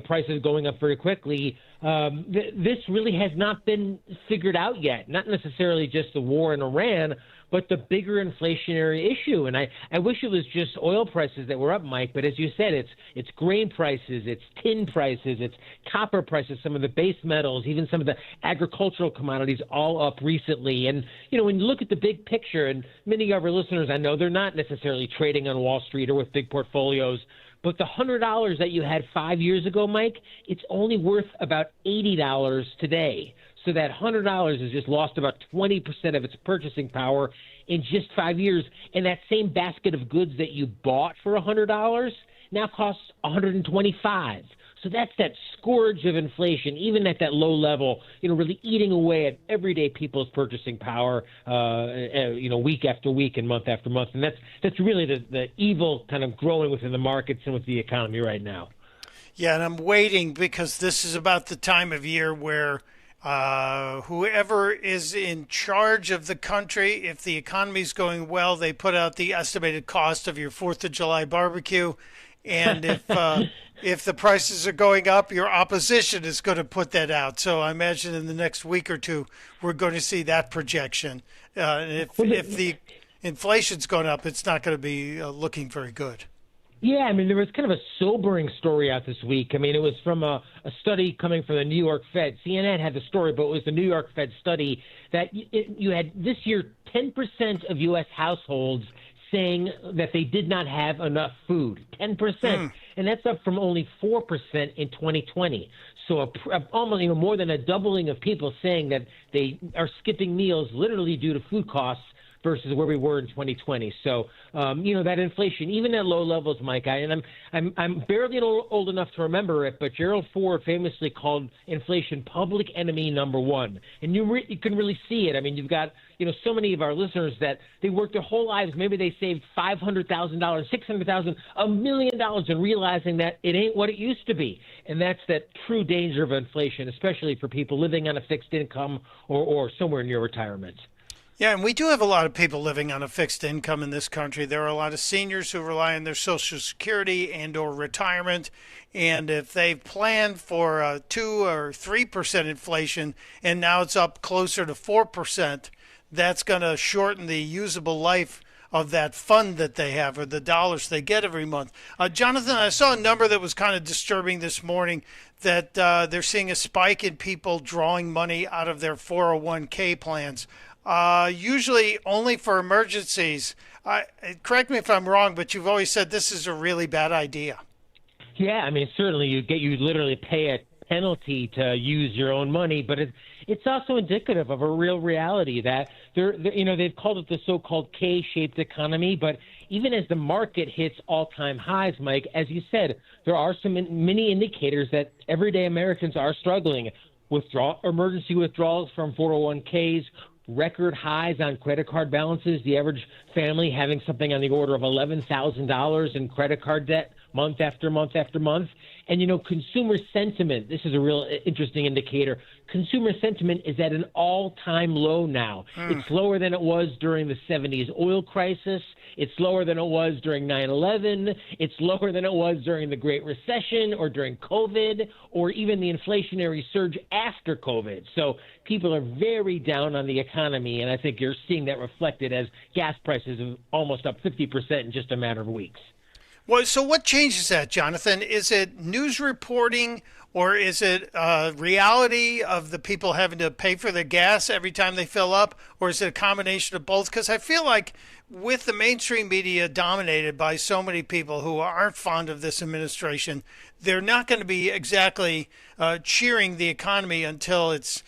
prices going up very quickly. This really has not been figured out yet, not necessarily just the war in Iran, but the bigger inflationary issue. And I wish it was just oil prices that were up, Mike, but as you said, it's grain prices, it's tin prices, it's copper prices, some of the base metals, even some of the agricultural commodities all up recently. And, when you look at the big picture, and many of our listeners, I know they're not necessarily trading on Wall Street or with big portfolios, but the $100 that you had 5 years ago, Mike, it's only worth about $80 today. So that $100 has just lost about 20% of its purchasing power in just 5 years. And that same basket of goods that you bought for $100 now costs $125. So that's that scourge of inflation, even at that low level, really eating away at everyday people's purchasing power, week after week and month after month. And that's really the evil kind of growing within the markets and with the economy right now. Yeah, and I'm waiting because this is about the time of year where whoever is in charge of the country, if the economy's going well, they put out the estimated cost of your 4th of July barbecue. And if the prices are going up, your opposition is going to put that out. So I imagine in the next week or two, we're going to see that projection. If the inflation's going up, it's not going to be looking very good. Yeah, I mean, there was kind of a sobering story out this week. I mean, it was from a study coming from the New York Fed. CNN had the story, but it was the New York Fed study that you had this year 10% of U.S. households saying that they did not have enough food, 10%. And that's up from only 4% in 2020. So almost more than a doubling of people saying that they are skipping meals literally due to food costs versus where we were in 2020. So, that inflation, even at low levels, Mike, I'm barely old enough to remember it, but Gerald Ford famously called inflation public enemy number one. And you can really see it. I mean, you've got, so many of our listeners that they worked their whole lives. Maybe they saved $500,000, $600,000, $1 million, and realizing that it ain't what it used to be. And that's that true danger of inflation, especially for people living on a fixed income or somewhere near retirement. Yeah, and we do have a lot of people living on a fixed income in this country. There are a lot of seniors who rely on their Social Security and or retirement. And if they've planned for 2 or 3% inflation and now it's up closer to 4%, that's going to shorten the usable life of that fund that they have or the dollars they get every month. Jonathan, I saw a number that was kind of disturbing this morning that they're seeing a spike in people drawing money out of their 401k plans. usually only for emergencies. Correct me if I'm wrong, but you've always said this is a really bad idea. Yeah, I mean, certainly you literally pay a penalty to use your own money, but it's also indicative of a real reality that they've called it the so-called K-shaped economy, but even as the market hits all-time highs, Mike, as you said, there are many indicators that everyday Americans are struggling. Emergency withdrawals from 401ks, record highs on credit card balances, the average family having something on the order of $11,000 in credit card debt month after month after month. And, consumer sentiment, this is a real interesting indicator. Consumer sentiment is at an all-time low now. It's lower than it was during the 70s oil crisis. It's lower than it was during 9/11. It's lower than it was during the Great Recession or during COVID or even the inflationary surge after COVID. So people are very down on the economy, and I think you're seeing that reflected as gas prices are almost up 50% in just a matter of weeks. Well, so what changes that, Jonathan? Is it news reporting, or is it reality of the people having to pay for their gas every time they fill up, or is it a combination of both? Because I feel like with the mainstream media dominated by so many people who aren't fond of this administration, they're not going to be exactly cheering the economy until it's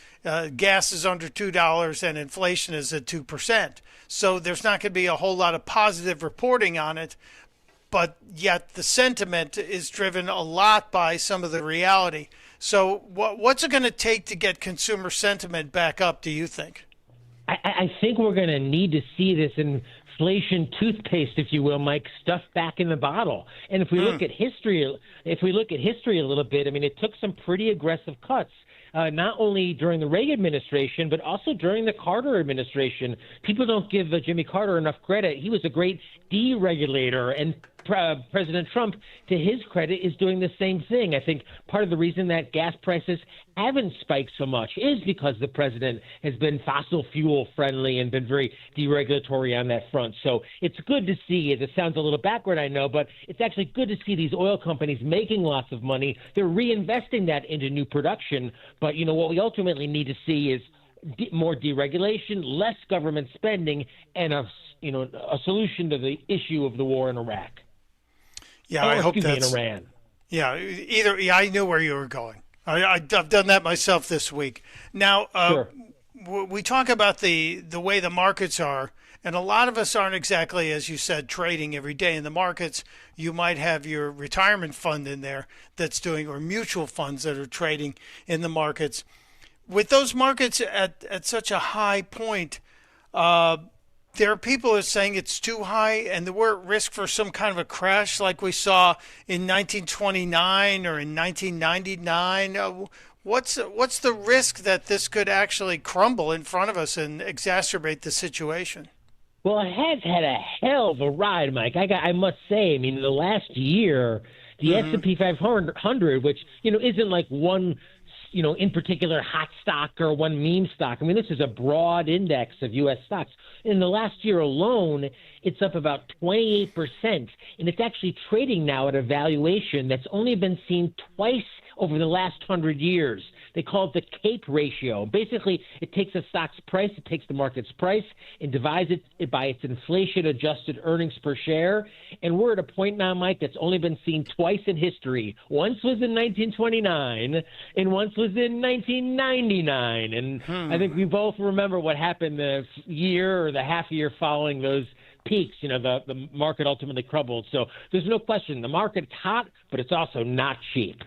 gas is under $2 and inflation is at 2%. So there's not going to be a whole lot of positive reporting on it. But yet the sentiment is driven a lot by some of the reality. So what's it going to take to get consumer sentiment back up, do you think? I think we're going to need to see this inflation toothpaste, if you will, Mike, stuffed back in the bottle. And if we look at history, a little bit, I mean, it took some pretty aggressive cuts. Not only during the Reagan administration, but also during the Carter administration. People don't give Jimmy Carter enough credit. He was a great deregulator, and President Trump, to his credit, is doing the same thing. I think part of the reason that gas prices haven't spiked so much is because the president has been fossil fuel friendly and been very deregulatory on that front. So it's good to see. It sounds a little backward, I know, but it's actually good to see these oil companies making lots of money. They're reinvesting that into new production. But, what we ultimately need to see is more deregulation, less government spending, and a solution to the issue of the war in Iraq. Yeah, I hope that's in Iran. Yeah, I knew where you were going. I've done that myself this week. Now, Sure. We talk about the way the markets are, and a lot of us aren't exactly, as you said, trading every day in the markets. You might have your retirement fund in there that's doing, or mutual funds that are trading in the markets. With those markets at such a high point, there are people who are saying it's too high and that we're at risk for some kind of a crash like we saw in 1929 or in 1999. What's the risk that this could actually crumble in front of us and exacerbate the situation? Well, it has had a hell of a ride, Mike. I must say, I mean, the last year, the S&P 500, which, isn't like one, in particular hot stock or one meme stock. I mean, this is a broad index of U.S. stocks. In the last year alone, it's up about 28%, and it's actually trading now at a valuation that's only been seen twice over the last 100 years. They call it the CAPE ratio. Basically, it takes a stock's price, it takes the market's price, and divides it by its inflation-adjusted earnings per share. And we're at a point now, Mike, that's only been seen twice in history. Once was in 1929, and once was in 1999. And I think we both remember what happened the year or the half year following those peaks. The market ultimately crumbled. So there's no question. The market's hot, but it's also not cheap.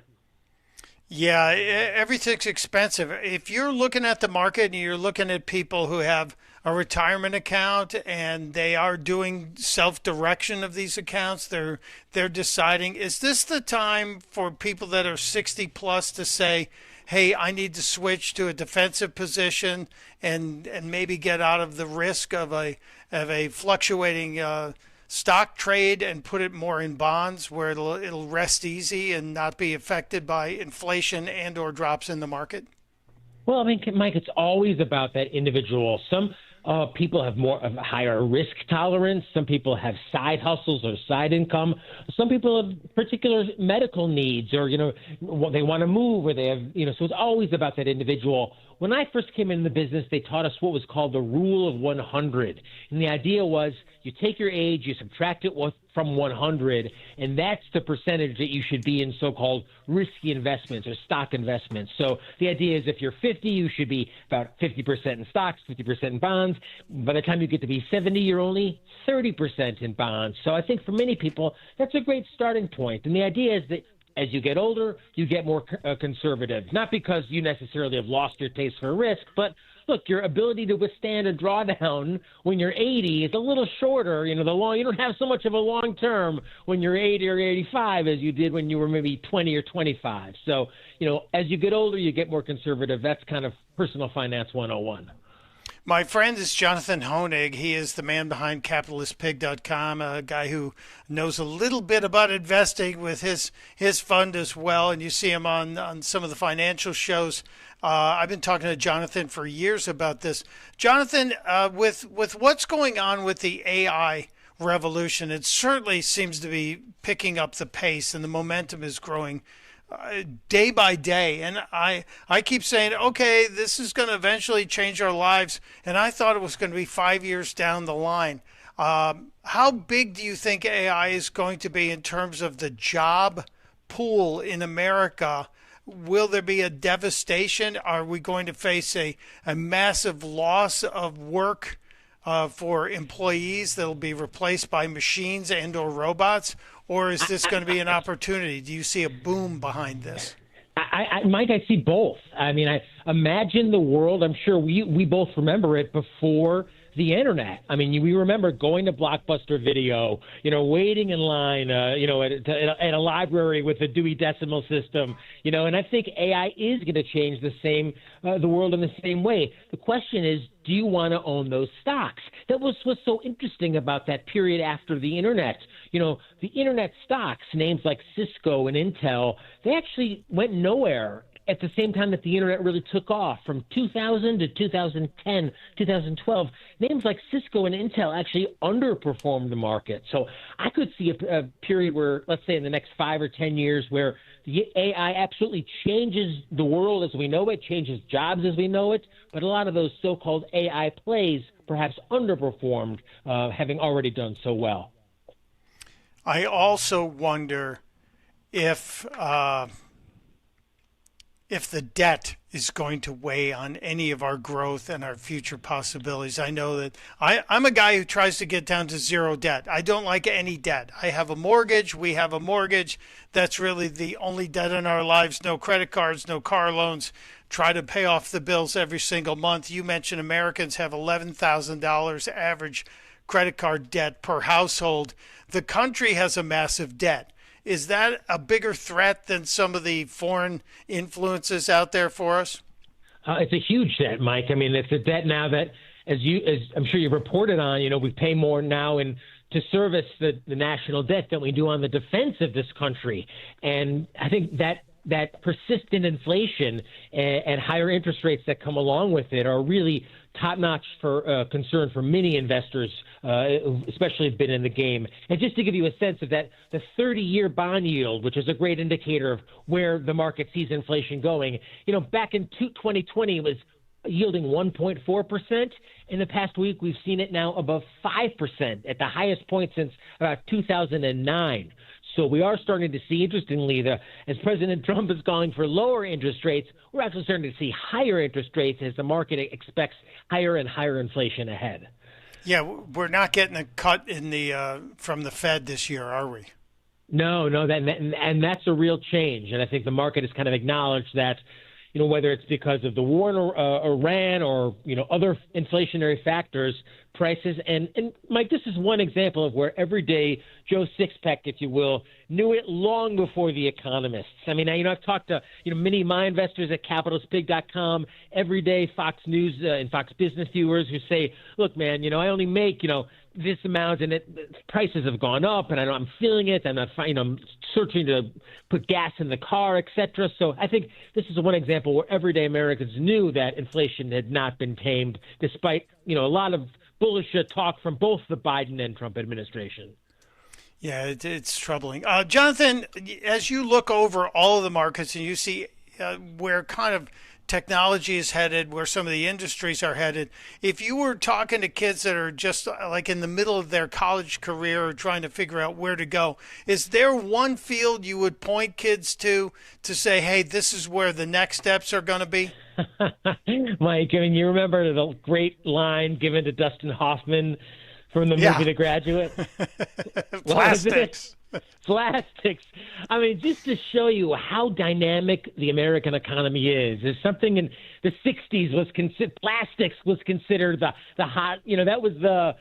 Yeah, everything's expensive. If you're looking at the market and you're looking at people who have a retirement account and they are doing self-direction of these accounts, they're deciding, is this the time for people that are 60 plus to say, hey, I need to switch to a defensive position and maybe get out of the risk of a fluctuating stock trade and put it more in bonds where it'll rest easy and not be affected by inflation and or drops in the market? Well, I mean, Mike, it's always about that individual. Some people have more of a higher risk tolerance. Some people have side hustles or side income. Some people have particular medical needs or, they want to move or they have, so it's always about that individual. when I first came into the business, they taught us what was called the rule of 100. And the idea was you take your age, you subtract it from 100, and that's the percentage that you should be in so-called risky investments or stock investments. So the idea is if you're 50, you should be about 50% in stocks, 50% in bonds. By the time you get to be 70, you're only 30% in bonds. So I think for many people, that's a great starting point. And the idea is that as you get older, you get more conservative, not because you necessarily have lost your taste for risk, but look, your ability to withstand a drawdown when you're 80 is a little shorter. You don't have so much of a long term when you're 80 or 85 as you did when you were maybe 20 or 25. So, as you get older, you get more conservative. That's kind of personal finance 101. My friend is Jonathan Honig. He is the man behind CapitalistPig.com, a guy who knows a little bit about investing with his fund as well. And you see him on some of the financial shows. I've been talking to Jonathan for years about this. Jonathan, with what's going on with the AI revolution, it certainly seems to be picking up the pace and the momentum is growing day by day. And I keep saying, okay, this is going to eventually change our lives. And I thought it was going to be 5 years down the line. How big do you think AI is going to be in terms of the job pool in America? Will there be a devastation? Are we going to face a massive loss of work for employees that will be replaced by machines and or robots? Or is this going to be an opportunity? Do you see a boom behind this? Mike, I see both. I mean, I imagine the world. I'm sure we both remember it before the internet. I mean, we remember going to Blockbuster Video, waiting in line, at a library with a Dewey Decimal System, and I think AI is going to change the world in the same way. The question is, do you want to own those stocks? That was what's so interesting about that period after the internet. The internet stocks, names like Cisco and Intel, they actually went nowhere at the same time that the internet really took off from 2000 to 2010, 2012. Names like Cisco and Intel actually underperformed the market. So I could see a period where, let's say in the next 5 or 10 years, where the AI absolutely changes the world as we know it, changes jobs as we know it, but a lot of those so-called AI plays perhaps underperformed, having already done so well. I also wonder if the debt is going to weigh on any of our growth and our future possibilities. I know that I'm a guy who tries to get down to zero debt. I don't like any debt. I have a mortgage. We have a mortgage. That's really the only debt in our lives. No credit cards, no car loans. Try to pay off the bills every single month. You mentioned Americans have $11,000 average credit card debt per household. The country has a massive debt. Is that a bigger threat than some of the foreign influences out there for us? It's a huge debt, Mike. I mean, it's a debt now that, as I'm sure you've reported on, we pay more now to service the national debt than we do on the defense of this country. And I think that persistent inflation and higher interest rates that come along with it are really top-notch for concern for many investors, especially have been in the game. And just to give you a sense of that, the 30-year bond yield, which is a great indicator of where the market sees inflation going, back in 2020 it was yielding 1.4%. In the past week, we've seen it now above 5% at the highest point since about 2009. So we are starting to see, interestingly, as President Trump is calling for lower interest rates, we're actually starting to see higher interest rates as the market expects higher and higher inflation ahead. Yeah, we're not getting a cut from the Fed this year, are we? No, and that's a real change. And I think the market has kind of acknowledged that, whether it's because of the war in Iran or, other inflationary factors, prices. And Mike, this is one example of where everyday Joe Sixpack, if you will, knew it long before the economists. I mean, I've talked to, many of my investors at CapitalistPig.com, everyday Fox News and Fox Business viewers who say, look, man, I only make, this amount, and prices have gone up, and I'm feeling it. I'm searching to put gas in the car, etc. So I think this is one example where everyday Americans knew that inflation had not been tamed, despite a lot of bullish talk from both the Biden and Trump administration. Yeah, it's troubling. Jonathan, as you look over all of the markets and you see where kind of technology is headed, where some of the industries are headed. If you were talking to kids that are just like in the middle of their college career or trying to figure out where to go, is there one field you would point kids to say, hey, this is where the next steps are going to be? Mike, I mean, you remember the great line given to Dustin Hoffman from the movie The Graduate? Plastics. Plastics. I mean, just to show you how dynamic the American economy is. There's something in the 60s plastics was considered the hot, that was the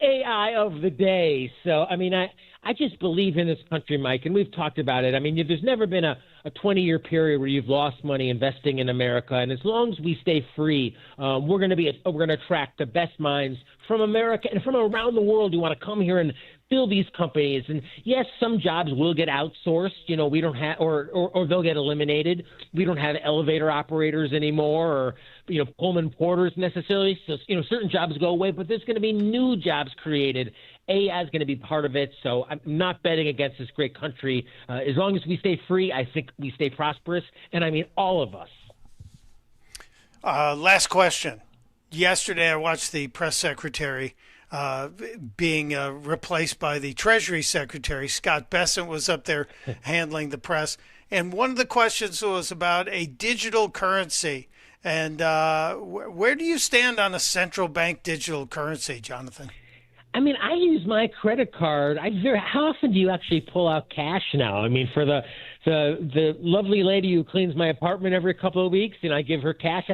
AI of the day. So, I mean, I just believe in this country, Mike, and we've talked about it. I mean, there's never been a 20-year period where you've lost money investing in America, and as long as we stay free, we're going to attract the best minds from America and from around the world who want to come here and build these companies. And yes, some jobs will get outsourced. We don't have, or they'll get eliminated. We don't have elevator operators anymore, or Pullman porters necessarily. So certain jobs go away, but there's going to be new jobs created. AI is going to be part of it. So I'm not betting against this great country. As long as we stay free, I think we stay prosperous. And I mean, all of us. Last question. Yesterday, I watched the press secretary being replaced by the Treasury Secretary. Scott Bessent was up there handling the press. And one of the questions was about a digital currency. And where do you stand on a central bank digital currency, Jonathan? I mean, I use my credit card. How often do you actually pull out cash now? I mean, for the lovely lady who cleans my apartment every couple of weeks, I give her cash.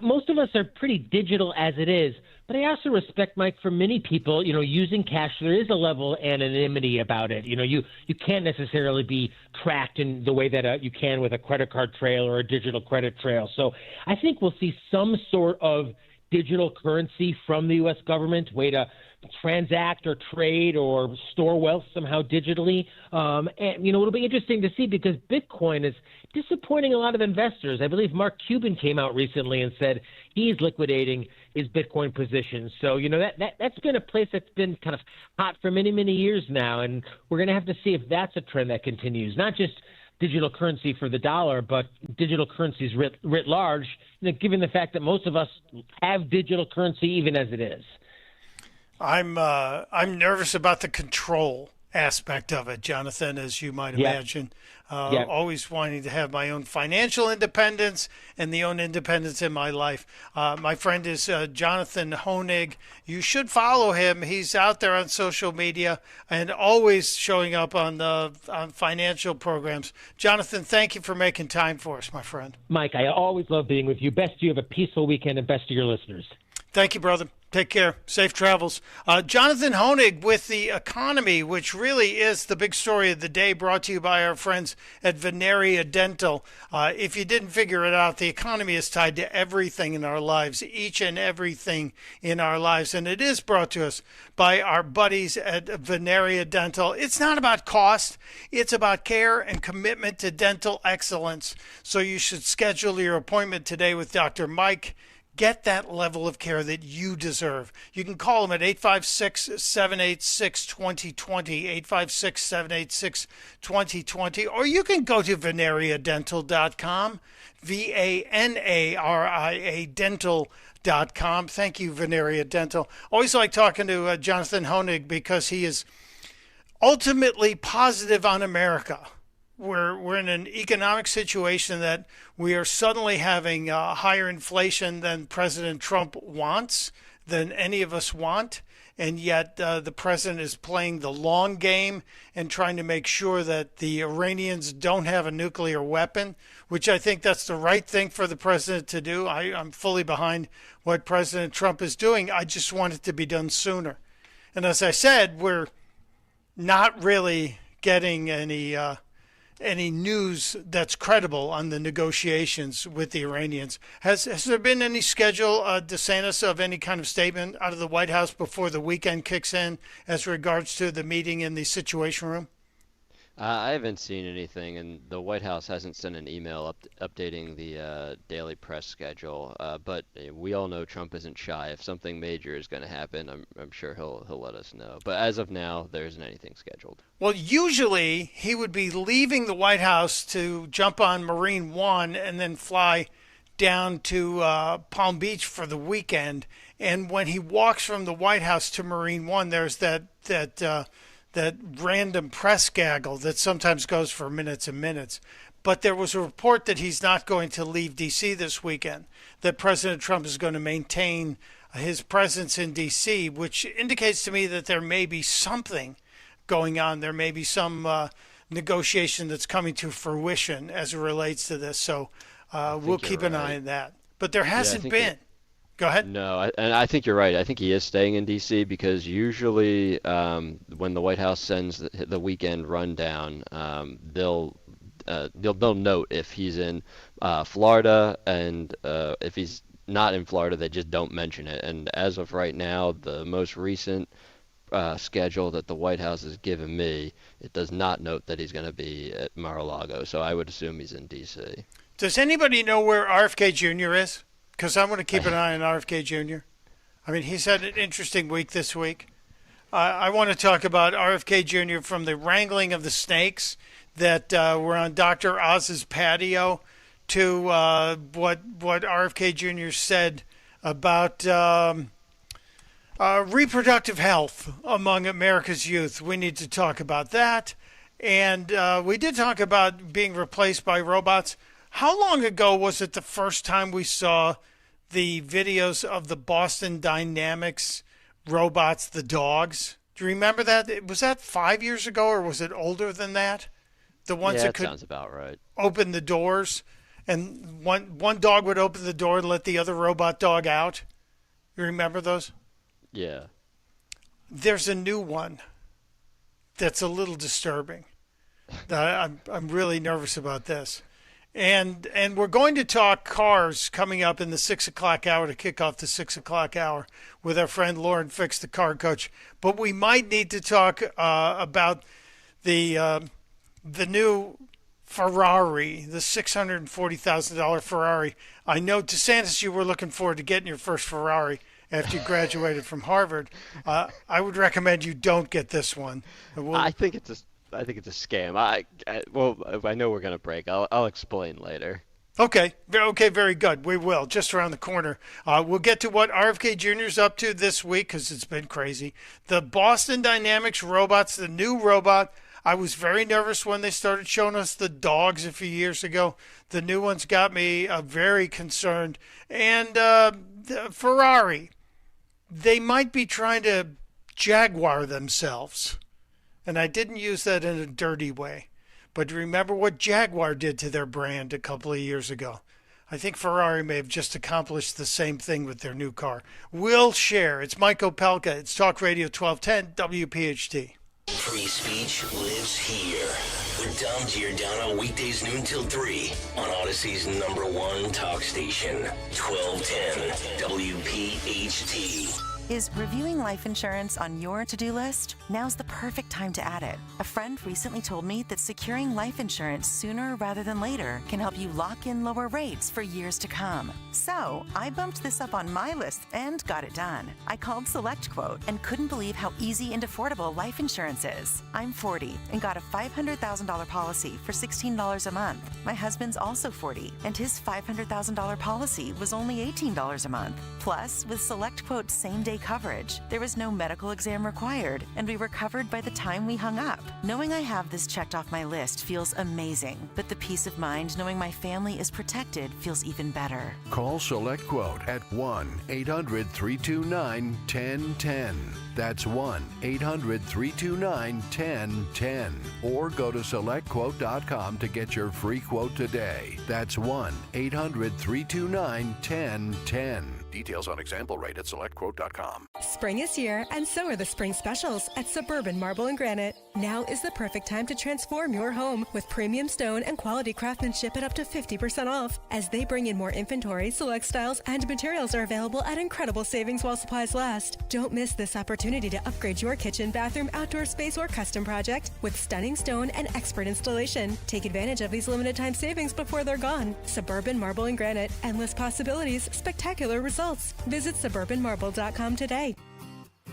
Most of us are pretty digital as it is. But I also respect, Mike, for many people, using cash, there is a level of anonymity about it. You can't necessarily be tracked in the way that you can with a credit card trail or a digital credit trail. So I think we'll see some sort of digital currency from the U.S. government, way to transact or trade or store wealth somehow digitally. And, it'll be interesting to see because Bitcoin is disappointing a lot of investors. I believe Mark Cuban came out recently and said he's liquidating his Bitcoin position. So, that's been a place that's been kind of hot for many, many years now. And we're going to have to see if that's a trend that continues, not just digital currency for the dollar, but digital currencies writ large, given the fact that most of us have digital currency even as it is. I'm nervous about the control aspect of it, Jonathan, as you might imagine. Always wanting to have my own financial independence and the own independence in my life. My friend is Jonathan Honig. You should follow him. He's out there on social media and always showing up on financial programs. Jonathan, thank you for making time for us, my friend. Mike, I always love being with you. Best you have a peaceful weekend and best to your listeners. Thank you, brother. Take care. Safe travels. Jonathan Honig with the economy, which really is the big story of the day, brought to you by our friends at Veneria Dental. If you didn't figure it out, the economy is tied to everything in our lives, each and everything in our lives. And it is brought to us by our buddies at Veneria Dental. It's not about cost. It's about care and commitment to dental excellence. So you should schedule your appointment today with Dr. Mike. Get that level of care that you deserve. You can call them at 856-786-2020, 856-786-2020, or you can go to veneriadental.com, VANARIA dental.com. Thank you, Veneria Dental. Always like talking to Jonathan Honig because he is ultimately positive on America. We're in an economic situation that we are suddenly having higher inflation than President Trump wants, than any of us want. And yet the president is playing the long game and trying to make sure that the Iranians don't have a nuclear weapon, which I think that's the right thing for the president to do. I'm fully behind what President Trump is doing. I just want it to be done sooner. And as I said, we're not really getting any news that's credible on the negotiations with the Iranians. Has there been any schedule, DeSantis, of any kind of statement out of the White House before the weekend kicks in as regards to the meeting in the Situation Room? I haven't seen anything, and the White House hasn't sent an email updating the daily press schedule. But we all know Trump isn't shy. If something major is going to happen, I'm sure he'll let us know. But as of now, there isn't anything scheduled. Well, usually he would be leaving the White House to jump on Marine One and then fly down to Palm Beach for the weekend, and when he walks from the White House to Marine One, there's that random press gaggle that sometimes goes for minutes and minutes. But there was a report that he's not going to leave D.C. this weekend, that President Trump is going to maintain his presence in D.C., which indicates to me that there may be something going on. There may be some negotiation that's coming to fruition as it relates to this. So we'll keep an eye on that. But there hasn't been. Go ahead. No, and I think you're right. I think he is staying in D.C. because usually when the White House sends the weekend rundown, they'll note if he's in Florida, and if he's not in Florida, they just don't mention it. And as of right now, the most recent schedule that the White House has given me, it does not note that he's going to be at Mar-a-Lago. So I would assume he's in D.C. Does anybody know where RFK Jr. is? Because I'm going to keep an eye on RFK Jr. I mean, he's had an interesting week this week. I want to talk about RFK Jr. from the wrangling of the snakes that were on Dr. Oz's patio to what RFK Jr. said about reproductive health among America's youth. We need to talk about that. And we did talk about being replaced by robots. How long ago was it the first time we saw the videos of the Boston Dynamics robots, the dogs? Do you remember that? Was that 5 years ago, or was it older than that? The ones that could sounds about right. Open the doors, and one dog would open the door and let the other robot dog out. You remember those? Yeah. There's a new one that's a little disturbing. I'm really nervous about this. And we're going to talk cars coming up in the 6 o'clock hour to kick off the 6 o'clock hour with our friend Lauren Fix, the car coach. But we might need to talk about the new Ferrari, the $640,000 Ferrari. I know, DeSantis, you were looking forward to getting your first Ferrari after you graduated from Harvard. I would recommend you don't get this one. I think it's a scam. I know we're gonna break. I'll explain later. Okay, very good. We will, just around the corner. We'll get to what RFK Jr. is up to this week because it's been crazy. The Boston Dynamics robots, the new robot. I was very nervous when they started showing us the dogs a few years ago. The new ones got me very concerned. And the Ferrari, they might be trying to Jaguar themselves. And I didn't use that in a dirty way. But remember what Jaguar did to their brand a couple of years ago. I think Ferrari may have just accomplished the same thing with their new car. We'll share. It's Mike Opelka. It's Talk Radio 1210 WPHT. Free speech lives here. With Dom Giordano, weekdays noon till 3 on Odyssey's #1 talk station, 1210 WPHT. Is reviewing life insurance on your to-do list? Now's the perfect time to add it. A friend recently told me that securing life insurance sooner rather than later can help you lock in lower rates for years to come. So I bumped this up on my list and got it done. I called SelectQuote and couldn't believe how easy and affordable life insurance is. I'm 40 and got a $500,000 policy for $16 a month. My husband's also 40 and his $500,000 policy was only $18 a month. Plus, with SelectQuote's same-day coverage, there was no medical exam required, and we were covered by the time we hung up. Knowing I have this checked off my list feels amazing, but the peace of mind knowing my family is protected feels even better. Call SelectQuote at 1-800-329-1010. That's 1-800-329-1010. Or go to SelectQuote.com to get your free quote today. That's 1-800-329-1010. Details on example rate at SelectQuote.com. Spring is here, and so are the spring specials at Suburban Marble and Granite. Now is the perfect time to transform your home with premium stone and quality craftsmanship at up to 50% off. As they bring in more inventory, select styles and materials are available at incredible savings while supplies last. Don't miss this opportunity to upgrade your kitchen, bathroom, outdoor space, or custom project with stunning stone and expert installation. Take advantage of these limited time savings before they're gone. Suburban Marble and Granite. Endless possibilities, spectacular results. Visit suburbanmarble.com today.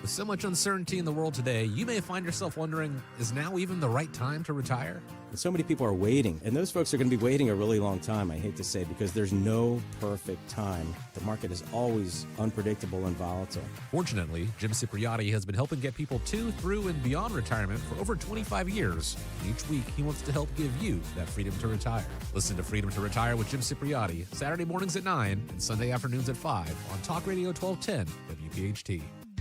With so much uncertainty in the world today, you may find yourself wondering, is now even the right time to retire? So many people are waiting, and those folks are going to be waiting a really long time, I hate to say, because there's no perfect time. The market is always unpredictable and volatile. Fortunately, Jim Cipriotti has been helping get people to, through, and beyond retirement for over 25 years. Each week, he wants to help give you that freedom to retire. Listen to Freedom to Retire with Jim Cipriotti, Saturday mornings at 9 and Sunday afternoons at 5 on Talk Radio 1210 WPHT.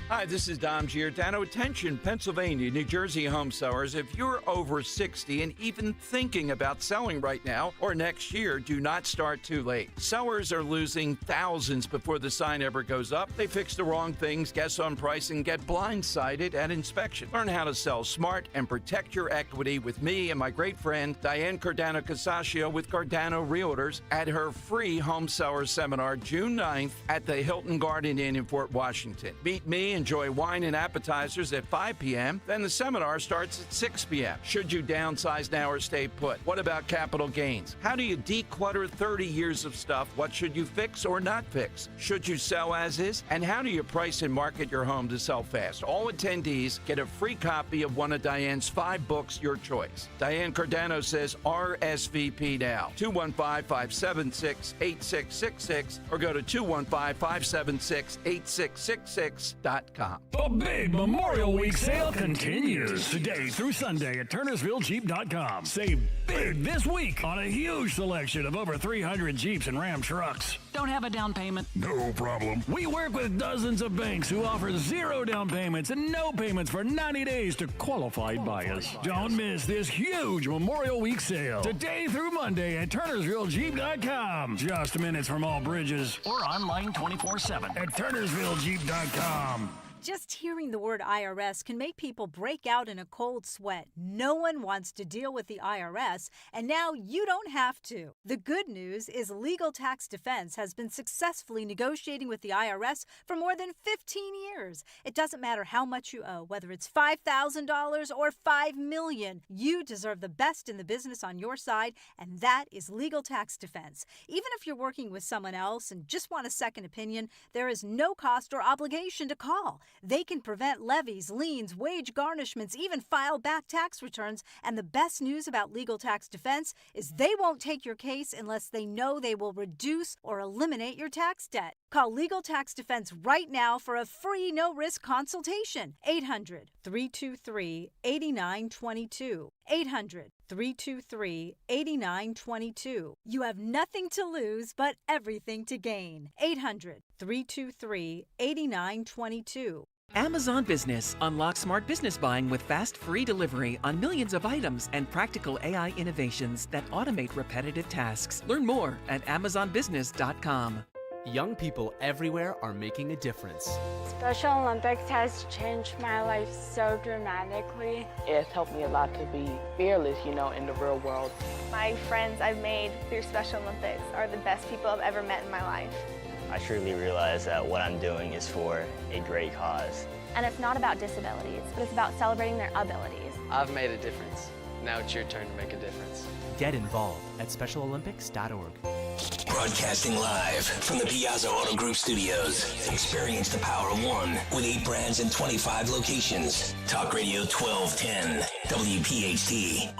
Hi, this is Dom Giordano. Attention, Pennsylvania, New Jersey home sellers. If you're over 60 and even thinking about selling right now or next year, do not start too late. Sellers are losing thousands before the sign ever goes up. They fix the wrong things, guess on price, and get blindsided at inspection. Learn how to sell smart and protect your equity with me and my great friend Diane Cardano-Casaccio with Cardano Realtors at her free home seller seminar June 9th at the Hilton Garden Inn in Fort Washington. Meet me, enjoy wine and appetizers at 5 p.m. Then the seminar starts at 6 p.m. Should you downsize now or stay put? What about capital gains? How do you declutter 30 years of stuff? What should you fix or not fix? Should you sell as is? And how do you price and market your home to sell fast? All attendees get a free copy of one of Diane's 5 books, your choice. Diane Cardano says RSVP now. 215-576-8666 or go to 215-576-8666.com. The big Memorial Week sale continues today through Sunday at TurnersvilleJeep.com. Save big this week on a huge selection of over 300 Jeeps and Ram trucks. Don't have a down payment? No problem. We work with dozens of banks who offer 0 down payments and no payments for 90 days to qualified buyers. Don't miss this huge Memorial Week sale today through Monday at TurnersvilleJeep.com. Just minutes from all bridges or online 24/7 at TurnersvilleJeep.com. Just hearing the word IRS can make people break out in a cold sweat. No one wants to deal with the IRS, and now you don't have to. The good news is Legal Tax Defense has been successfully negotiating with the IRS for more than 15 years. It doesn't matter how much you owe, whether it's $5,000 or $5 million. You deserve the best in the business on your side, and that is Legal Tax Defense. Even if you're working with someone else and just want a second opinion, there is no cost or obligation to call. They can prevent levies, liens, wage garnishments, even file back tax returns. And the best news about Legal Tax Defense is they won't take your case unless they know they will reduce or eliminate your tax debt. Call Legal Tax Defense right now for a free no-risk consultation. 800-323-8922. 800-323-8922. You have nothing to lose but everything to gain. 800-323-8922. Amazon Business. Unlock smart business buying with fast, free delivery on millions of items and practical AI innovations that automate repetitive tasks. Learn more at AmazonBusiness.com. Young people everywhere are making a difference. Special Olympics has changed my life so dramatically. It's helped me a lot to be fearless, in the real world. My friends I've made through Special Olympics are the best people I've ever met in my life. I truly realize that what I'm doing is for a great cause. And it's not about disabilities, but it's about celebrating their abilities. I've made a difference. Now it's your turn to make a difference. Get involved at SpecialOlympics.org. Broadcasting live from the Piazza Auto Group studios. Experience the power of one with 8 brands and 25 locations. Talk Radio 1210, WPHT.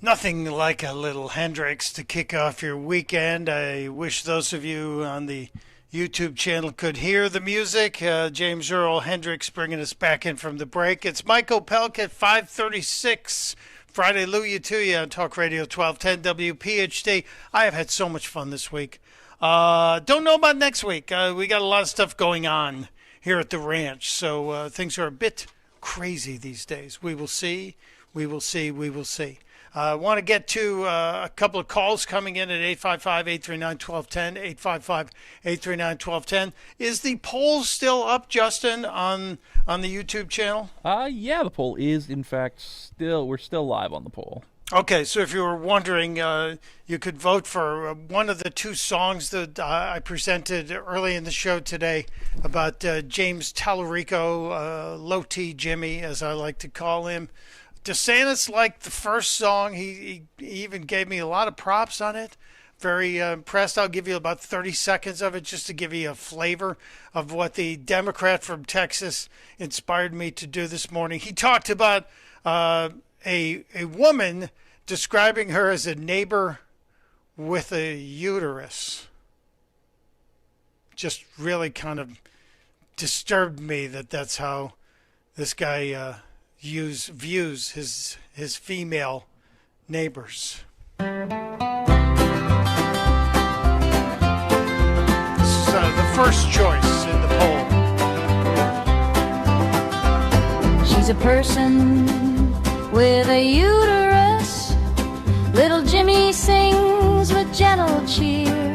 Nothing like a little Hendrix to kick off your weekend. I wish those of you on the YouTube channel could hear the music. James Earl Hendricks bringing us back in from the break. It's Mike Opelka at 5:36. Friday, Hallelujah to you on Talk Radio 1210 WPHT. I have had so much fun this week. Don't know about next week. We got a lot of stuff going on here at the ranch, so things are a bit crazy these days. We will see. We will see. We will see. I want to get to a couple of calls coming in at 855-839-1210, 855-839-1210. Is the poll still up, Justin, on the YouTube channel? Yeah, the poll is, in fact, we're still live on the poll. Okay, so if you were wondering, you could vote for one of the two songs that I presented early in the show today about James Tallarico, Low T Jimmy, as I like to call him. DeSantis liked the first song. He even gave me a lot of props on it. Very impressed. I'll give you about 30 seconds of it just to give you a flavor of what the Democrat from Texas inspired me to do this morning. He talked about a woman describing her as a neighbor with a uterus. Just really kind of disturbed me that that's how this guy views his female neighbors. This is the first choice in the poll. She's a person with a uterus. Little Jimmy sings with gentle cheer.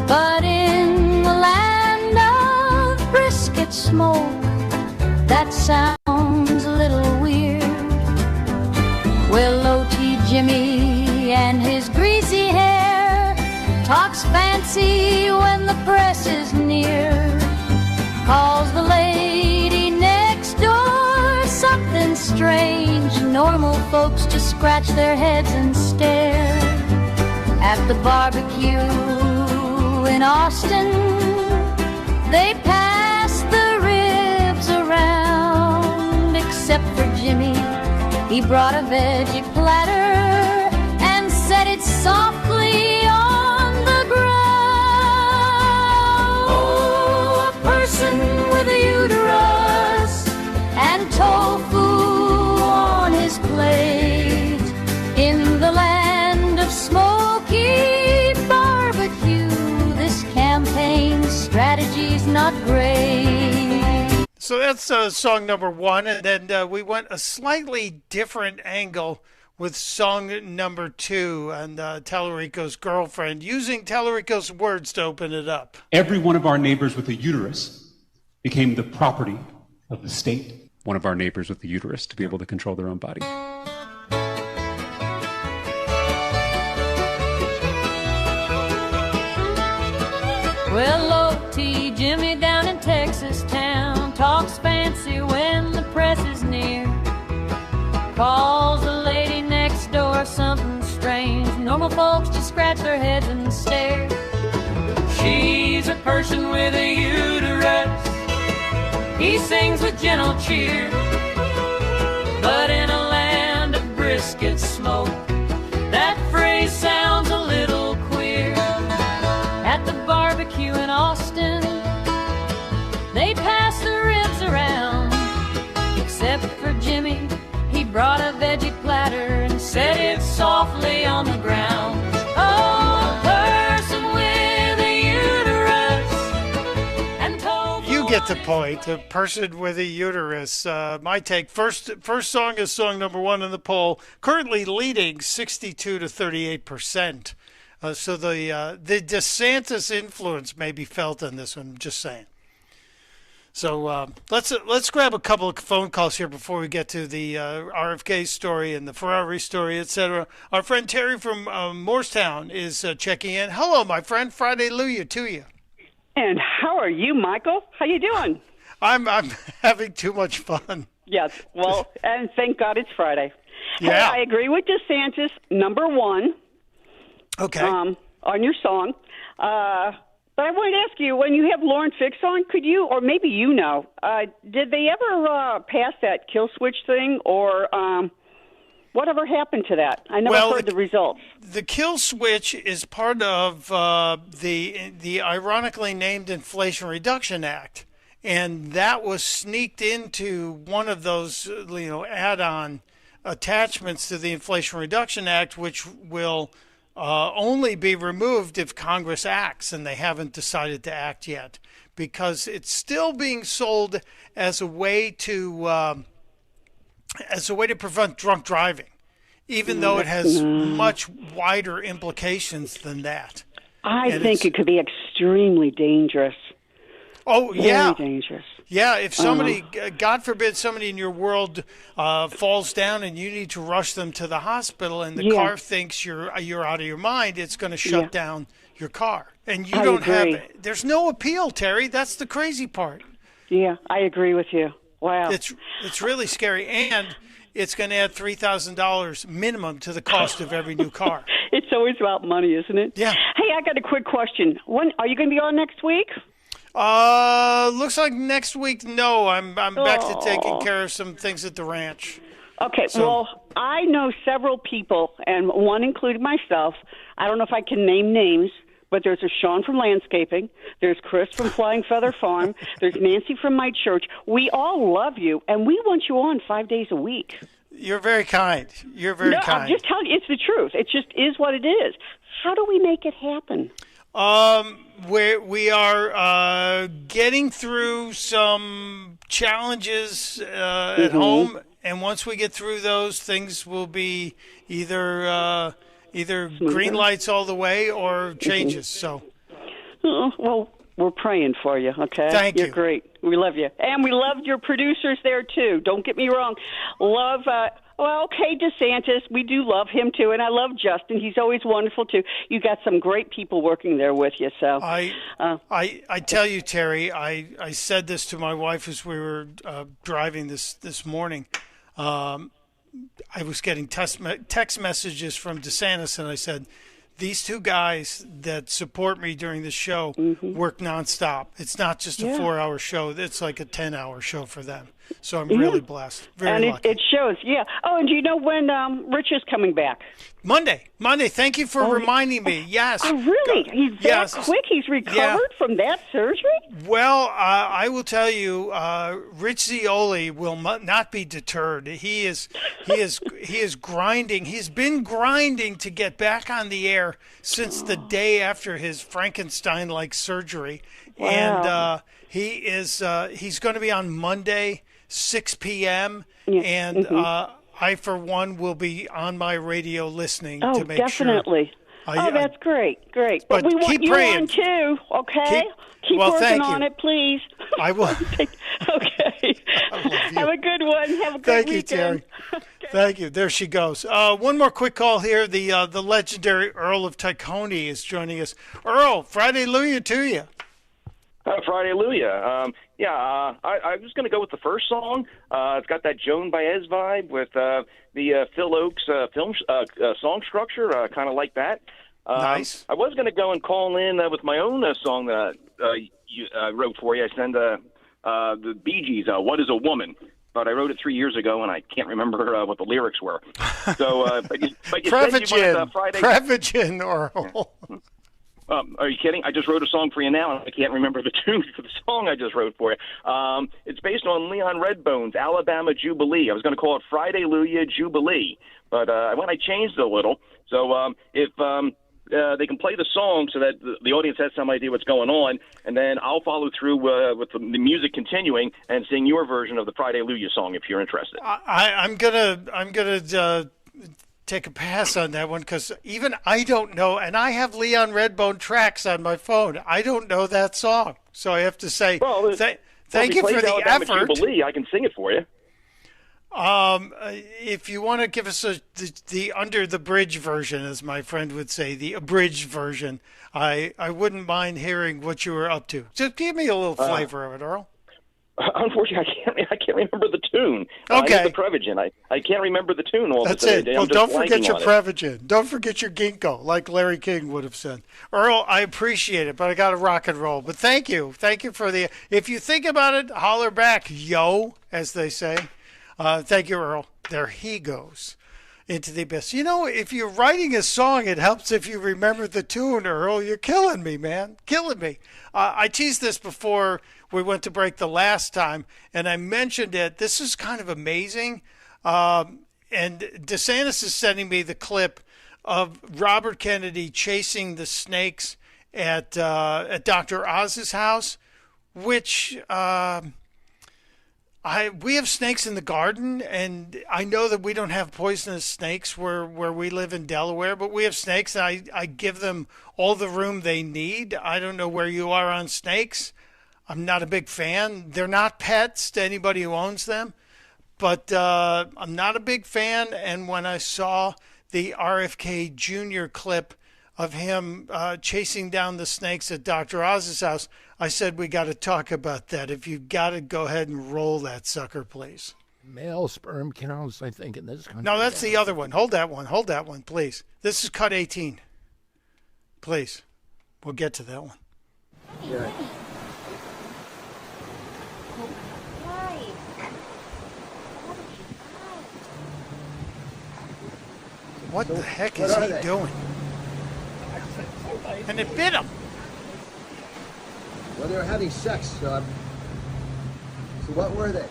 But in the land of brisket smoke, that sounds a little weird. Well, Low T Jimmy and his greasy hair talks fancy when the press is near. Calls the lady next door something strange. Normal folks just scratch their heads and stare. At the barbecue in Austin, they pass the ribs around. Except for Jimmy, he brought a veggie platter and set it softly on the ground. Oh, a person with a uterus and tofu on his plate in the land of smoky barbecue. This campaign strategy's not great. So that's song number one, and then we went a slightly different angle with song number two and Tallarico's girlfriend, using Tallarico's words to open it up. Every one of our neighbors with a uterus became the property of the state. One of our neighbors with a uterus to be able to control their own body. Well, Low T Jimmy down in Texas town talks fancy when the press is near. Calls the lady next door something strange. Normal folks just scratch their heads and stare. She's a person with a uterus. He sings with gentle cheer. But in a land of brisket smoke, that phrase sounds a little queer. At the barbecue in Austin, they pass the ribs around. Except for Jimmy, he brought a veggie platter and set it softly on the ground. Oh, a person with a uterus and told. You get the point. A person with a uterus. My take. First song is song number one in the poll, currently leading 62 to 38%. So the DeSantis influence may be felt in this one. I'm just saying. So let's grab a couple of phone calls here before we get to the RFK story and the Ferrari story, etc. Our friend Terry from Morristown is checking in. Hello, my friend. Friday Luya to you. And how are you, Michael? How you doing? I'm having too much fun. Yes. Well, and thank God it's Friday. Yeah. Hey, I agree with DeSantis, number one. Okay. On your song. But I wanted to ask you, when you have Lauren Fix on, could you, or maybe you know, did they ever pass that kill switch thing, or whatever happened to that? I never heard the results. The kill switch is part of the ironically named Inflation Reduction Act, and that was sneaked into one of those add-on attachments to the Inflation Reduction Act, which will only be removed if Congress acts, and they haven't decided to act yet, because it's still being sold as a way to prevent drunk driving, even though it has much wider implications than that. I think it could be extremely dangerous. Oh, yeah. Very dangerous. Yeah, if somebody, God forbid, somebody in your world falls down and you need to rush them to the hospital, and the car thinks you're out of your mind, it's going to shut down your car, and you don't have. There's no appeal, Terry. That's the crazy part. Yeah, I agree with you. Wow, it's really scary, and it's going to add $3,000 minimum to the cost of every new car. It's always about money, isn't it? Yeah. Hey, I got a quick question. When are you going to be on next week? Looks like next week. No, I'm back to taking care of some things at the ranch. Okay, well, I know several people, and one included myself. I don't know if I can name names, but there's a Sean from Landscaping. There's Chris from Flying Feather Farm. There's Nancy from my church. We all love you, and we want you on 5 days a week. You're very kind. You're very kind. I'm just telling you, it's the truth. It just is what it is. How do we make it happen? We are getting through some challenges at home, and once we get through those, things will be either green lights all the way or changes. So, well, we're praying for you. Okay, thank you. You're great. We love you, and we love your producers there too. Don't get me wrong. Love. Well, okay, DeSantis, we do love him too, and I love Justin. He's always wonderful too. You got some great people working there with you. So I tell you, Terry, I said this to my wife as we were driving this morning. I was getting text messages from DeSantis, and I said, these two guys that support me during the show work nonstop. It's not just a 4-hour show. It's like a 10-hour show for them. So I'm really blessed. Very lucky. It shows, yeah. Oh, and do you know when Rich is coming back? Monday. Thank you for reminding me. Yes. Oh, really? He's that quick? He's recovered from that surgery? Well, I will tell you, Rich Zeoli will not be deterred. He is grinding. He's been grinding to get back on the air since the day after his Frankenstein-like surgery. Wow. And he's going to be on Monday, 6 p.m. And I, for one, will be on my radio listening to make definitely. sure. That's great. But we want you praying. on too, okay? Keep working on it, please. I will. Okay. Have a good one. Have a good weekend. Thank you, Terry. Okay. Thank you. There she goes. One more quick call here. The legendary Earl of Tacony is joining us. Earl, Friday Hallelujah to you. Friday Hallelujah. I was going to go with the first song. It's got that Joan Baez vibe with the Phil Oakes song structure, kind of like that. Nice. I was going to go and call in with my own song that I wrote for you. I sent the Bee Gees, What is a Woman? But I wrote it 3 years ago, and I can't remember what the lyrics were. So, but you said you wanted Friday. Prevagen, Earl. Are you kidding? I just wrote a song for you now, and I can't remember the tune for the song I just wrote for you. It's based on Leon Redbone's Alabama Jubilee. I was going to call it Friday Hallelujah Jubilee, but when I changed it a little. So if they can play the song so that the audience has some idea what's going on, and then I'll follow through with the music continuing and sing your version of the Friday Hallelujah song if you're interested. I'm gonna take a pass on that one because even I don't know, and I have Leon Redbone tracks on my phone. I don't know that song, so I have to say thank you for the effort. Jubilee, I can sing it for you. If you want to give us the under the bridge version, as my friend would say, the abridged version, I wouldn't mind hearing what you were up to. Just give me a little flavor of it, Earl. Unfortunately, I can't remember the tune. Okay. I know the Prevagen. I can't remember the tune all That's of a it. sudden. Well, don't forget your Prevagen. Don't forget your ginkgo, like Larry King would have said. Earl, I appreciate it, but I got to rock and roll. But thank you for the. If you think about it, holler back, yo, as they say. Thank you, Earl. There he goes into the abyss. You know, if you're writing a song, it helps if you remember the tune, Earl. You're killing me, man. Killing me. I teased this before we went to break the last time, and I mentioned it. This is kind of amazing. And DeSantis is sending me the clip of Robert Kennedy chasing the snakes at Dr. Oz's house, which... we have snakes in the garden, and I know that we don't have poisonous snakes where we live in Delaware, but we have snakes, and I give them all the room they need. I don't know where you are on snakes. I'm not a big fan. They're not pets to anybody who owns them, but I'm not a big fan. And when I saw the RFK Jr. clip of him chasing down the snakes at Dr. Oz's house, I said, we got to talk about that. If you've got to go ahead and roll that sucker, please. Male sperm counts, I think, in this country. No, that's the other one. Hold that one, please. This is cut 18. Please. We'll get to that one. Yeah. What the heck is he doing? And it bit him. Well, they were having sex. So what were they?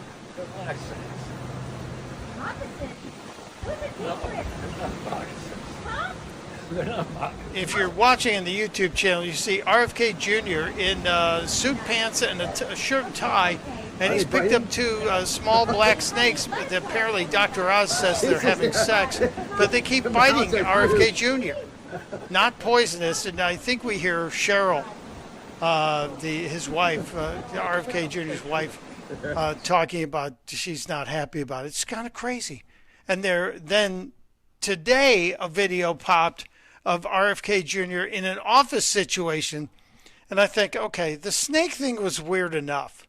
If you're watching on the YouTube channel, you see RFK Jr. in suit pants and a shirt and tie, and he's picked up two small black snakes that apparently Dr. Oz says they're having sex, but they keep biting RFK Jr. Not poisonous, and I think we hear Cheryl, his wife, RFK Jr.'s wife, talking about she's not happy about it. It's kind of crazy. And then today a video popped of RFK Jr. in an office situation, and I think, okay, the snake thing was weird enough,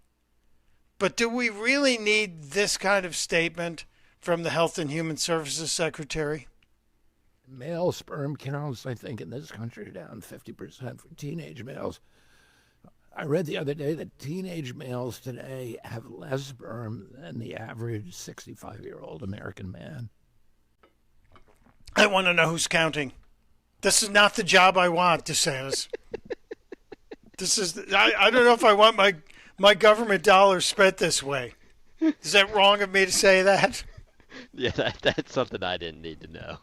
but do we really need this kind of statement from the Health and Human Services Secretary? Male sperm counts, I think, in this country are down 50% for teenage males. I read the other day that teenage males today have less sperm than the average 65-year-old American man. I want to know who's counting. This is not the job I want, DeSantis. I don't know if I want my government dollars spent this way. Is that wrong of me to say that? Yeah, that's something I didn't need to know.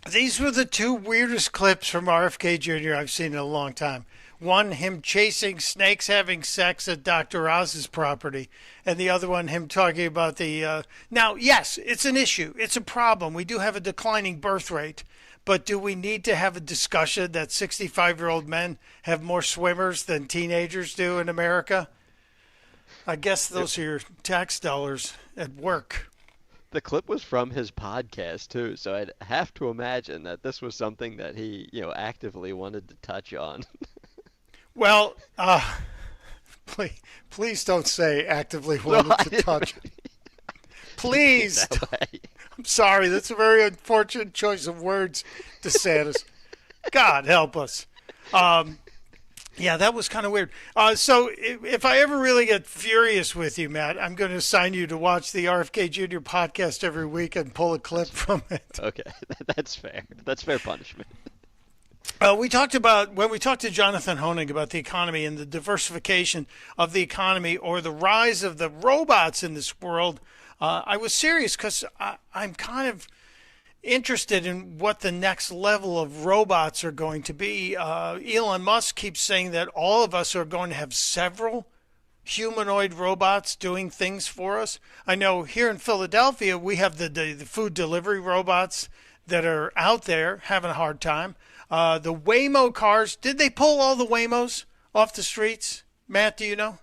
These were the two weirdest clips from RFK Jr. I've seen in a long time. One, him chasing snakes having sex at Dr. Oz's property, and the other one, him talking about the... Now, yes, it's an issue. It's a problem. We do have a declining birth rate, but do we need to have a discussion that 65-year-old men have more swimmers than teenagers do in America? I guess those are your tax dollars at work. The clip was from his podcast, too, so I'd have to imagine that this was something that he, actively wanted to touch on. Well, please don't say actively wanted to touch. Please. I'm sorry. That's a very unfortunate choice of words, DeSantis. God help us. Yeah, that was kind of weird. So if I ever really get furious with you, Matt, I'm going to assign you to watch the RFK Jr. podcast every week and pull a clip from it. Okay, that's fair. That's fair punishment. When we talked to Jonathan Hoenig about the economy and the diversification of the economy or the rise of the robots in this world, I was serious because I'm kind of interested in what the next level of robots are going to be. Elon Musk keeps saying that all of us are going to have several humanoid robots doing things for us. I know here in Philadelphia, we have the food delivery robots that are out there having a hard time. The Waymo cars, did they pull all the Waymos off the streets? Matt, do you know?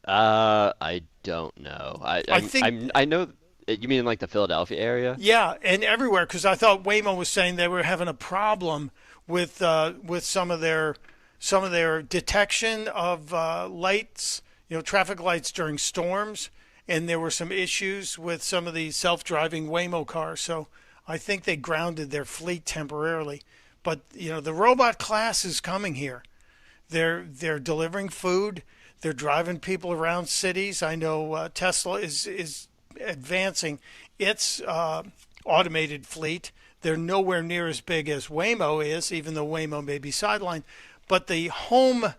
I don't know. I know. You mean in like the Philadelphia area? Yeah, and everywhere, because I thought Waymo was saying they were having a problem with some of their detection of lights, traffic lights during storms, and there were some issues with some of the self-driving Waymo cars. So I think they grounded their fleet temporarily. But the robot class is coming here. They're delivering food. They're driving people around cities. I know Tesla is advancing its automated fleet. They're nowhere near as big as Waymo is, even though Waymo may be sidelined. But the home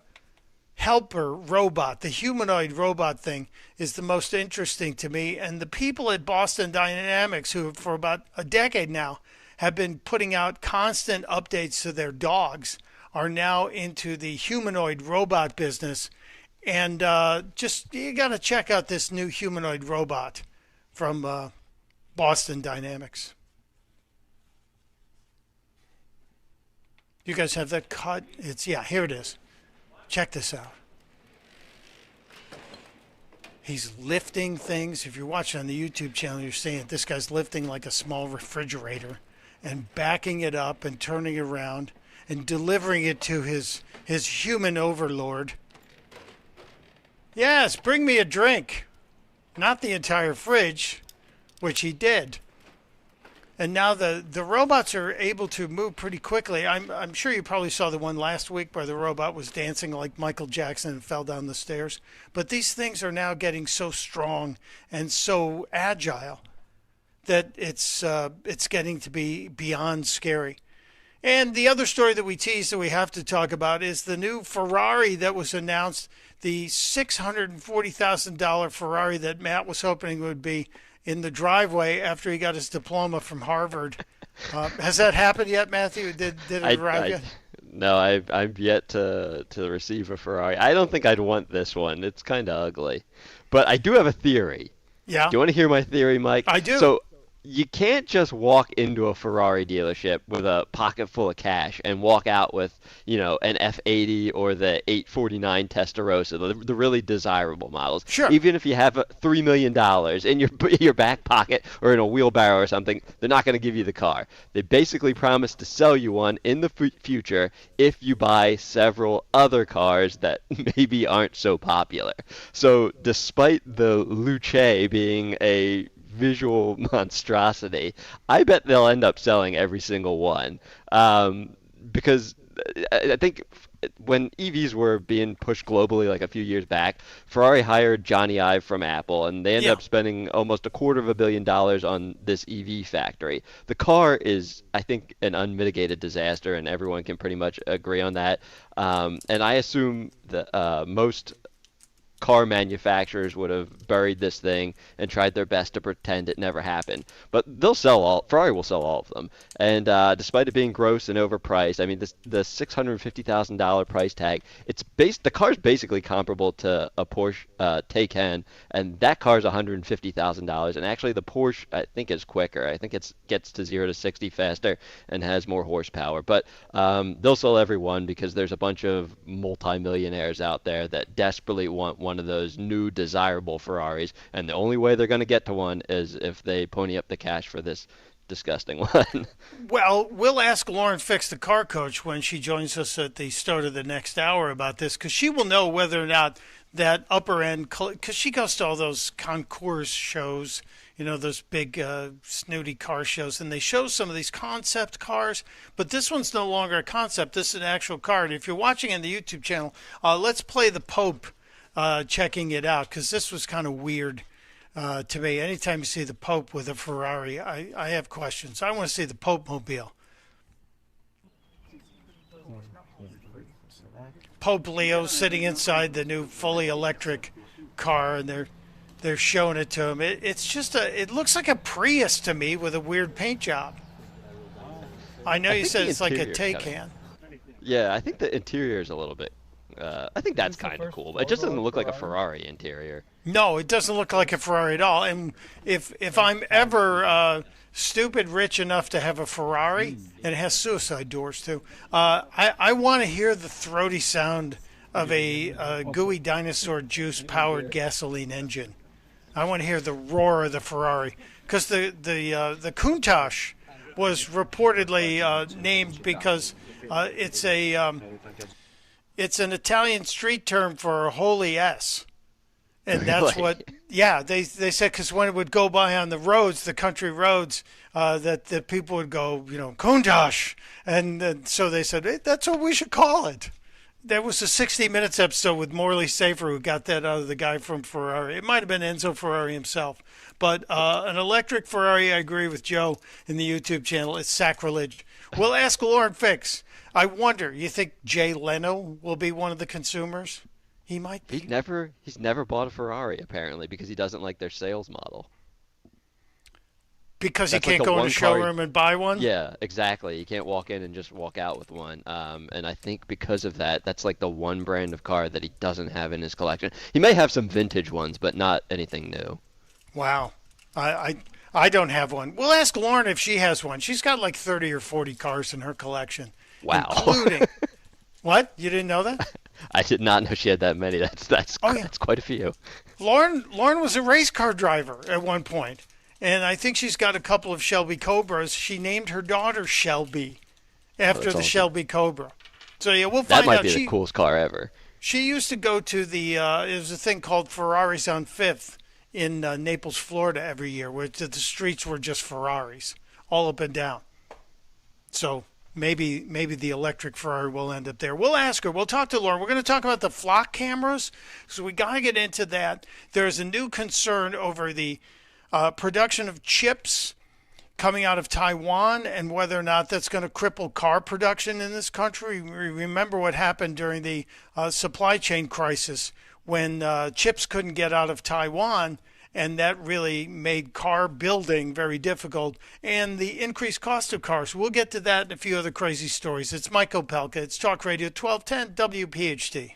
helper robot, the humanoid robot thing, is the most interesting to me. And the people at Boston Dynamics, who for about a decade now have been putting out constant updates to their dogs, are now into the humanoid robot business. And you got to check out this new humanoid robot from Boston Dynamics. You guys have that cut? Here it is. Check this out. He's lifting things. If you're watching on the YouTube channel, you're seeing this guy's lifting like a small refrigerator and backing it up and turning it around and delivering it to his human overlord. Yes, bring me a drink. Not the entire fridge, which he did. And now the robots are able to move pretty quickly. I'm sure you probably saw the one last week where the robot was dancing like Michael Jackson and fell down the stairs. But these things are now getting so strong and so agile that it's getting to be beyond scary. And the other story that we teased that we have to talk about is the new Ferrari that was announced, the $640,000 Ferrari that Matt was hoping would be in the driveway after he got his diploma from Harvard. Has that happened yet, Matthew? Did it arrive yet? No, I've yet to receive a Ferrari. I don't think I'd want this one. It's kind of ugly. But I do have a theory. Yeah. Do you want to hear my theory, Mike? I do. So you can't just walk into a Ferrari dealership with a pocket full of cash and walk out with, an F80 or the 849 Testarossa, the really desirable models. Sure. Even if you have $3 million in your back pocket or in a wheelbarrow or something, they're not going to give you the car. They basically promise to sell you one in the future if you buy several other cars that maybe aren't so popular. So despite the Luce being a visual monstrosity, I bet they'll end up selling every single one, because I think when EVs were being pushed globally like a few years back, Ferrari hired Johnny Ive from Apple, and they ended up spending almost $250 million on this EV factory. The car is, I think, an unmitigated disaster, and everyone can pretty much agree on that. And I assume that most car manufacturers would have buried this thing and tried their best to pretend it never happened. But Ferrari will sell all of them. And despite it being gross and overpriced, I mean, the $650,000 price tag, the car's basically comparable to a Porsche Taycan, and that car's $150,000. And actually, the Porsche, I think, is quicker. I think it gets to 0 to 60 faster and has more horsepower. But they'll sell every one because there's a bunch of multimillionaires out there that desperately want one of those new desirable Ferraris, and the only way they're going to get to one is if they pony up the cash for this disgusting one. Well, we'll ask Lauren Fix, the car coach, when she joins us at the start of the next hour about this, because she will know whether or not that upper end, because she goes to all those concours shows, those big snooty car shows, and they show some of these concept cars, but this one's no longer a concept. This is an actual car. And if you're watching on the YouTube channel, let's play the Pope checking it out, because this was kind of weird to me. Anytime you see the Pope with a Ferrari, I have questions. I want to see the Pope mobile. Pope Leo sitting inside the new fully electric car, and they're showing it to him. It's just it looks like a Prius to me with a weird paint job. I know you said it's like a Taycan. Yeah, I think the interior is a little bit. I think that's kind of cool, but it just doesn't look like a Ferrari interior. No, it doesn't look like a Ferrari at all. And if I'm ever stupid rich enough to have a Ferrari, and it has suicide doors too, I want to hear the throaty sound of a gooey dinosaur juice powered gasoline engine. I want to hear the roar of the Ferrari, because the Countach was reportedly named because it's an Italian street term for a holy S. And that's what, they said, because when it would go by on the roads, the country roads, that the people would go, Countach. And so they said, hey, that's what we should call it. There was a 60 Minutes episode with Morley Safer who got that out of the guy from Ferrari. It might have been Enzo Ferrari himself. But an electric Ferrari, I agree with Joe in the YouTube channel, it's sacrilege. We'll ask Lauren Fix. I wonder, you think Jay Leno will be one of the consumers? He might be. He's never bought a Ferrari, apparently, because he doesn't like their sales model. Because he can't go in a showroom and buy one? Yeah, exactly. You can't walk in and just walk out with one. And I think because of that, that's like the one brand of car that he doesn't have in his collection. He may have some vintage ones, but not anything new. Wow. I don't have one. We'll ask Lauren if she has one. She's got like 30 or 40 cars in her collection. Wow. Including... What? You didn't know that? I did not know she had that many. That's quite a few. Lauren was a race car driver at one point, and I think she's got a couple of Shelby Cobras. She named her daughter Shelby after the awesome. Shelby Cobra. So yeah, we'll That find might out. be the coolest car ever. She used to go to there's a thing called Ferraris on 5th in Naples, Florida every year, where the streets were just Ferraris all up and down. So maybe the electric Ferrari will end up there. We'll ask her. We'll talk to Lauren. We're going to talk about the flock cameras, so we got to get into that. There's a new concern over the production of chips coming out of Taiwan and whether or not that's going to cripple car production in this country. We remember what happened during the supply chain crisis when chips couldn't get out of Taiwan, and that really made car building very difficult, and the increased cost of cars. We'll get to that and a few other crazy stories. It's Mike Opelka. It's Talk Radio 1210 WPHT.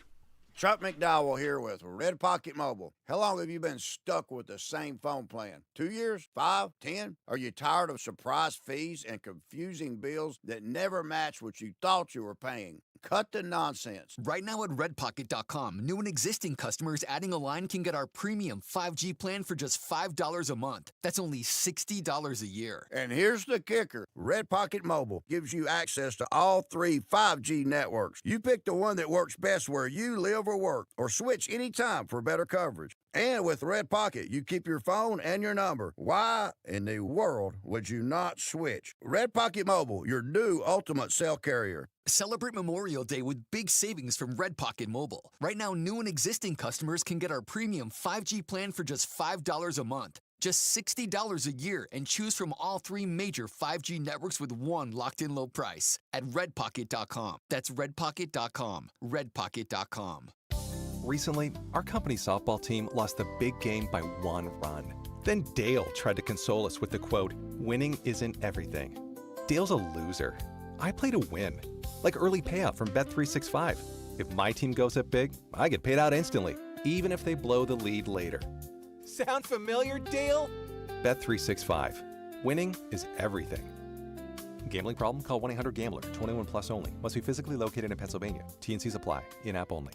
Chuck McDowell here with Red Pocket Mobile. How long have you been stuck with the same phone plan? 2 years? 5? 10? Are you tired of surprise fees and confusing bills that never match what you thought you were paying? Cut the nonsense. Right now at redpocket.com, new and existing customers adding a line can get our premium 5G plan for just $5 a month. That's only $60 a year. And here's the kicker. Red Pocket Mobile gives you access to all 3 5G networks. You pick the one that works best where you live or work, or switch anytime for better coverage. And with Red Pocket, you keep your phone and your number. Why in the world would you not switch? Red Pocket Mobile, your new ultimate cell carrier. Celebrate Memorial Day with big savings from Red Pocket Mobile. Right now, new and existing customers can get our premium 5G plan for just $5 a month. Just $60 a year, and choose from all 3 major 5G networks with one locked-in low price at redpocket.com. That's redpocket.com. redpocket.com. Recently, our company softball team lost the big game by 1 run. Then Dale tried to console us with the quote, "Winning isn't everything." Dale's a loser. I play to win, like early payout from Bet365. If my team goes up big, I get paid out instantly, even if they blow the lead later. Sound familiar, Dale? Bet365. Winning is everything. Gambling problem? Call 1-800-GAMBLER. 21 plus only. Must be physically located in Pennsylvania. T&Cs apply. In-app only.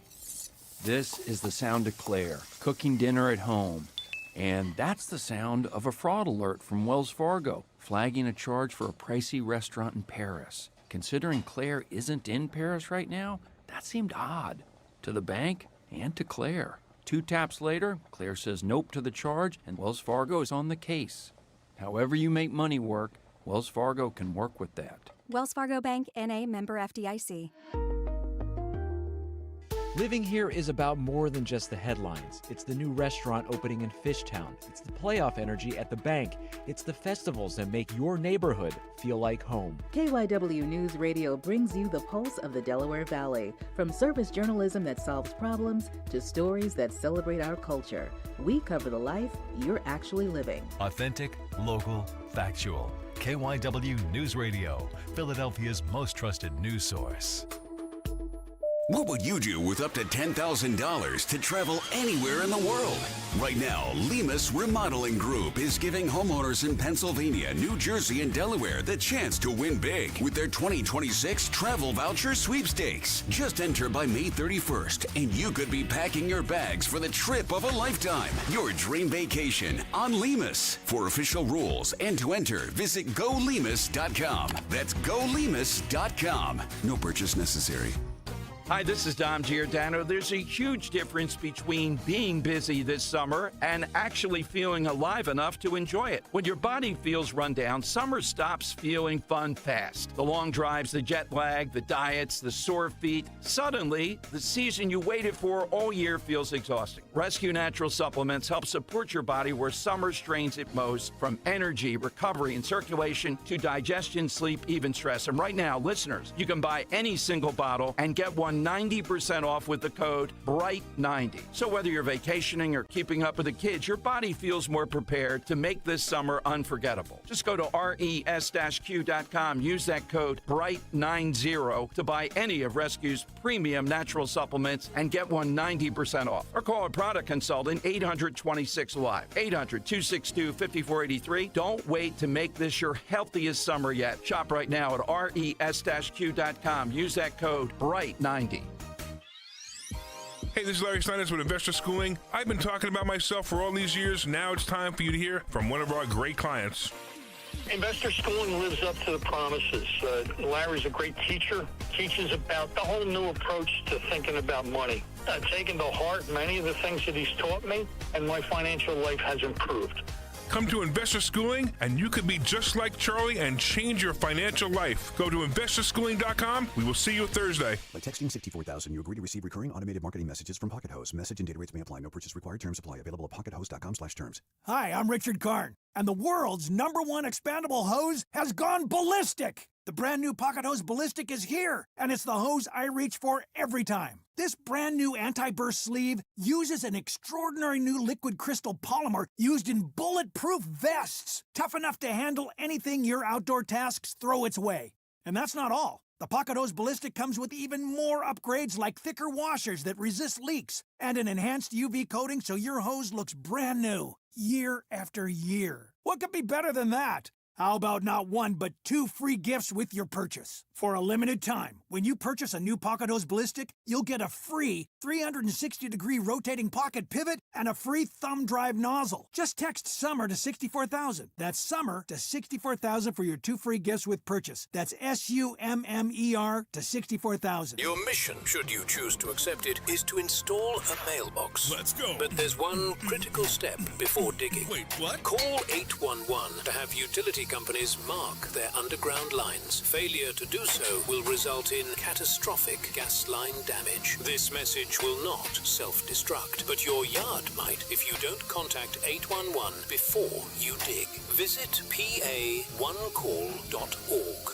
This is the sound of Claire, cooking dinner at home. And that's the sound of a fraud alert from Wells Fargo, flagging a charge for a pricey restaurant in Paris. Considering Claire isn't in Paris right now, that seemed odd to the bank and to Claire. 2 taps later, Claire says nope to the charge, and Wells Fargo is on the case. However you make money work, Wells Fargo can work with that. Wells Fargo Bank, N.A., member FDIC. Living here is about more than just the headlines. It's the new restaurant opening in Fishtown. It's the playoff energy at the bank. It's the festivals that make your neighborhood feel like home. KYW News Radio brings you the pulse of the Delaware Valley. From service journalism that solves problems to stories that celebrate our culture, we cover the life you're actually living. Authentic, local, factual. KYW News Radio, Philadelphia's most trusted news source. What would you do with up to $10,000 to travel anywhere in the world? Right now, Lemus Remodeling Group is giving homeowners in Pennsylvania, New Jersey, and Delaware the chance to win big with their 2026 travel voucher sweepstakes. Just enter by May 31st, and you could be packing your bags for the trip of a lifetime. Your dream vacation on Lemus. For official rules and to enter, visit GoLemus.com. That's GoLemus.com. No purchase necessary. Hi, this is Dom Giordano. There's a huge difference between being busy this summer and actually feeling alive enough to enjoy it. When your body feels run down, summer stops feeling fun fast. The long drives, the jet lag, the diets, the sore feet. Suddenly, the season you waited for all year feels exhausting. Rescue Natural Supplements help support your body where summer strains it most, from energy, recovery, and circulation to digestion, sleep, even stress. And right now, listeners, you can buy any single bottle and get one 90% off with the code BRIGHT90. So whether you're vacationing or keeping up with the kids, your body feels more prepared to make this summer unforgettable. Just go to res-q.com, use that code BRIGHT90 to buy any of Rescue's premium natural supplements and get one 90% off. Or call a product consultant, 800-26-LIVE, 800-262-5483. Don't wait to make this your healthiest summer yet. Shop right now at res-q.com. Use that code BRIGHT90. Hey, this is Larry Steinitz with Investor Schooling. I've been talking about myself for all these years. Now it's time for you to hear from one of our great clients. Investor Schooling lives up to the promises. Larry's a great teacher, teaches about the whole new approach to thinking about money. I've taken to heart many of the things that he's taught me, and my financial life has improved. Come to Investor Schooling, and you could be just like Charlie and change your financial life. Go to investorschooling.com. We will see you Thursday. By texting 64000, you agree to receive recurring automated marketing messages from Pocket Host. Message and data rates may apply. No purchase required. Terms apply. Available at pockethost.com/terms. Hi, I'm Richard Karn, and the world's #1 expandable hose has gone ballistic. The brand new Pocket Hose Ballistic is here, and it's the hose I reach for every time. This brand new anti-burst sleeve uses an extraordinary new liquid crystal polymer used in bulletproof vests, tough enough to handle anything your outdoor tasks throw its way. And that's not all. The Pocket Hose Ballistic comes with even more upgrades like thicker washers that resist leaks and an enhanced UV coating so your hose looks brand new year after year. What could be better than that? How about not 1, but 2 free gifts with your purchase? For a limited time, when you purchase a new Pocket Hose Ballistic, you'll get a free 360-degree rotating pocket pivot and a free thumb drive nozzle. Just text SUMMER to 64,000. That's SUMMER to 64,000 for your 2 free gifts with purchase. That's SUMMER to 64,000. Your mission, should you choose to accept it, is to install a mailbox. Let's go. But there's one critical step before digging. Wait, what? Call 811 to have utility companies mark their underground lines. Failure to do so will result in catastrophic gas line damage. This message will not self-destruct, but your yard might if you don't contact 811 before you dig. Visit pa1call.org.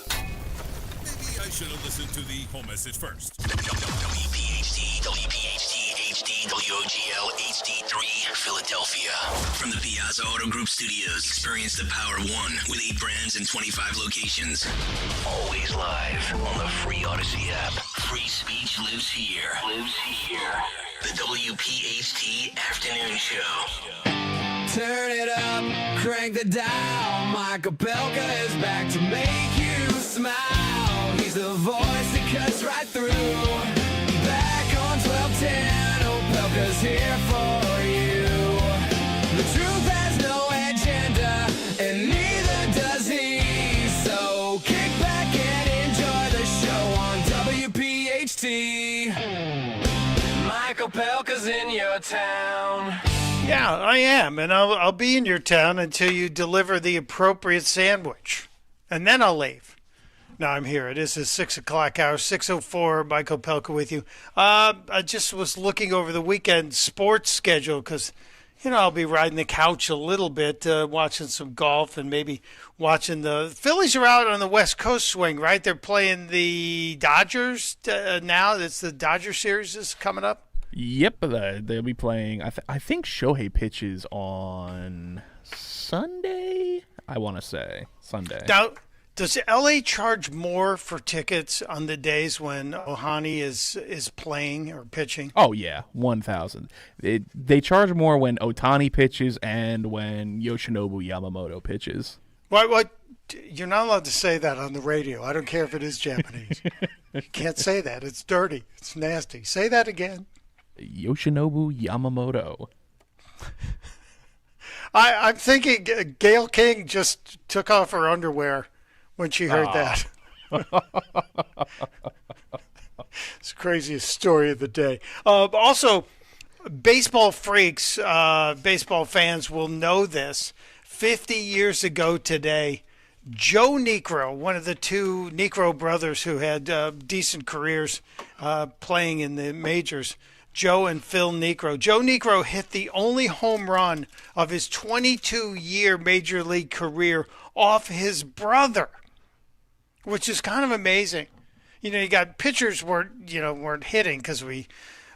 Maybe I should have listened to the home message first. WPHT, HD, WOGL HD3, Philadelphia. From the Piazza Auto Group Studios, experience the power of one with 8 brands and 25 locations. Always live on the free Odyssey app. Free speech lives here. The WPHT Afternoon Show. Turn it up, crank the dial. Mike Opelka is back to make you smile. He's the voice that cuts right through. Back on 1210, Opelka's here for you. The truth has no agenda, and neither does he. So kick back and enjoy the show on WPHT. Mike Opelka's in your town. Yeah, I am, and I'll be in your town until you deliver the appropriate sandwich, and then I'll leave. No, I'm here. It is the 6 o'clock hour, 6:04. Mike Opelka with you. I just was looking over the weekend sports schedule because, I'll be riding the couch a little bit, watching some golf and maybe watching the Phillies are out on the West Coast swing, right? They're playing the Dodgers now. It's the Dodger series is coming up. Yep, they'll be playing. I think Shohei pitches on Sunday. I want to say Sunday. Now, does LA charge more for tickets on the days when Ohtani is playing or pitching? Oh yeah, 1,000. They charge more when Ohtani pitches and when Yoshinobu Yamamoto pitches. What? You're not allowed to say that on the radio. I don't care if it is Japanese. You can't say that. It's dirty. It's nasty. Say that again. Yoshinobu Yamamoto. I'm thinking Gail King just took off her underwear when she heard that. It's the craziest story of the day. Also, baseball freaks, baseball fans will know this. 50 years ago today, Joe Niekro, one of the 2 Niekro brothers who had decent careers playing in the majors, Joe and Phil Niekro. Joe Niekro hit the only home run of his 22-year major league career off his brother, which is kind of amazing. You got pitchers weren't hitting because we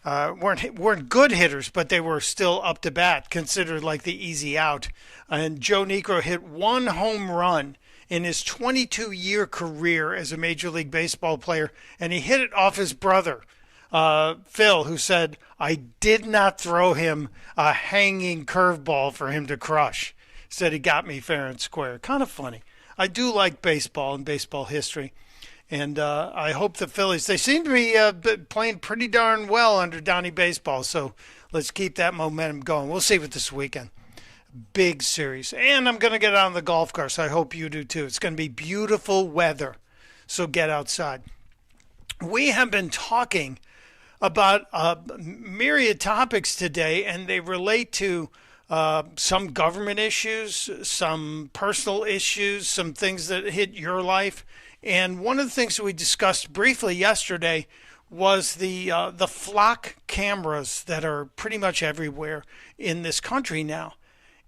weren't good hitters, but they were still up to bat, considered like the easy out. And Joe Niekro hit 1 home run in his 22-year career as a Major League Baseball player, and he hit it off his brother, Phil, who said, "I did not throw him a hanging curveball for him to crush." Said he got me fair and square. Kind of funny. I do like baseball and baseball history. And I hope the Phillies, they seem to be playing pretty darn well under Donnie Baseball. So let's keep that momentum going. We'll see what this weekend. Big series. And I'm going to get out on the golf course. I hope you do too. It's going to be beautiful weather. So get outside. We have been talking about myriad topics today, and they relate to some government issues, some personal issues, some things that hit your life. And one of the things that we discussed briefly yesterday was the flock cameras that are pretty much everywhere in this country now.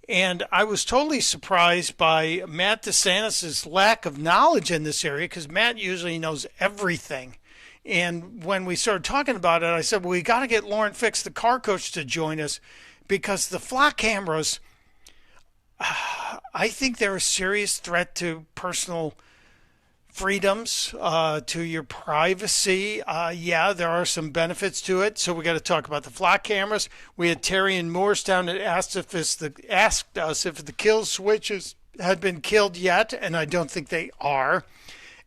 And I was totally surprised by Matt DeSantis' lack of knowledge in this area, because Matt usually knows everything. And when we started talking about it, I said, well, we got to get Lauren Fix, the car coach, to join us, because the flock cameras, I think they're a serious threat to personal freedoms, to your privacy. Yeah, there are some benefits to it. So we got to talk about the flock cameras. We had Terry and Morse down that asked us if the kill switches had been killed yet, and I don't think they are.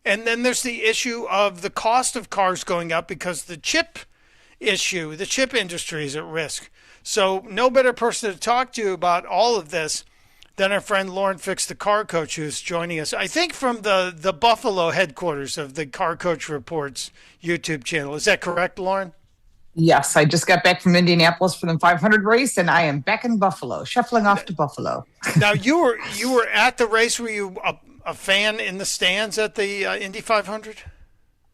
And then there's the issue of the cost of cars going up because the chip industry is at risk. So no better person to talk to about all of this than our friend Lauren Fix, the car coach, who's joining us, I think, from the Buffalo headquarters of the Car Coach Reports YouTube channel. Is that correct, Lauren? Yes, I just got back from Indianapolis for the 500 race, and I am back in Buffalo, shuffling off to Buffalo. Now, you were at the race. Were you a fan in the stands at the Indy 500?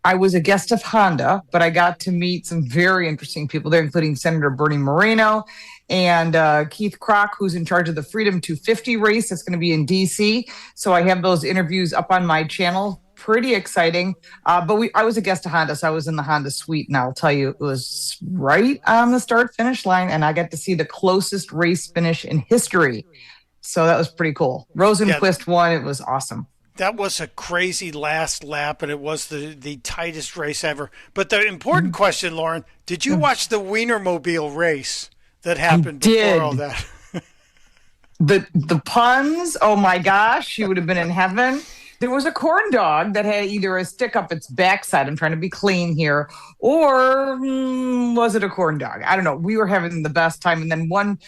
I was a guest of Honda, but I got to meet some very interesting people there, including Senator Bernie Moreno and Keith Kroc, who's in charge of the Freedom 250 race that's going to be in D.C. So I have those interviews up on my channel. Pretty exciting. But I was a guest of Honda, so I was in the Honda suite, and I'll tell you, it was right on the start-finish line, and I got to see the closest race finish in history. So that was pretty cool. Rosenquist won. It was awesome. That was a crazy last lap, and it was the tightest race ever. But the important question, Lauren, did you watch the Wienermobile race that happened before all that? The puns, oh my gosh, you would have been in heaven. There was a corn dog that had either a stick up its backside, I'm trying to be clean here, or was it a corn dog? I don't know. We were having the best time. And then one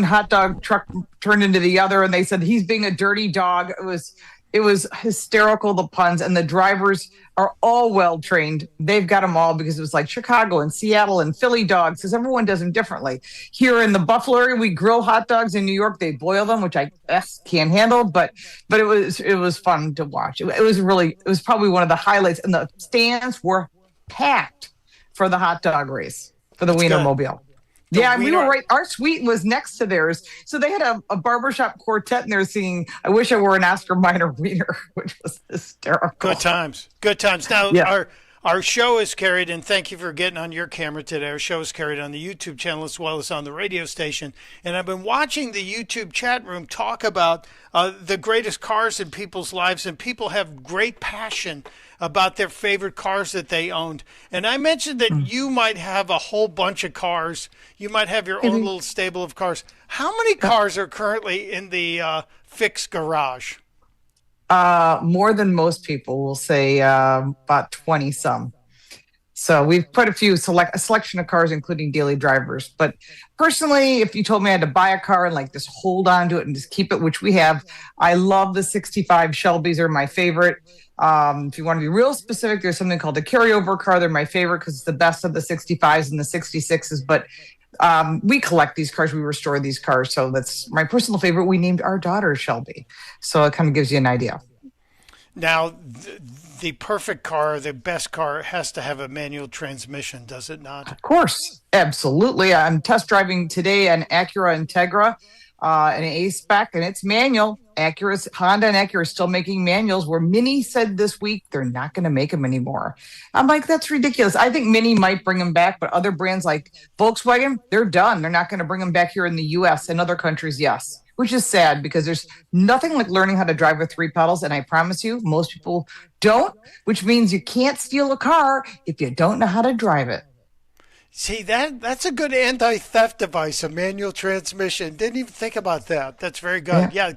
hot dog truck turned into the other, and they said he's being a dirty dog. It was hysterical, the puns, and the drivers are all well trained. They've got them all, because it was like Chicago and Seattle and Philly dogs, because everyone does them differently. Here in the Buffalo area, we grill hot dogs. In New York, they boil them, which I can't handle, but it was fun to watch. It was probably one of the highlights, and the stands were packed for the hot dog race, for the Wienermobile. Yeah, we were right. Our suite was next to theirs. So they had a barbershop quartet, and they're singing "I Wish I Were an Oscar Mayer Wiener," which was hysterical. Good times. Good times. Now, yeah. Our show is carried, and thank you for getting on your camera today. Our show is carried on the YouTube channel as well as on the radio station. And I've been watching the YouTube chat room talk about the greatest cars in people's lives, and people have great passion about their favorite cars that they owned. And I mentioned that you might have a whole bunch of cars. You might have your own little stable of cars. How many cars are currently in the Fix garage? More than most people will say, about 20 some. So we've put a selection of cars, including daily drivers. But personally, if you told me I had to buy a car and like just hold on to it and just keep it, which we have, I love the 65 Shelbys are my favorite. If you want to be real specific, there's something called a carryover car. They're my favorite because it's the best of the 65s and the 66s. But we collect these cars. We restore these cars. So that's my personal favorite. We named our daughter Shelby. So it kind of gives you an idea. Now, the perfect car, the best car, has to have a manual transmission, does it not? Of course. Absolutely. I'm test driving today an Acura Integra, an A-Spec, and it's manual. Honda and Acura are still making manuals, where Mini said this week they're not going to make them anymore. I'm like, that's ridiculous. I think Mini might bring them back, but other brands like Volkswagen, they're done. They're not going to bring them back here in the U.S. and other countries, yes, which is sad because there's nothing like learning how to drive with 3 pedals. And I promise you, most people don't, which means you can't steal a car if you don't know how to drive it. See, that's a good anti-theft device, a manual transmission. Didn't even think about that. That's very good. Yeah.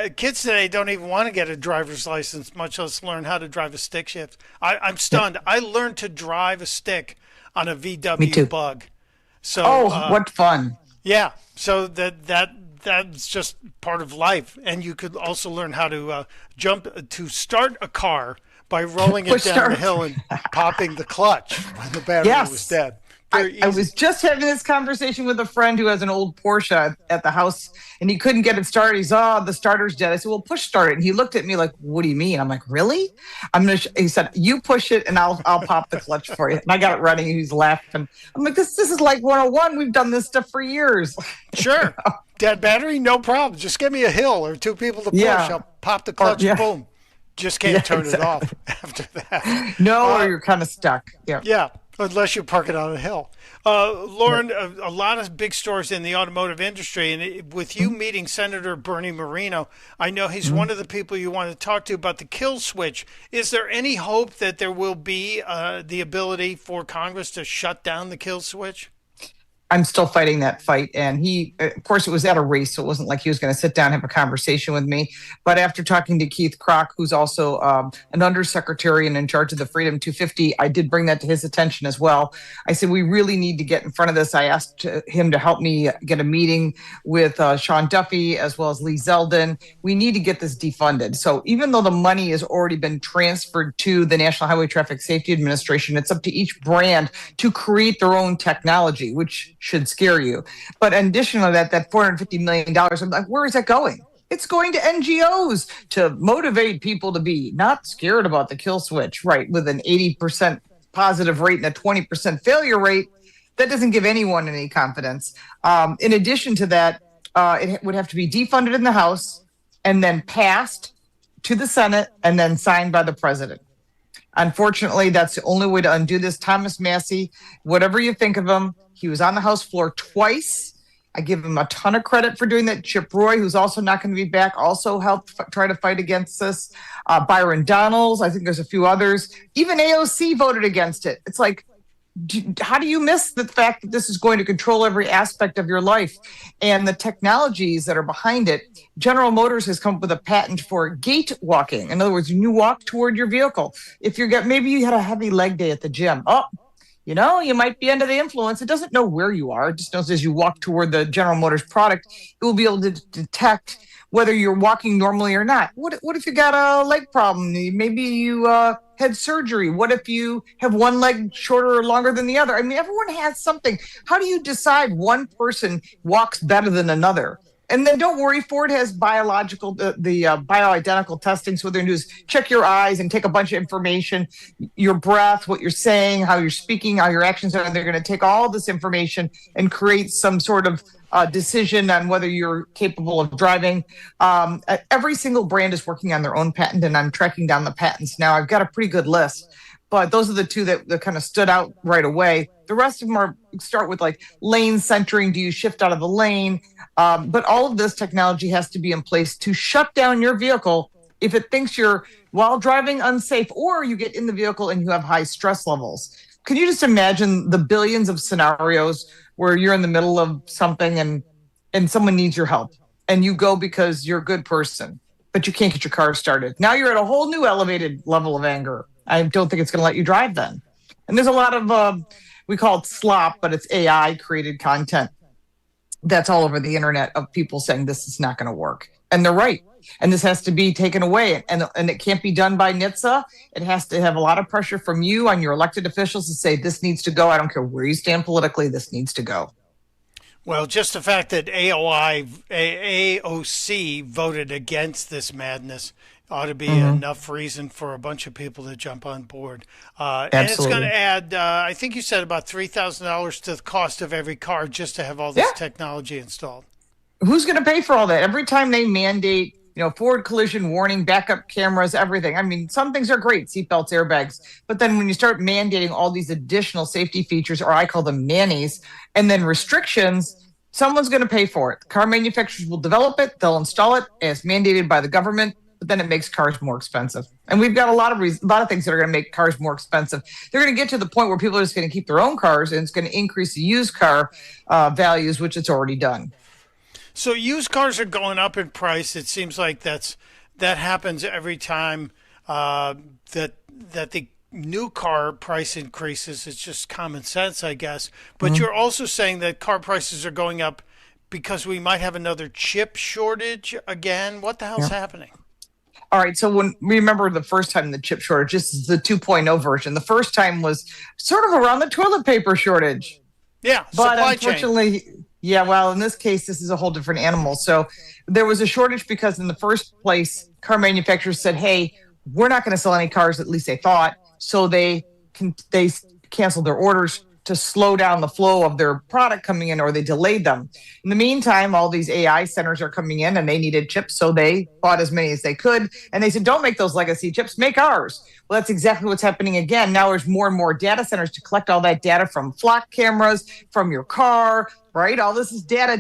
Kids today don't even want to get a driver's license, much less learn how to drive a stick shift. I'm stunned. I learned to drive a stick on a VW Bug. So, what fun. Yeah. So that's just part of life. And you could also learn how to start a car by rolling it down the hill and popping the clutch when the battery was dead. I was just having this conversation with a friend who has an old Porsche at the house, and he couldn't get it started. He's, the starter's dead. I said, well, push start it. And he looked at me like, what do you mean? I'm like, really? He said, you push it and I'll pop the clutch for you. And I got it running. He's laughing. I'm like, this is like 101. We've done this stuff for years. Sure. Dead battery, no problem. Just give me a hill or two people to push. I'll pop the clutch, boom. Just can't turn it off after that. No, or you're kind of stuck. Yeah, unless you park it on a hill. Lauren, a lot of big stories in the automotive industry, and with you meeting Senator Bernie Moreno, I know he's one of the people you want to talk to about the kill switch. Is there any hope that there will be the ability for Congress to shut down the kill switch? I'm still fighting that fight. And he, of course, it was at a race, so it wasn't like he was going to sit down and have a conversation with me. But after talking to Keith Kroc, who's also an undersecretary and in charge of the Freedom 250, I did bring that to his attention as well. I said, we really need to get in front of this. I asked him to help me get a meeting with Sean Duffy as well as Lee Zeldin. We need to get this defunded. So even though the money has already been transferred to the National Highway Traffic Safety Administration, it's up to each brand to create their own technology, which should scare you. But in addition to that $450 million, I'm like, where is that going? It's going to NGOs to motivate people to be not scared about the kill switch, right? With an 80% positive rate and a 20% failure rate, that doesn't give anyone any confidence. In addition to that, it would have to be defunded in the House and then passed to the Senate and then signed by the president. Unfortunately, that's the only way to undo this. Thomas Massey, whatever you think of him, he was on the House floor twice. I give him a ton of credit for doing that. Chip Roy, who's also not going to be back, also helped try to fight against this. Byron Donalds, I think there's a few others. Even AOC voted against it. It's like, how do you miss the fact that this is going to control every aspect of your life and the technologies that are behind it? General Motors has come up with a patent for gait walking. In other words, when you walk toward your vehicle, if maybe you had a heavy leg day at the gym. You might be under the influence. It doesn't know where you are. It just knows as you walk toward the General Motors product, it will be able to detect whether you're walking normally or not. What if you got a leg problem? Maybe you had surgery. What if you have one leg shorter or longer than the other? I mean, everyone has something. How do you decide one person walks better than another? And then don't worry, Ford has bioidentical testing. So what they're going to do is check your eyes and take a bunch of information, your breath, what you're saying, how you're speaking, how your actions are. They're going to take all this information and create some sort of decision on whether you're capable of driving. Every single brand is working on their own patent, and I'm tracking down the patents now. I've got a pretty good list. But those are the two that kind of stood out right away. The rest of them start with like lane centering. Do you shift out of the lane? But all of this technology has to be in place to shut down your vehicle if it thinks you're while driving unsafe, or you get in the vehicle and you have high stress levels. Can you just imagine the billions of scenarios where you're in the middle of something and someone needs your help and you go because you're a good person, but you can't get your car started? Now you're at a whole new elevated level of anger. I don't think it's going to let you drive then. And there's a lot of, we call it slop, but it's AI created content that's all over the internet of people saying this is not going to work. And they're right. And this has to be taken away. And it can't be done by NHTSA. It has to have a lot of pressure from you on your elected officials to say this needs to go. I don't care where you stand politically, this needs to go. Well, just the fact that AOC voted against this madness ought to be enough reason for a bunch of people to jump on board. And it's going to add, I think you said about $3,000 to the cost of every car just to have all this technology installed. Who's going to pay for all that? Every time they mandate, forward collision warning, backup cameras, everything. I mean, some things are great, seatbelts, airbags. But then when you start mandating all these additional safety features, or I call them nannies, and then restrictions, someone's going to pay for it. Car manufacturers will develop it. They'll install it as mandated by the government. but then it makes cars more expensive. And we've got a lot of things that are going to make cars more expensive. They're going to get to the point where people are just going to keep their own cars, and it's going to increase the used car values, which it's already done. So used cars are going up in price. It seems like that happens every time that the new car price increases. It's just common sense, I guess. But you're also saying that car prices are going up because we might have another chip shortage again. What the hell's happening? All right, so when remember the first time the chip shortage, this is the 2.0 version. The first time was sort of around the toilet paper shortage. Yeah, but supply unfortunately, chain. Yeah, well, in this case, this is a whole different animal. So there was a shortage because in the first place, car manufacturers said, hey, we're not going to sell any cars, at least they thought. So they canceled their orders to slow down the flow of their product coming in, or they delayed them. In the meantime, all these AI centers are coming in and they needed chips, so they bought as many as they could. And they said, don't make those legacy chips, make ours. Well, that's exactly what's happening again. Now there's more and more data centers to collect all that data from flock cameras, from your car, right? All this is data.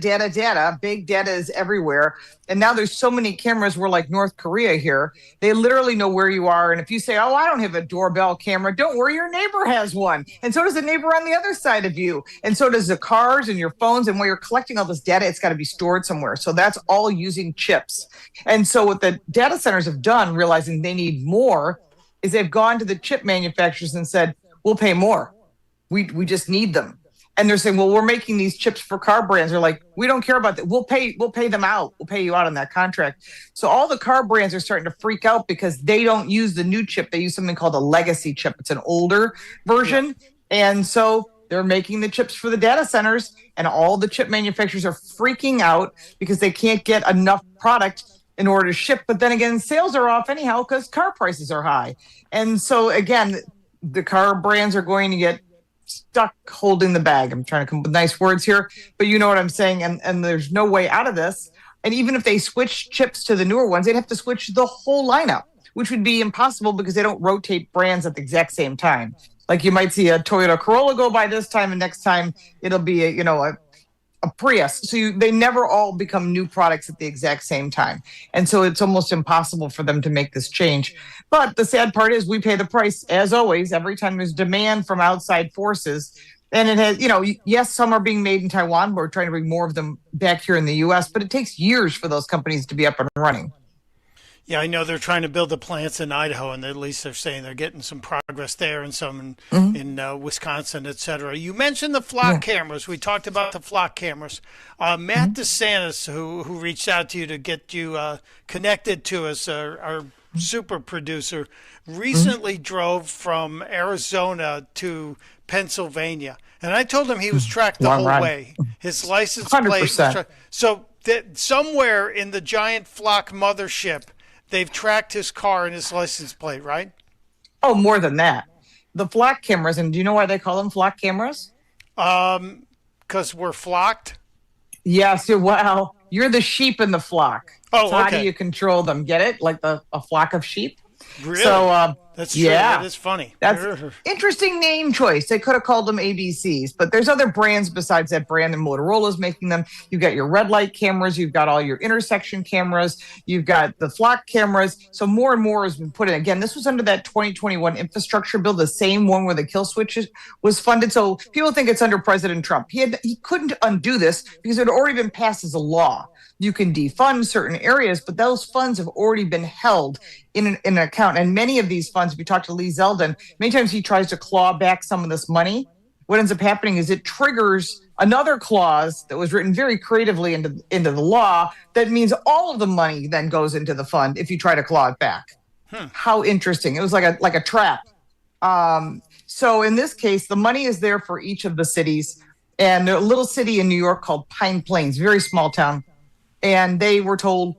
Big data is everywhere. And now there's so many cameras. We're like North Korea here. They literally know where you are. And if you say, oh, I don't have a doorbell camera, don't worry, your neighbor has one. And so does the neighbor on the other side of you. And so does the cars and your phones. And while you're collecting all this data, it's got to be stored somewhere. So that's all using chips. And so what the data centers have done, realizing they need more, is they've gone to the chip manufacturers and said, we'll pay more. We just need them. And they're saying, well, we're making these chips for car brands. They're like, we don't care about that. We'll pay them out. We'll pay you out on that contract. So all the car brands are starting to freak out because they don't use the new chip. They use something called a legacy chip. It's an older version. Yeah. And so they're making the chips for the data centers, and all the chip manufacturers are freaking out because they can't get enough product in order to ship. But then again, sales are off anyhow because car prices are high. And so again, the car brands are going to get stuck holding the bag. I'm trying to come up with nice words here, but you know what I'm saying. And there's no way out of this. And even if they switch chips to the newer ones, they'd have to switch the whole lineup, which would be impossible because they don't rotate brands at the exact same time. Like you might see a Toyota Corolla go by this time, and next time it'll be a Prius. So they never all become new products at the exact same time. And so it's almost impossible for them to make this change. But the sad part is we pay the price, as always, every time there's demand from outside forces. And it has, yes, some are being made in Taiwan. We're trying to bring more of them back here in the U.S., but it takes years for those companies to be up and running. Yeah, I know they're trying to build the plants in Idaho, and at least they're saying they're getting some progress there and some in Wisconsin, et cetera. You mentioned the flock cameras. We talked about the flock cameras. Matt DeSantis, who reached out to you to get you connected to us, our super producer, recently drove from Arizona to Pennsylvania. And I told him he was tracked the whole way. His license plate was tracked. So somewhere in the giant flock mothership, they've tracked his car and his license plate, right? Oh, more than that. The flock cameras, and do you know why they call them flock cameras? Because we're flocked? Yes, well, you're the sheep in the flock. Oh, so okay. How do you control them? Get it? Like a flock of sheep? Really? So, that's true. Yeah. That is funny. That's interesting name choice. They could have called them ABCs, but there's other brands besides that brand, and Motorola's making them. You've got your red light cameras. You've got all your intersection cameras. You've got the flock cameras. So more and more has been put in. Again, this was under that 2021 infrastructure bill, the same one where the kill switch was funded. So people think it's under President Trump. He couldn't undo this because it had already been passed as a law. You can defund certain areas, but those funds have already been held in an account. And many of these funds, if you talk to Lee Zeldin, many times he tries to claw back some of this money. What ends up happening is it triggers another clause that was written very creatively into the law that means all of the money then goes into the fund if you try to claw it back. How interesting. It was like a trap. So in this case, the money is there for each of the cities. And a little city in New York called Pine Plains, very small town. And they were told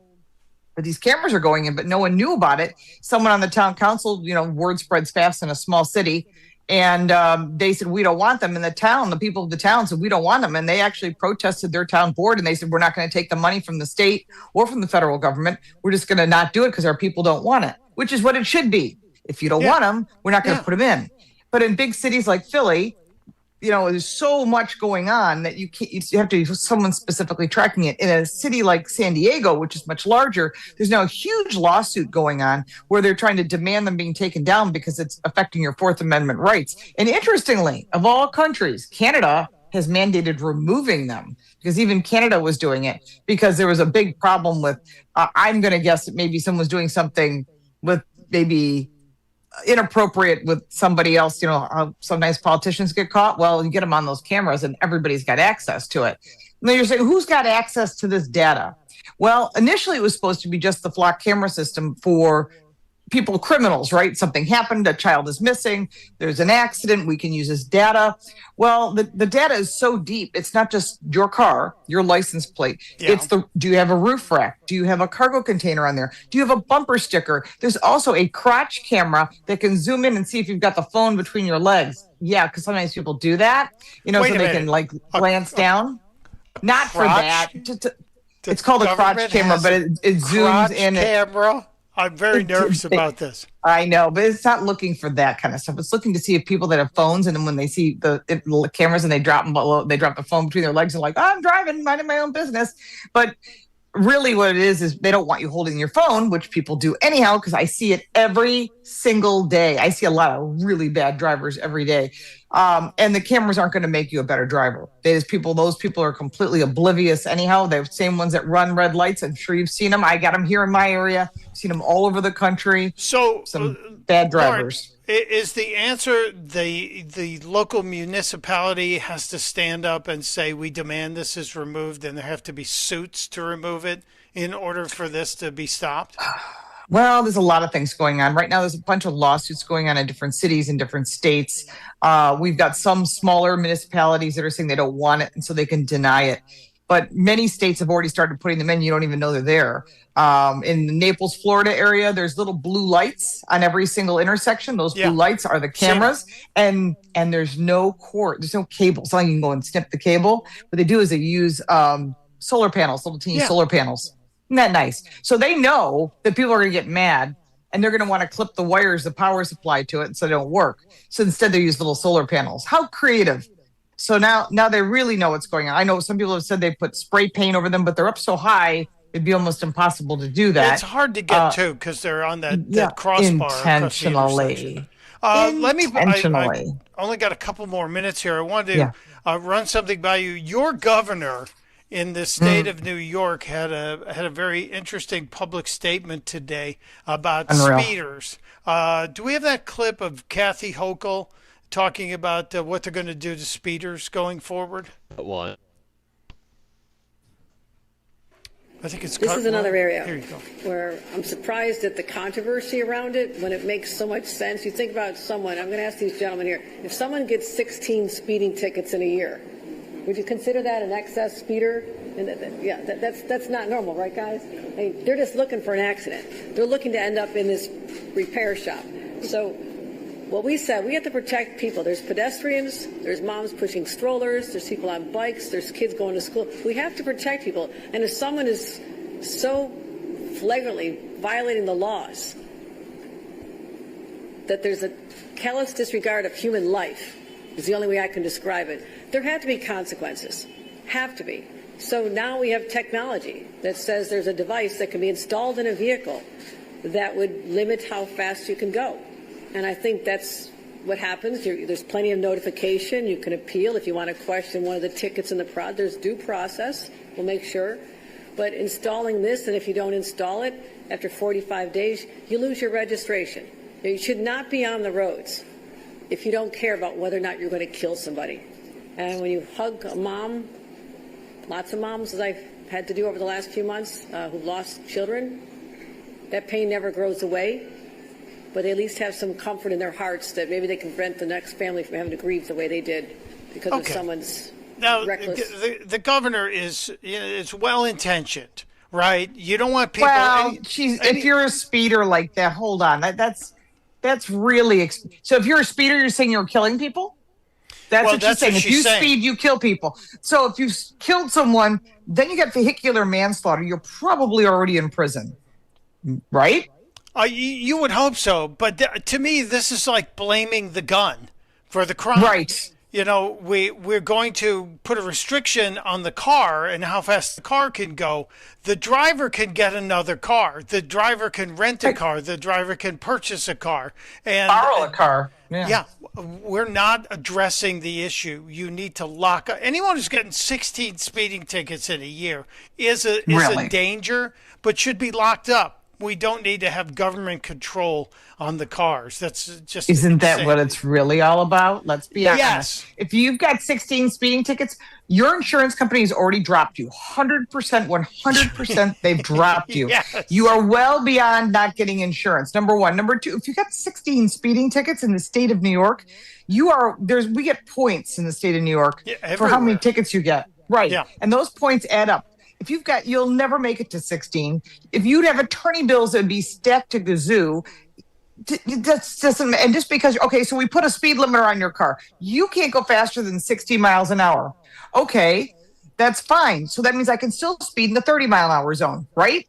that these cameras are going in, but no one knew about it. Someone on the town council, word spreads fast in a small city. And they said, we don't want them. And the people of the town said, we don't want them. And they actually protested their town board. And they said, we're not going to take the money from the state or from the federal government. We're just going to not do it because our people don't want it, which is what it should be. If you don't want them, we're not going to put them in. But in big cities like Philly, there's so much going on that you can't, you have to have someone specifically tracking it. In a city like San Diego, which is much larger, there's now a huge lawsuit going on where they're trying to demand them being taken down because it's affecting your Fourth Amendment rights. And interestingly, of all countries, Canada has mandated removing them, because even Canada was doing it because there was a big problem with, I'm going to guess that maybe someone was doing something with maybe inappropriate with somebody else. How sometimes politicians get caught. Well, you get them on those cameras and everybody's got access to it. And then you're saying, who's got access to this data? Well, initially it was supposed to be just the flock camera system for people, criminals, right? Something happened, a child is missing, there's an accident, we can use this data. Well, the data is so deep. It's not just your car, your license plate. Yeah. It's do you have a roof rack? Do you have a cargo container on there? Do you have a bumper sticker? There's also a crotch camera that can zoom in and see if you've got the phone between your legs. Yeah, because sometimes people do that, Wait so a they minute. can glance down. Not for crotch? that. It's called a crotch camera, but it zooms Crotch in. camera? I'm very nervous about this. I know, but it's not looking for that kind of stuff. It's looking to see if people that have phones, and then when they see the cameras and they drop the phone between their legs and I'm driving, minding my own business. But really what it is they don't want you holding your phone, which people do anyhow, because I see it every single day. I see a lot of really bad drivers every day. And the cameras aren't going to make you a better driver. Those people are completely oblivious anyhow. They're the same ones that run red lights. I'm sure you've seen them. I got them here in my area. I've seen them all over the country. So some bad drivers. Lauren, is the answer the local municipality has to stand up and say, we demand this is removed, and there have to be suits to remove it in order for this to be stopped? Well, there's a lot of things going on. Right now, there's a bunch of lawsuits going on in different cities and different states. We've got some smaller municipalities that are saying they don't want it, and so they can deny it. But many states have already started putting them in. You don't even know they're there. In the Naples, Florida area, there's little blue lights on every single intersection. Those blue lights are the cameras, and there's no cord, there's no cable. It's not like you can go and snip the cable. What they do is they use solar panels, little teeny solar panels. Isn't that nice? So they know that people are going to get mad, and they're going to want to clip the wires, the power supply to it, so they don't work. So instead, they use little solar panels. How creative! So now they really know what's going on. I know some people have said they put spray paint over them, but they're up so high, it'd be almost impossible to do that. It's hard to get to because they're on that crossbar. Intentionally. Let me. Intentionally. I only got a couple more minutes here. I wanted to run something by you. Your governor in the state of New York had a very interesting public statement today about speeders. Do we have that clip of Kathy Hochul talking about what they're going to do to speeders going forward? What? I think it's. This is another area Here you go. where I'm surprised at the controversy around it when it makes so much sense. You think about someone, I'm going to ask these gentlemen here, if someone gets 16 speeding tickets in a year, would you consider that an excess speeder? And that's not normal, right, guys? I mean, they're just looking for an accident. They're looking to end up in this repair shop. So what we said, we have to protect people. There's pedestrians, there's moms pushing strollers, there's people on bikes, there's kids going to school. We have to protect people. And if someone is so flagrantly violating the laws that there's a callous disregard of human life, is the only way I can describe it, there have to be consequences. Have to be. So now we have technology that says there's a device that can be installed in a vehicle that would limit how fast you can go. And I think that's what happens. There's plenty of notification. You can appeal if you want to question one of the tickets in the prod. There's due process. We'll make sure. But installing this, and if you don't install it, after 45 days, you lose your registration. You should not be on the roads if you don't care about whether or not you're going to kill somebody. And when you hug a mom, lots of moms, as I've had to do over the last few months, who've lost children, that pain never grows away. But they at least have some comfort in their hearts that maybe they can prevent the next family from having to grieve the way they did because of someone's reckless. The governor is well-intentioned, right? You don't want people. Well, if you're a speeder like that, hold on. That's really so. If you're a speeder, you're saying you're killing people. That's what she's saying. If you speed, you kill people. So if you've killed someone, then you get vehicular manslaughter. You're probably already in prison, right? You would hope so, but to me, this is like blaming the gun for the crime. Right. we're going to put a restriction on the car and how fast the car can go. The driver can get another car. The driver can rent a car. The driver can purchase a car. And borrow a car. Yeah, we're not addressing the issue. You need to lock up. Anyone who's getting 16 speeding tickets in a year is a danger, but should be locked up. We don't need to have government control on the cars. That's just Isn't that what it's really all about? Let's be honest. Yes. If you've got 16 speeding tickets, your insurance company has already dropped you. 100%, 100% they've dropped you. Yes. You are well beyond not getting insurance. Number one. Number two, if you got 16 speeding tickets in the state of New York, we get points in the state of New York for how many tickets you get. Right. Yeah. And those points add up. If you'll never make it to 16. If you'd have attorney bills that would be stacked to gazoo, that's just, and just because, okay, so we put a speed limiter on your car. You can't go faster than 60 miles an hour. Okay, that's fine. So that means I can still speed in the 30 mile an hour zone, right?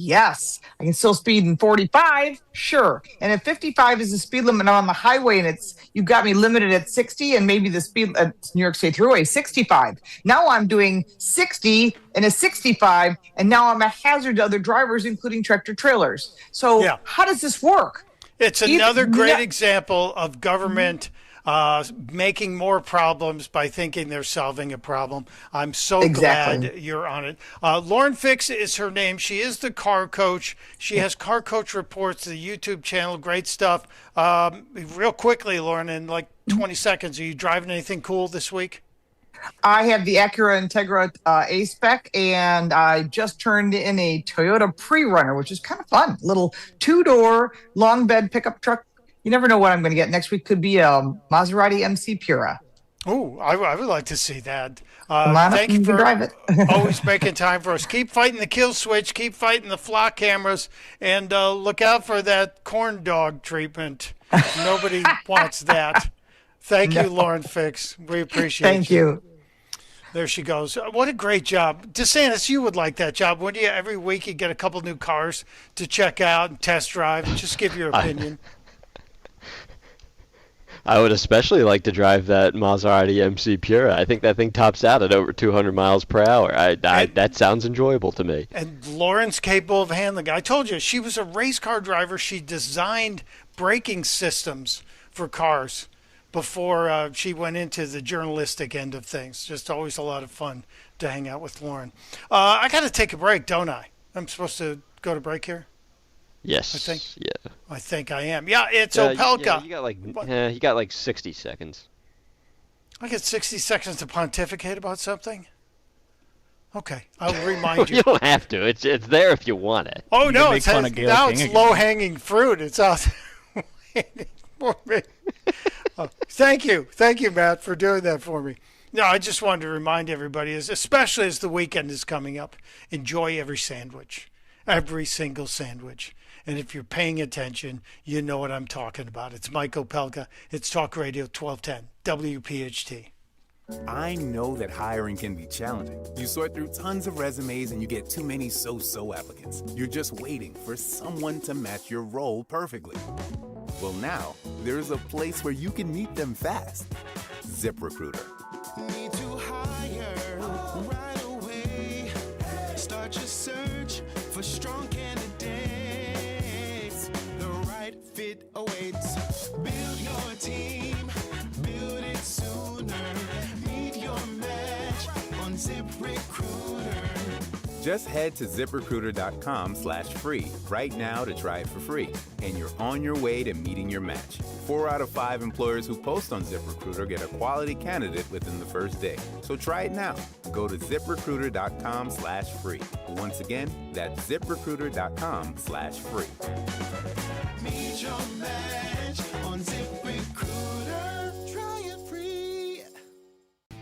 Yes. I can still speed in 45, sure. And if 55 is the speed limit on the highway and you've got me limited at 60 and maybe the speed at New York State Thruway is 65. Now I'm doing 60 and a 65, and now I'm a hazard to other drivers, including tractor trailers. So how does this work? It's another great example of government making more problems by thinking they're solving a problem. I'm so glad you're on it. Lauren Fix is her name. She is the car coach. She has Car Coach Reports, the YouTube channel. Great stuff. Real quickly, Lauren, in like 20 seconds, are you driving anything cool this week? I have the Acura Integra A-Spec, and I just turned in a Toyota Pre-Runner, which is kind of fun. Little two-door, long bed pickup truck. You never know what I'm going to get. Next week could be a Maserati MC Pura. Oh, I would like to see that. Thank you for drive it. Always making time for us. Keep fighting the kill switch. Keep fighting the flock cameras. And look out for that corn dog treatment. Nobody wants that. Thank you, Lauren Fix. We appreciate Thank you. There she goes. What a great job. DeSantis, you would like that job, wouldn't you? Every week you get a couple new cars to check out and test drive and just give your opinion. I would especially like to drive that Maserati MC Pura. I think that thing tops out at over 200 miles per hour. That sounds enjoyable to me. And Lauren's capable of handling it. I told you, she was a race car driver. She designed braking systems for cars before she went into the journalistic end of things. Just always a lot of fun to hang out with Lauren. I got to take a break, don't I? I'm supposed to go to break here? Yes. I think I am. Yeah, it's Opelka. Yeah, you got like 60 seconds. I get 60 seconds to pontificate about something? Okay, I'll remind you. You don't have to. It's there if you want it. Oh, no, it's low-hanging fruit. It's out there waiting for me. Thank you. Thank you, Matt, for doing that for me. No, I just wanted to remind everybody, especially as the weekend is coming up, enjoy every sandwich, every single sandwich. And if you're paying attention, you know what I'm talking about. It's Mike Opelka. It's Talk Radio 1210, WPHT. I know that hiring can be challenging. You sort through tons of resumes and you get too many so-so applicants. You're just waiting for someone to match your role perfectly. Well, now, there's a place where you can meet them fast. ZipRecruiter. Need to hire right away. Start your search for strong candidates. The right fit awaits. Build your team. Build it sooner. Meet your match on ZipRecruiter. Just head to ZipRecruiter.com/free right now to try it for free. And you're on your way to meeting your match. 4 out of 5 employers who post on ZipRecruiter get a quality candidate within the first day. So try it now. Go to ZipRecruiter.com/free. Once again, that's ZipRecruiter.com/free. Meet your match on ZipRecruiter. Try it free.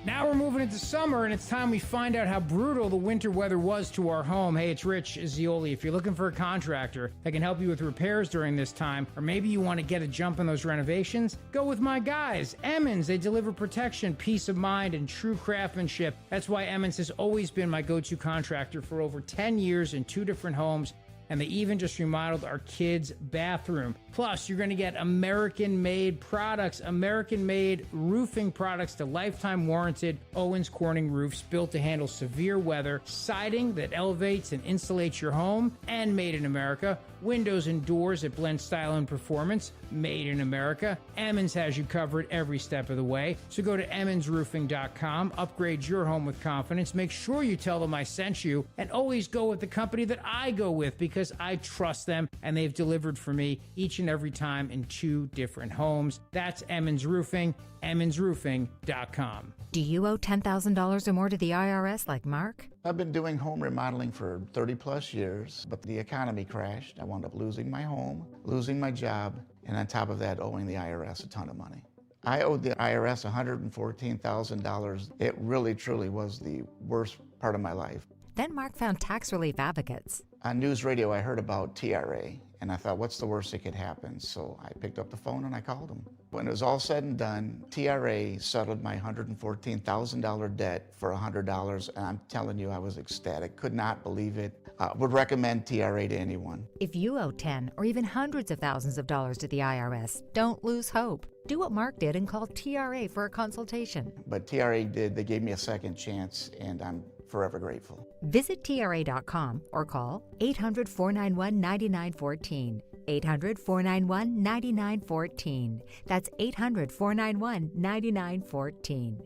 Now we're moving into summer, and it's time we find out how brutal the winter weather was to our home. Hey, it's Rich Izzioli. If you're looking for a contractor that can help you with repairs during this time, or maybe you want to get a jump on those renovations, go with my guys, Emmons. They deliver protection, peace of mind, and true craftsmanship. That's why Emmons has always been my go-to contractor for over 10 years in 2 different homes. and they even just remodeled our kids' bathroom. Plus, you're going to get American-made products, American-made roofing products to lifetime warranted Owens Corning roofs built to handle severe weather, siding that elevates and insulates your home, and made in America, windows and doors that blend style and performance, made in America. Emmons has you covered every step of the way. So go to emmonsroofing.com, upgrade your home with confidence, make sure you tell them I sent you, and always go with the company that I go with because I trust them and they've delivered for me each and every time in 2 different homes. That's Emmons Roofing, emmonsroofing.com. Do you owe $10,000 or more to the IRS like Mark? I've been doing home remodeling for 30 plus years, but the economy crashed. I wound up losing my home, losing my job, and on top of that, owing the IRS a ton of money. I owed the IRS $114,000. It really, truly was the worst part of my life. Then Mark found tax relief advocates. On news radio, I heard about TRA, and I thought, what's the worst that could happen? So I picked up the phone and I called them. When it was all said and done, TRA settled my $114,000 debt for $100, and I'm telling you, I was ecstatic. Could not believe it. Would recommend TRA to anyone. If you owe 10 or even hundreds of thousands of dollars to the IRS, don't lose hope. Do what Mark did and call TRA for a consultation. But TRA did. They gave me a second chance, and I'm forever grateful. Visit TRA.com or call 800-491-9914. 800-491-9914. That's 800-491-9914.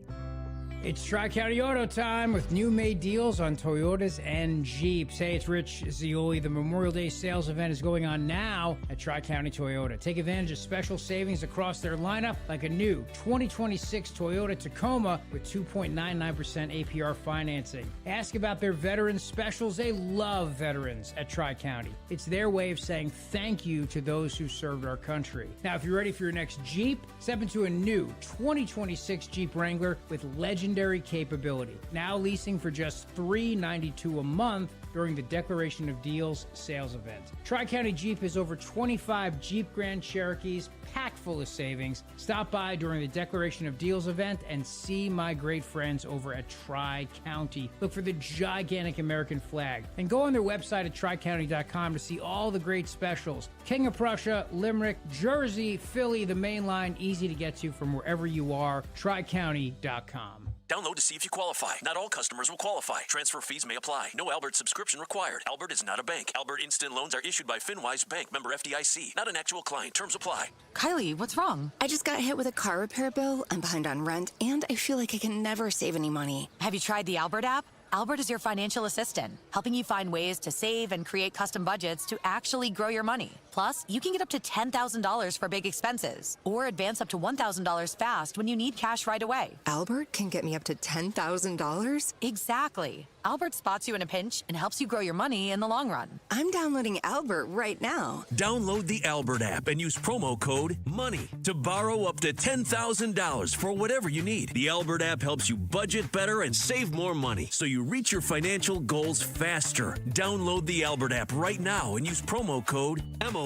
It's Tri-County Auto time with new May deals on Toyotas and Jeeps. Hey, it's Rich Zioli. The Memorial Day sales event is going on now at Tri-County Toyota. Take advantage of special savings across their lineup, like a new 2026 Toyota Tacoma with 2.99% APR financing. Ask about their veterans specials. They love veterans at Tri-County. It's their way of saying thank you to those who served our country. Now, if you're ready for your next Jeep, step into a new 2026 Jeep Wrangler with legendary capability. Now leasing for just $392 a month during the Declaration of Deals sales event. Tri-County Jeep has over 25 Jeep Grand Cherokees packed full of savings. Stop by during the Declaration of Deals event and see my great friends over at Tri-County. Look for the gigantic American flag and go on their website at tricounty.com to see all the great specials. King of Prussia, Limerick, Jersey, Philly, the main line, easy to get to from wherever you are. Tricounty.com. Download to see if you qualify. Not all customers will qualify. Transfer fees may apply. No Albert subscription required. Albert is not a bank. Albert Instant Loans are issued by FinWise Bank, member FDIC. Not an actual client. Terms apply. Kylie, what's wrong? I just got hit with a car repair bill. I'm behind on rent, and I feel like I can never save any money. Have you tried the Albert app? Albert is your financial assistant, helping you find ways to save and create custom budgets to actually grow your money. Plus, you can get up to $10,000 for big expenses or advance up to $1,000 fast when you need cash right away. Albert can get me up to $10,000? Exactly. Albert spots you in a pinch and helps you grow your money in the long run. I'm downloading Albert right now. Download the Albert app and use promo code MONEY to borrow up to $10,000 for whatever you need. The Albert app helps you budget better and save more money so you reach your financial goals faster. Download the Albert app right now and use promo code MONEY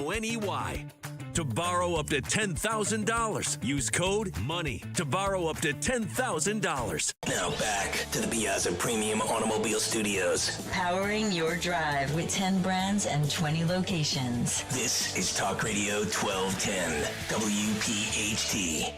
to borrow up to $10,000. Use code MONEY to borrow up to $10,000. Now back to the Piazza Premium Automobile Studios. Powering your drive with 10 brands and 20 locations. This is Talk Radio 1210, WPHT.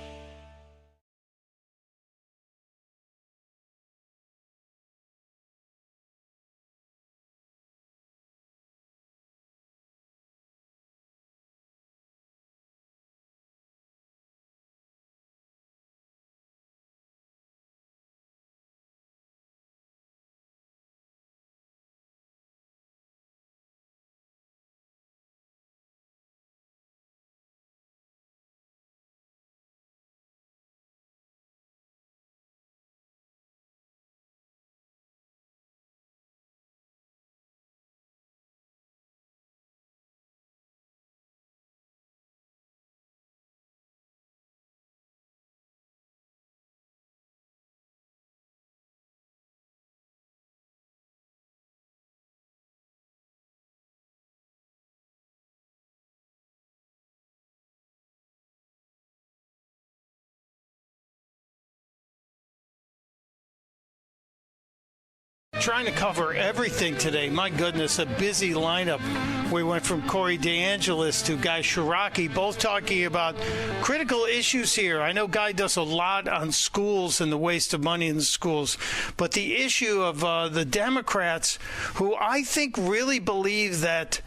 Trying to cover everything today. My goodness, a busy lineup. We went from Corey DeAngelis to Guy Shiraki, both talking about critical issues here. I know Guy does a lot on schools and the waste of money in the schools, but the issue of the Democrats, who I think really believe that,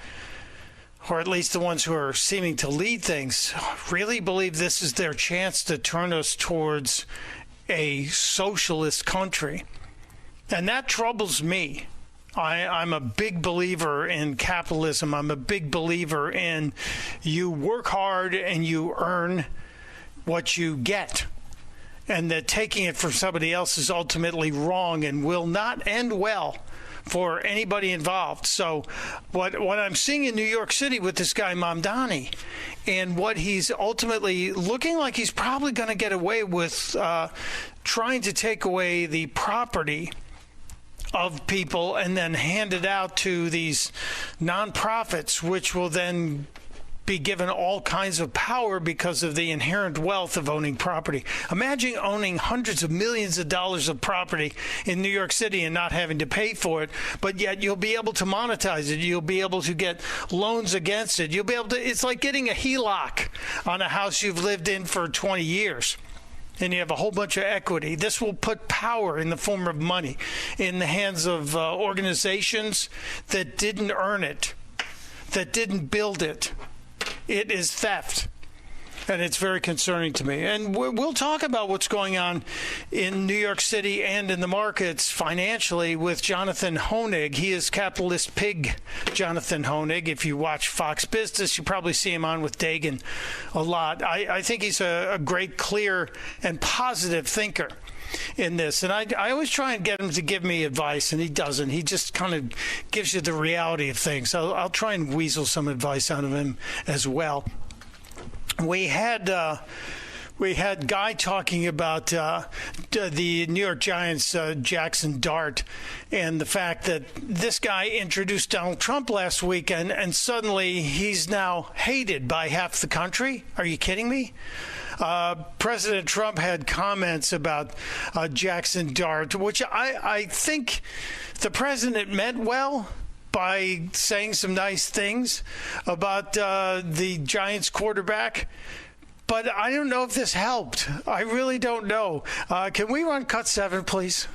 or at least the ones who are seeming to lead things, really believe this is their chance to turn us towards a socialist country. And that troubles me. I'm a big believer in capitalism. I'm a big believer in you work hard and you earn what you get. And that taking it from somebody else is ultimately wrong and will not end well for anybody involved. So what I'm seeing in New York City with this guy Mamdani, and what he's ultimately looking like he's probably going to get away with trying to take away the property of people and then hand it out to these nonprofits, which will then be given all kinds of power because of the inherent wealth of owning property. Imagine owning hundreds of millions of dollars of property in New York City and not having to pay for it, but yet you'll be able to monetize it. You'll be able to get loans against it. You'll be able to, it's like getting a HELOC on a house you've lived in for 20 years. And you have a whole bunch of equity. This will put power in the form of money in the hands of organizations that didn't earn it, that didn't build it. It is theft, and it's very concerning to me. And we'll talk about what's going on in New York City and in the markets financially with Jonathan Hoenig. He is capitalist pig Jonathan Hoenig. If you watch Fox Business, you probably see him on with Dagan a lot. I think he's a great, clear, and positive thinker in this. And I always try and get him to give me advice, and he doesn't. He just kind of gives you the reality of things. I'll try and weasel some advice out of him as well. We had Guy talking about the New York Giants, Jackson Dart, and the fact that this guy introduced Donald Trump last weekend, and suddenly he's now hated by half the country. Are you kidding me? President Trump had comments about Jackson Dart, which I think the president meant well by saying some nice things about the Giants quarterback. But I don't know if this helped. I really don't know. Can we run cut 7, please?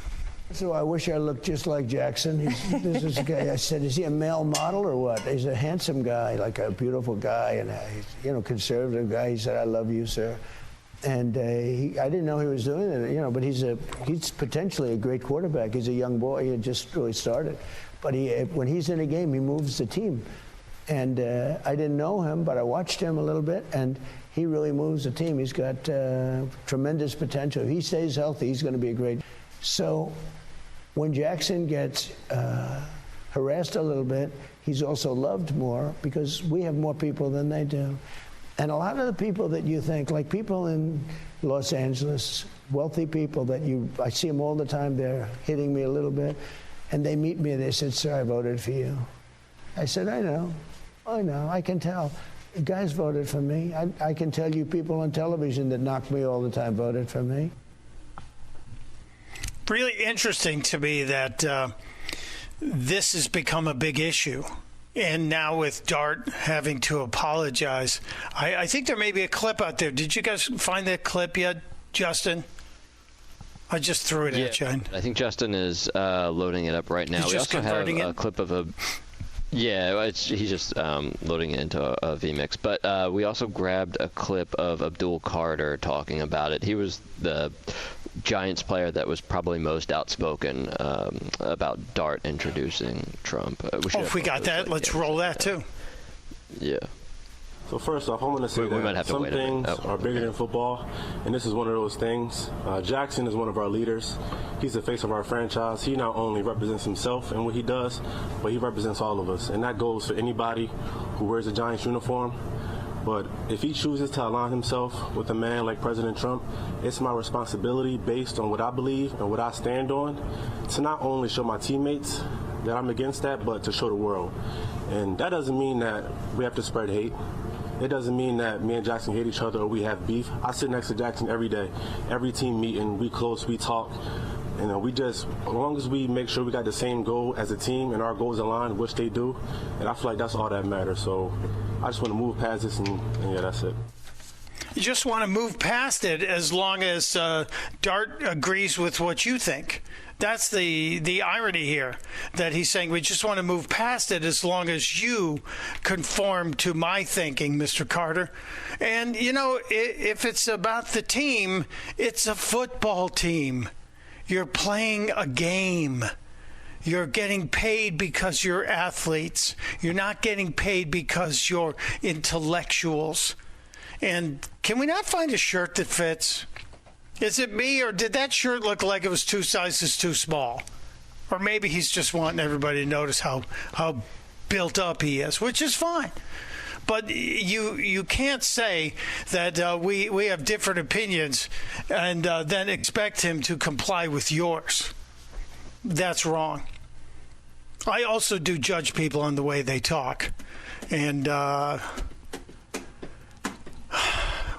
So I wish I looked just like Jackson. This is a guy. I said, is he a male model or what? He's a handsome guy, like a beautiful guy, and a conservative guy. He said, "I love you, sir." And I didn't know he was doing it, but he's potentially a great quarterback. He's a young boy. He had just really started. But when he's in a game, he moves the team. And I didn't know him, but I watched him a little bit, and he really moves the team. He's got tremendous potential. If he stays healthy, he's going to be a great. So when Jackson gets harassed a little bit, he's also loved more because we have more people than they do. And a lot of the people that you think, like people in Los Angeles, wealthy people I see them all the time, they're hitting me a little bit, and they meet me and they said, "Sir, I voted for you." I said, I know, I can tell. You guys voted for me. I can tell you people on television that knock me all the time voted for me. Really interesting to me that this has become a big issue. And now with Dart having to apologize, I think there may be a clip out there. Did you guys find that clip yet, Justin? I just threw it at you. I think Justin is loading it up right now. He's we just also have converting a clip of a... Yeah, he's just loading it into a vMix. But we also grabbed a clip of Abdul Carter talking about it. He was the Giants player that was probably most outspoken about Dart introducing Trump. If we got that, let's roll that too. Yeah. So first off, I want to say that some things are bigger than football, and this is one of those things. Jackson is one of our leaders. He's the face of our franchise. He not only represents himself and what he does, but he represents all of us, and that goes for anybody who wears a Giants uniform. But if he chooses to align himself with a man like President Trump, it's my responsibility, based on what I believe and what I stand on, to not only show my teammates that I'm against that, but to show the world. And that doesn't mean that we have to spread hate. It doesn't mean that me and Jackson hate each other or we have beef. I sit next to Jackson every day, every team meeting, we close, we talk. You know, as long as we make sure we got the same goal as a team and our goals align, which they do, and I feel like that's all that matters. So I just want to move past this, and yeah, that's it. You just want to move past it as long as Dart agrees with what you think. That's the irony here, that he's saying we just want to move past it as long as you conform to my thinking, Mr. Carter. And, you know, if it's about the team, it's a football team. You're playing a game. You're getting paid because you're athletes. You're not getting paid because you're intellectuals. And can we not find a shirt that fits? Is it me, or did that shirt look like it was 2 sizes too small? Or maybe he's just wanting everybody to notice how built up he is, which is fine. But you can't say that we have different opinions and then expect him to comply with yours. That's wrong. I also do judge people on the way they talk. And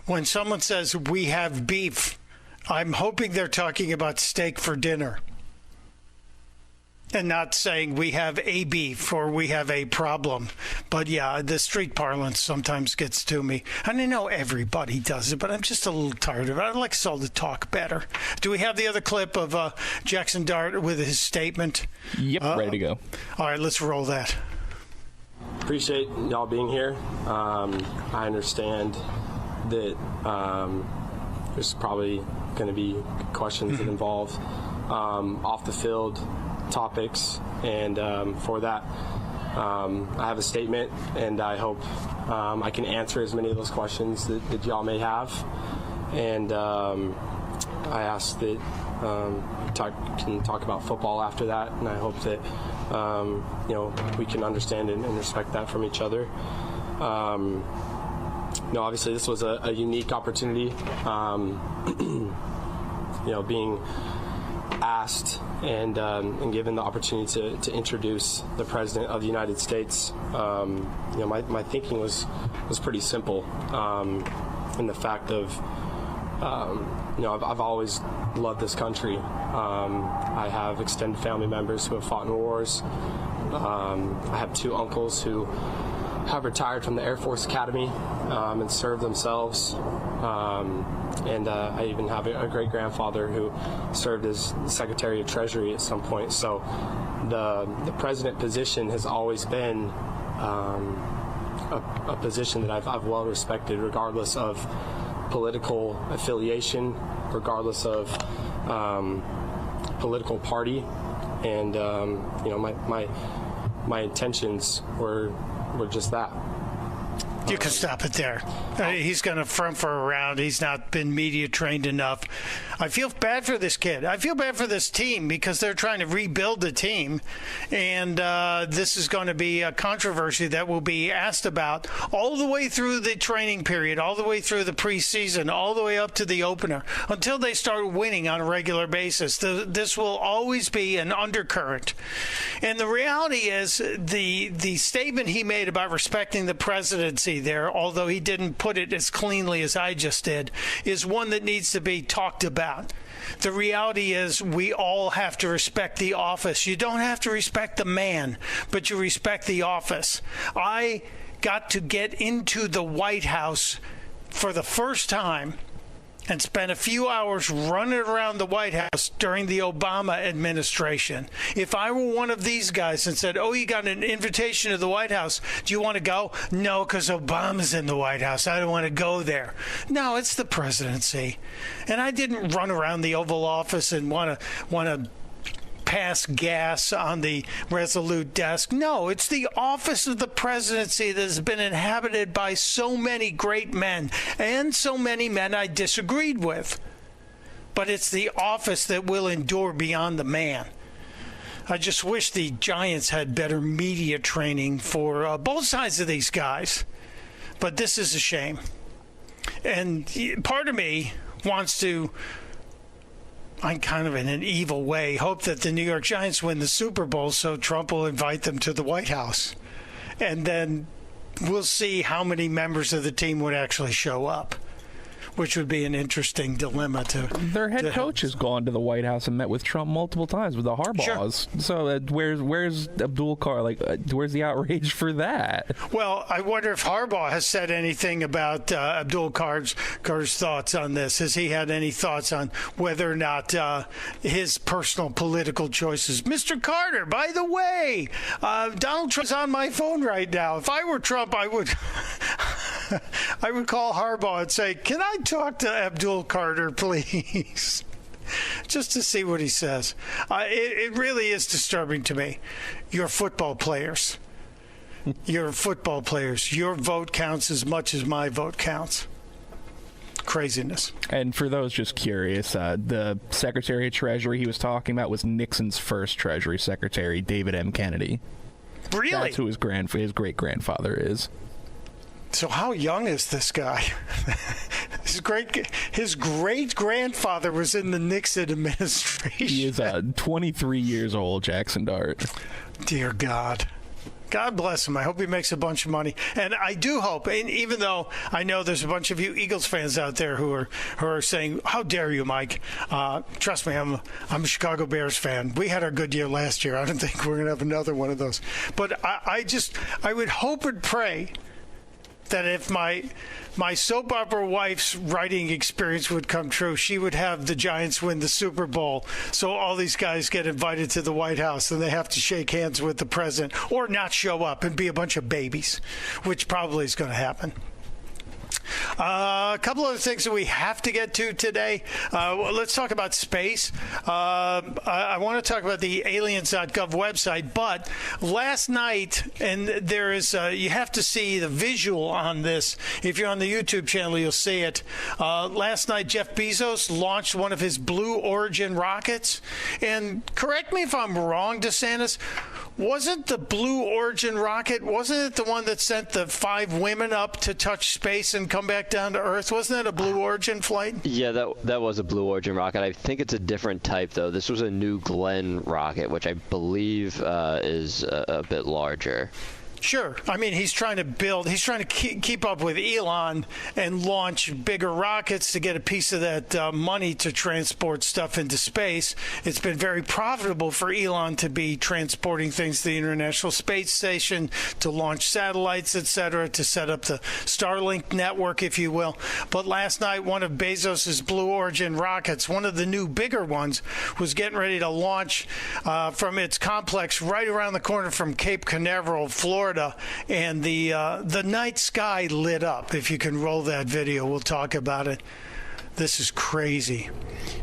when someone says we have beef, I'm hoping they're talking about steak for dinner and not saying we have a beef or we have a problem. But yeah, the street parlance sometimes gets to me. And I know everybody does it, but I'm just a little tired of it. I'd like us all to talk better. Do we have the other clip of Jackson Dart with his statement? Yep, ready to go. All right, let's roll that. Appreciate y'all being here. I understand that there's probably going to be questions that involve off the field topics, and for that I have a statement, and I hope I can answer as many of those questions that y'all may have. And I ask that can talk about football after that, and I hope that we can understand and respect that from each other. Obviously this was a unique opportunity. Being asked and given the opportunity to introduce the President of the United States. My thinking was pretty simple, in the fact of I've always loved this country. I have extended family members who have fought in wars. I have 2 uncles who have retired from the Air Force Academy and served themselves. And I even have a great-grandfather who served as Secretary of Treasury at some point. So the president position has always been a position that I've well respected, regardless of political affiliation, regardless of political party. And my intentions were just that. You can stop it there. He's going to front for a round. He's not been media trained enough. I feel bad for this kid. I feel bad for this team because they're trying to rebuild the team. And this is going to be a controversy that will be asked about all the way through the training period, all the way through the preseason, all the way up to the opener, until they start winning on a regular basis. This will always be an undercurrent. And the reality is the statement he made about respecting the presidency there, although he didn't put it as cleanly as I just did, is one that needs to be talked about. The reality is we all have to respect the office. You don't have to respect the man, but you respect the office. I got to get into the White House for the first time and spent a few hours running around the White House during the Obama administration. If I were one of these guys and said, oh, you got an invitation to the White House, do you want to go? No, because Obama's in the White House. I don't want to go there. No, it's the presidency. And I didn't run around the Oval Office and want to pass gas on the Resolute desk. No, it's the office of the presidency that has been inhabited by so many great men and so many men I disagreed with. But it's the office that will endure beyond the man. I just wish the Giants had better media training for both sides of these guys. But this is a shame. And part of me wants to, I'm kind of in an evil way, hope that the New York Giants win the Super Bowl so Trump will invite them to the White House. And then we'll see how many members of the team would actually show up. which would be an interesting dilemma to. Their head coach has gone to the White House and met with Trump multiple times with the Harbaughs. Sure. So where's Abdul Carr? Where's the outrage for that? Well, I wonder if Harbaugh has said anything about Abdul Carr's thoughts on this. Has he had any thoughts on whether or not his personal political choices? Mr. Carter, by the way, Donald Trump's on my phone right now. If I were Trump, I would call Harbaugh and say, "Can I talk to Abdul Carter, please?" Just to see what he says. It really is disturbing to me. You're football players. Your vote counts as much as my vote counts. Craziness. And for those just curious, the Secretary of Treasury he was talking about was Nixon's first Treasury Secretary, David M. Kennedy. Really? That's who his great-grandfather is. So how young is this guy? His great-grandfather was in the Nixon administration. He is 23 years old, Jackson Dart. Dear God. God bless him. I hope he makes a bunch of money. And I do hope, and even though I know there's a bunch of you Eagles fans out there who are saying, "How dare you, Mike?" Trust me, I'm a Chicago Bears fan. We had our good year last year. I don't think we're going to have another one of those. But I would hope and pray that if my soap opera wife's writing experience would come true, she would have the Giants win the Super Bowl. So all these guys get invited to the White House and they have to shake hands with the president or not show up and be a bunch of babies, which probably is going to happen. A couple other things that we have to get to today. Let's talk about space. I want to talk about the aliens.gov website, but last night, and there is, you have to see the visual on this. If you're on the YouTube channel, you'll see it. Last night, Jeff Bezos launched one of his Blue Origin rockets. And correct me if I'm wrong, DeSantis, wasn't the Blue Origin rocket, wasn't it the one that sent the 5 women up to touch space and come back down to Earth? Wasn't that a Blue Origin flight? Yeah, that was a Blue Origin rocket. I think it's a different type, though. This was a New Glenn rocket, which I believe is a bit larger. Sure. I mean, he's trying to keep up with Elon and launch bigger rockets to get a piece of that money to transport stuff into space. It's been very profitable for Elon to be transporting things to the International Space Station, to launch satellites, etc., to set up the Starlink network, if you will. But last night, one of Bezos's Blue Origin rockets, one of the new bigger ones, was getting ready to launch from its complex right around the corner from Cape Canaveral, Florida. And the night sky lit up. If you can roll that video, we'll talk about it. This is crazy.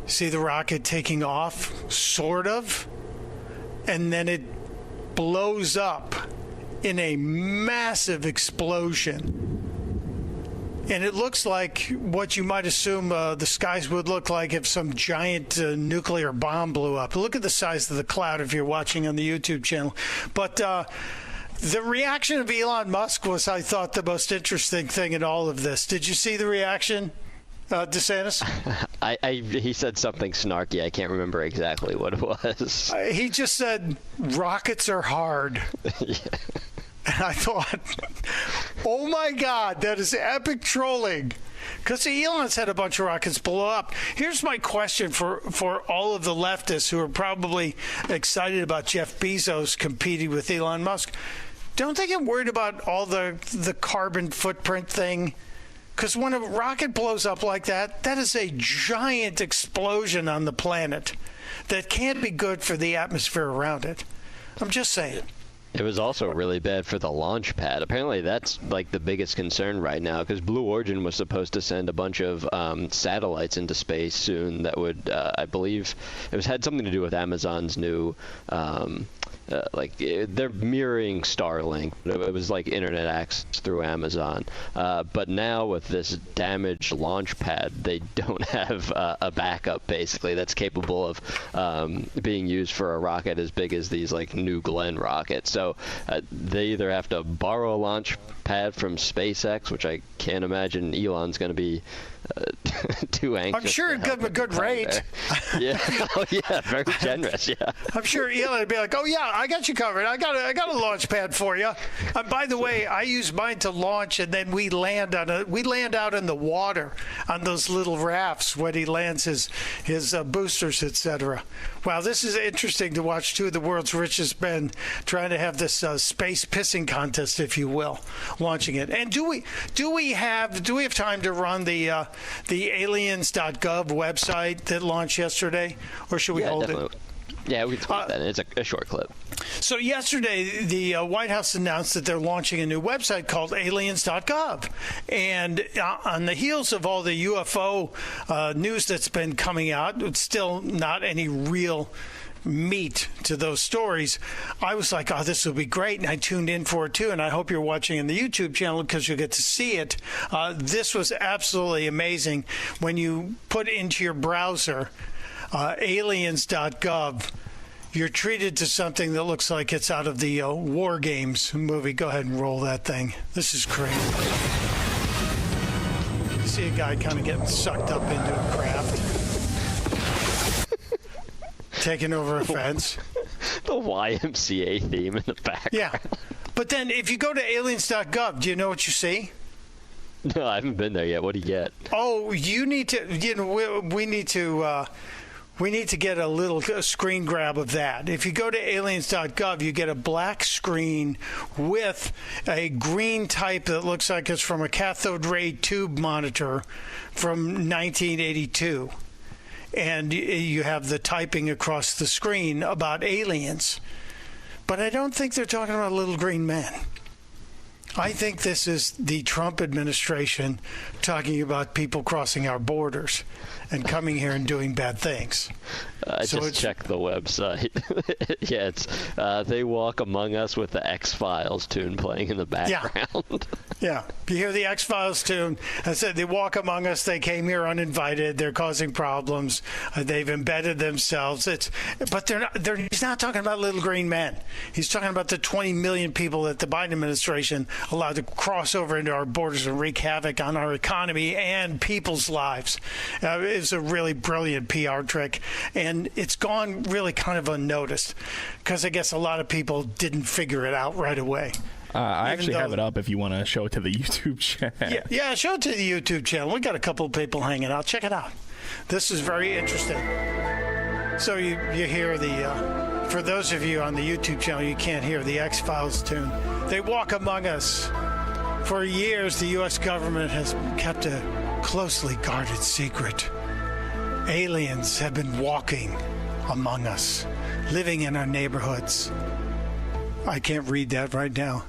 See the rocket taking off, sort of, and then it blows up in a massive explosion. And it looks like what you might assume the skies would look like if some giant nuclear bomb blew up. Look at the size of the cloud if you're watching on the YouTube channel. But the reaction of Elon Musk was, I thought, the most interesting thing in all of this. Did you see the reaction, DeSantis? He said something snarky. I can't remember exactly what it was. He just said, "Rockets are hard." Yeah. And I thought, oh my God, that is epic trolling. Because Elon's had a bunch of rockets blow up. Here's my question for all of the leftists who are probably excited about Jeff Bezos competing with Elon Musk. Don't they get worried about all the carbon footprint thing? Because when a rocket blows up like that, that is a giant explosion on the planet that can't be good for the atmosphere around it. I'm just saying. It was also really bad for the launch pad. Apparently that's like the biggest concern right now, because Blue Origin was supposed to send a bunch of satellites into space soon that would, I believe, had something to do with Amazon's new, they're mirroring Starlink. It was like internet access through Amazon. But now with this damaged launch pad, they don't have a backup, basically, that's capable of being used for a rocket as big as these like New Glenn rockets. So they either have to borrow a launch pad from SpaceX, which I can't imagine Elon's going to be too anxious. I'm sure it'd give him a good rate. Yeah. Oh, yeah. Very generous. Yeah. I'm sure Elon would be like, "Oh yeah, I got you covered. I got a launch pad for you." And by the way, I use mine to launch, and then we land out in the water on those little rafts when he lands his boosters, etc. Wow, this is interesting to watch two of the world's richest men trying to have this space pissing contest, if you will, launching it. And do we have time to run the aliens.gov website that launched yesterday, or should we hold it? Yeah, we can talk about that. It's a short clip. So yesterday, the White House announced that they're launching a new website called aliens.gov. And on the heels of all the UFO news that's been coming out, it's still not any real meat to those stories. I was like, oh, this will be great. And I tuned in for it too. And I hope you're watching in the YouTube channel because you'll get to see it. This was absolutely amazing. When you put into your browser aliens.gov, you're treated to something that looks like it's out of the War Games movie. Go ahead and roll that thing. This is crazy. You see a guy kind of getting sucked up into a craft. Taking over a fence. The YMCA theme in the background. Yeah. But then if you go to aliens.gov, do you know what you see? No, I haven't been there yet. What do you get? Oh, you need to, we need to get a little screen grab of that. If you go to aliens.gov, you get a black screen with a green type that looks like it's from a cathode ray tube monitor from 1982. And you have the typing across the screen about aliens. But I don't think they're talking about little green men. I think this is the Trump administration talking about people crossing our borders and coming here and doing bad things. I just checked the website. Yeah, it's They Walk Among Us with the X-Files tune playing in the background. Yeah. You hear the X-Files tune. I said they walk among us. They came here uninvited. They're causing problems. They've embedded themselves. But they're not. He's not talking about little green men. He's talking about the 20 million people that the Biden administration allowed to cross over into our borders and wreak havoc on our economy and people's lives. It's a really brilliant PR trick, and it's gone really kind of unnoticed because I guess a lot of people didn't figure it out right away. I actually have it up if you want to show it to the YouTube channel. Yeah, show it to the YouTube channel. We got a couple of people hanging out. Check it out. This is very interesting. So you hear the, for those of you on the YouTube channel, you can't hear the X-Files tune. They walk among us. For years, the U.S. government has kept a closely guarded secret. Aliens have been walking among us, living in our neighborhoods. I can't read that right now.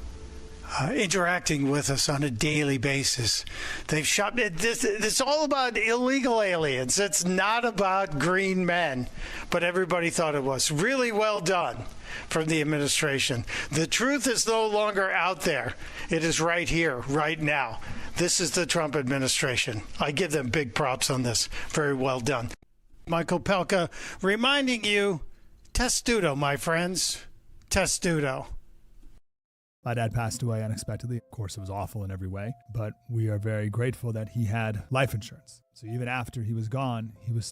Interacting with us on a daily basis. They've shot. It's all about illegal aliens. It's not about green men, but everybody thought it was. Really well done from the administration. The truth is no longer out there. It is right here, right now. This is the Trump administration. I give them big props on this. Very well done. Michael Opelka reminding you, testudo, my friends. Testudo. My dad passed away unexpectedly. Of course, it was awful in every way, but we are very grateful that he had life insurance. So even after he was gone, he was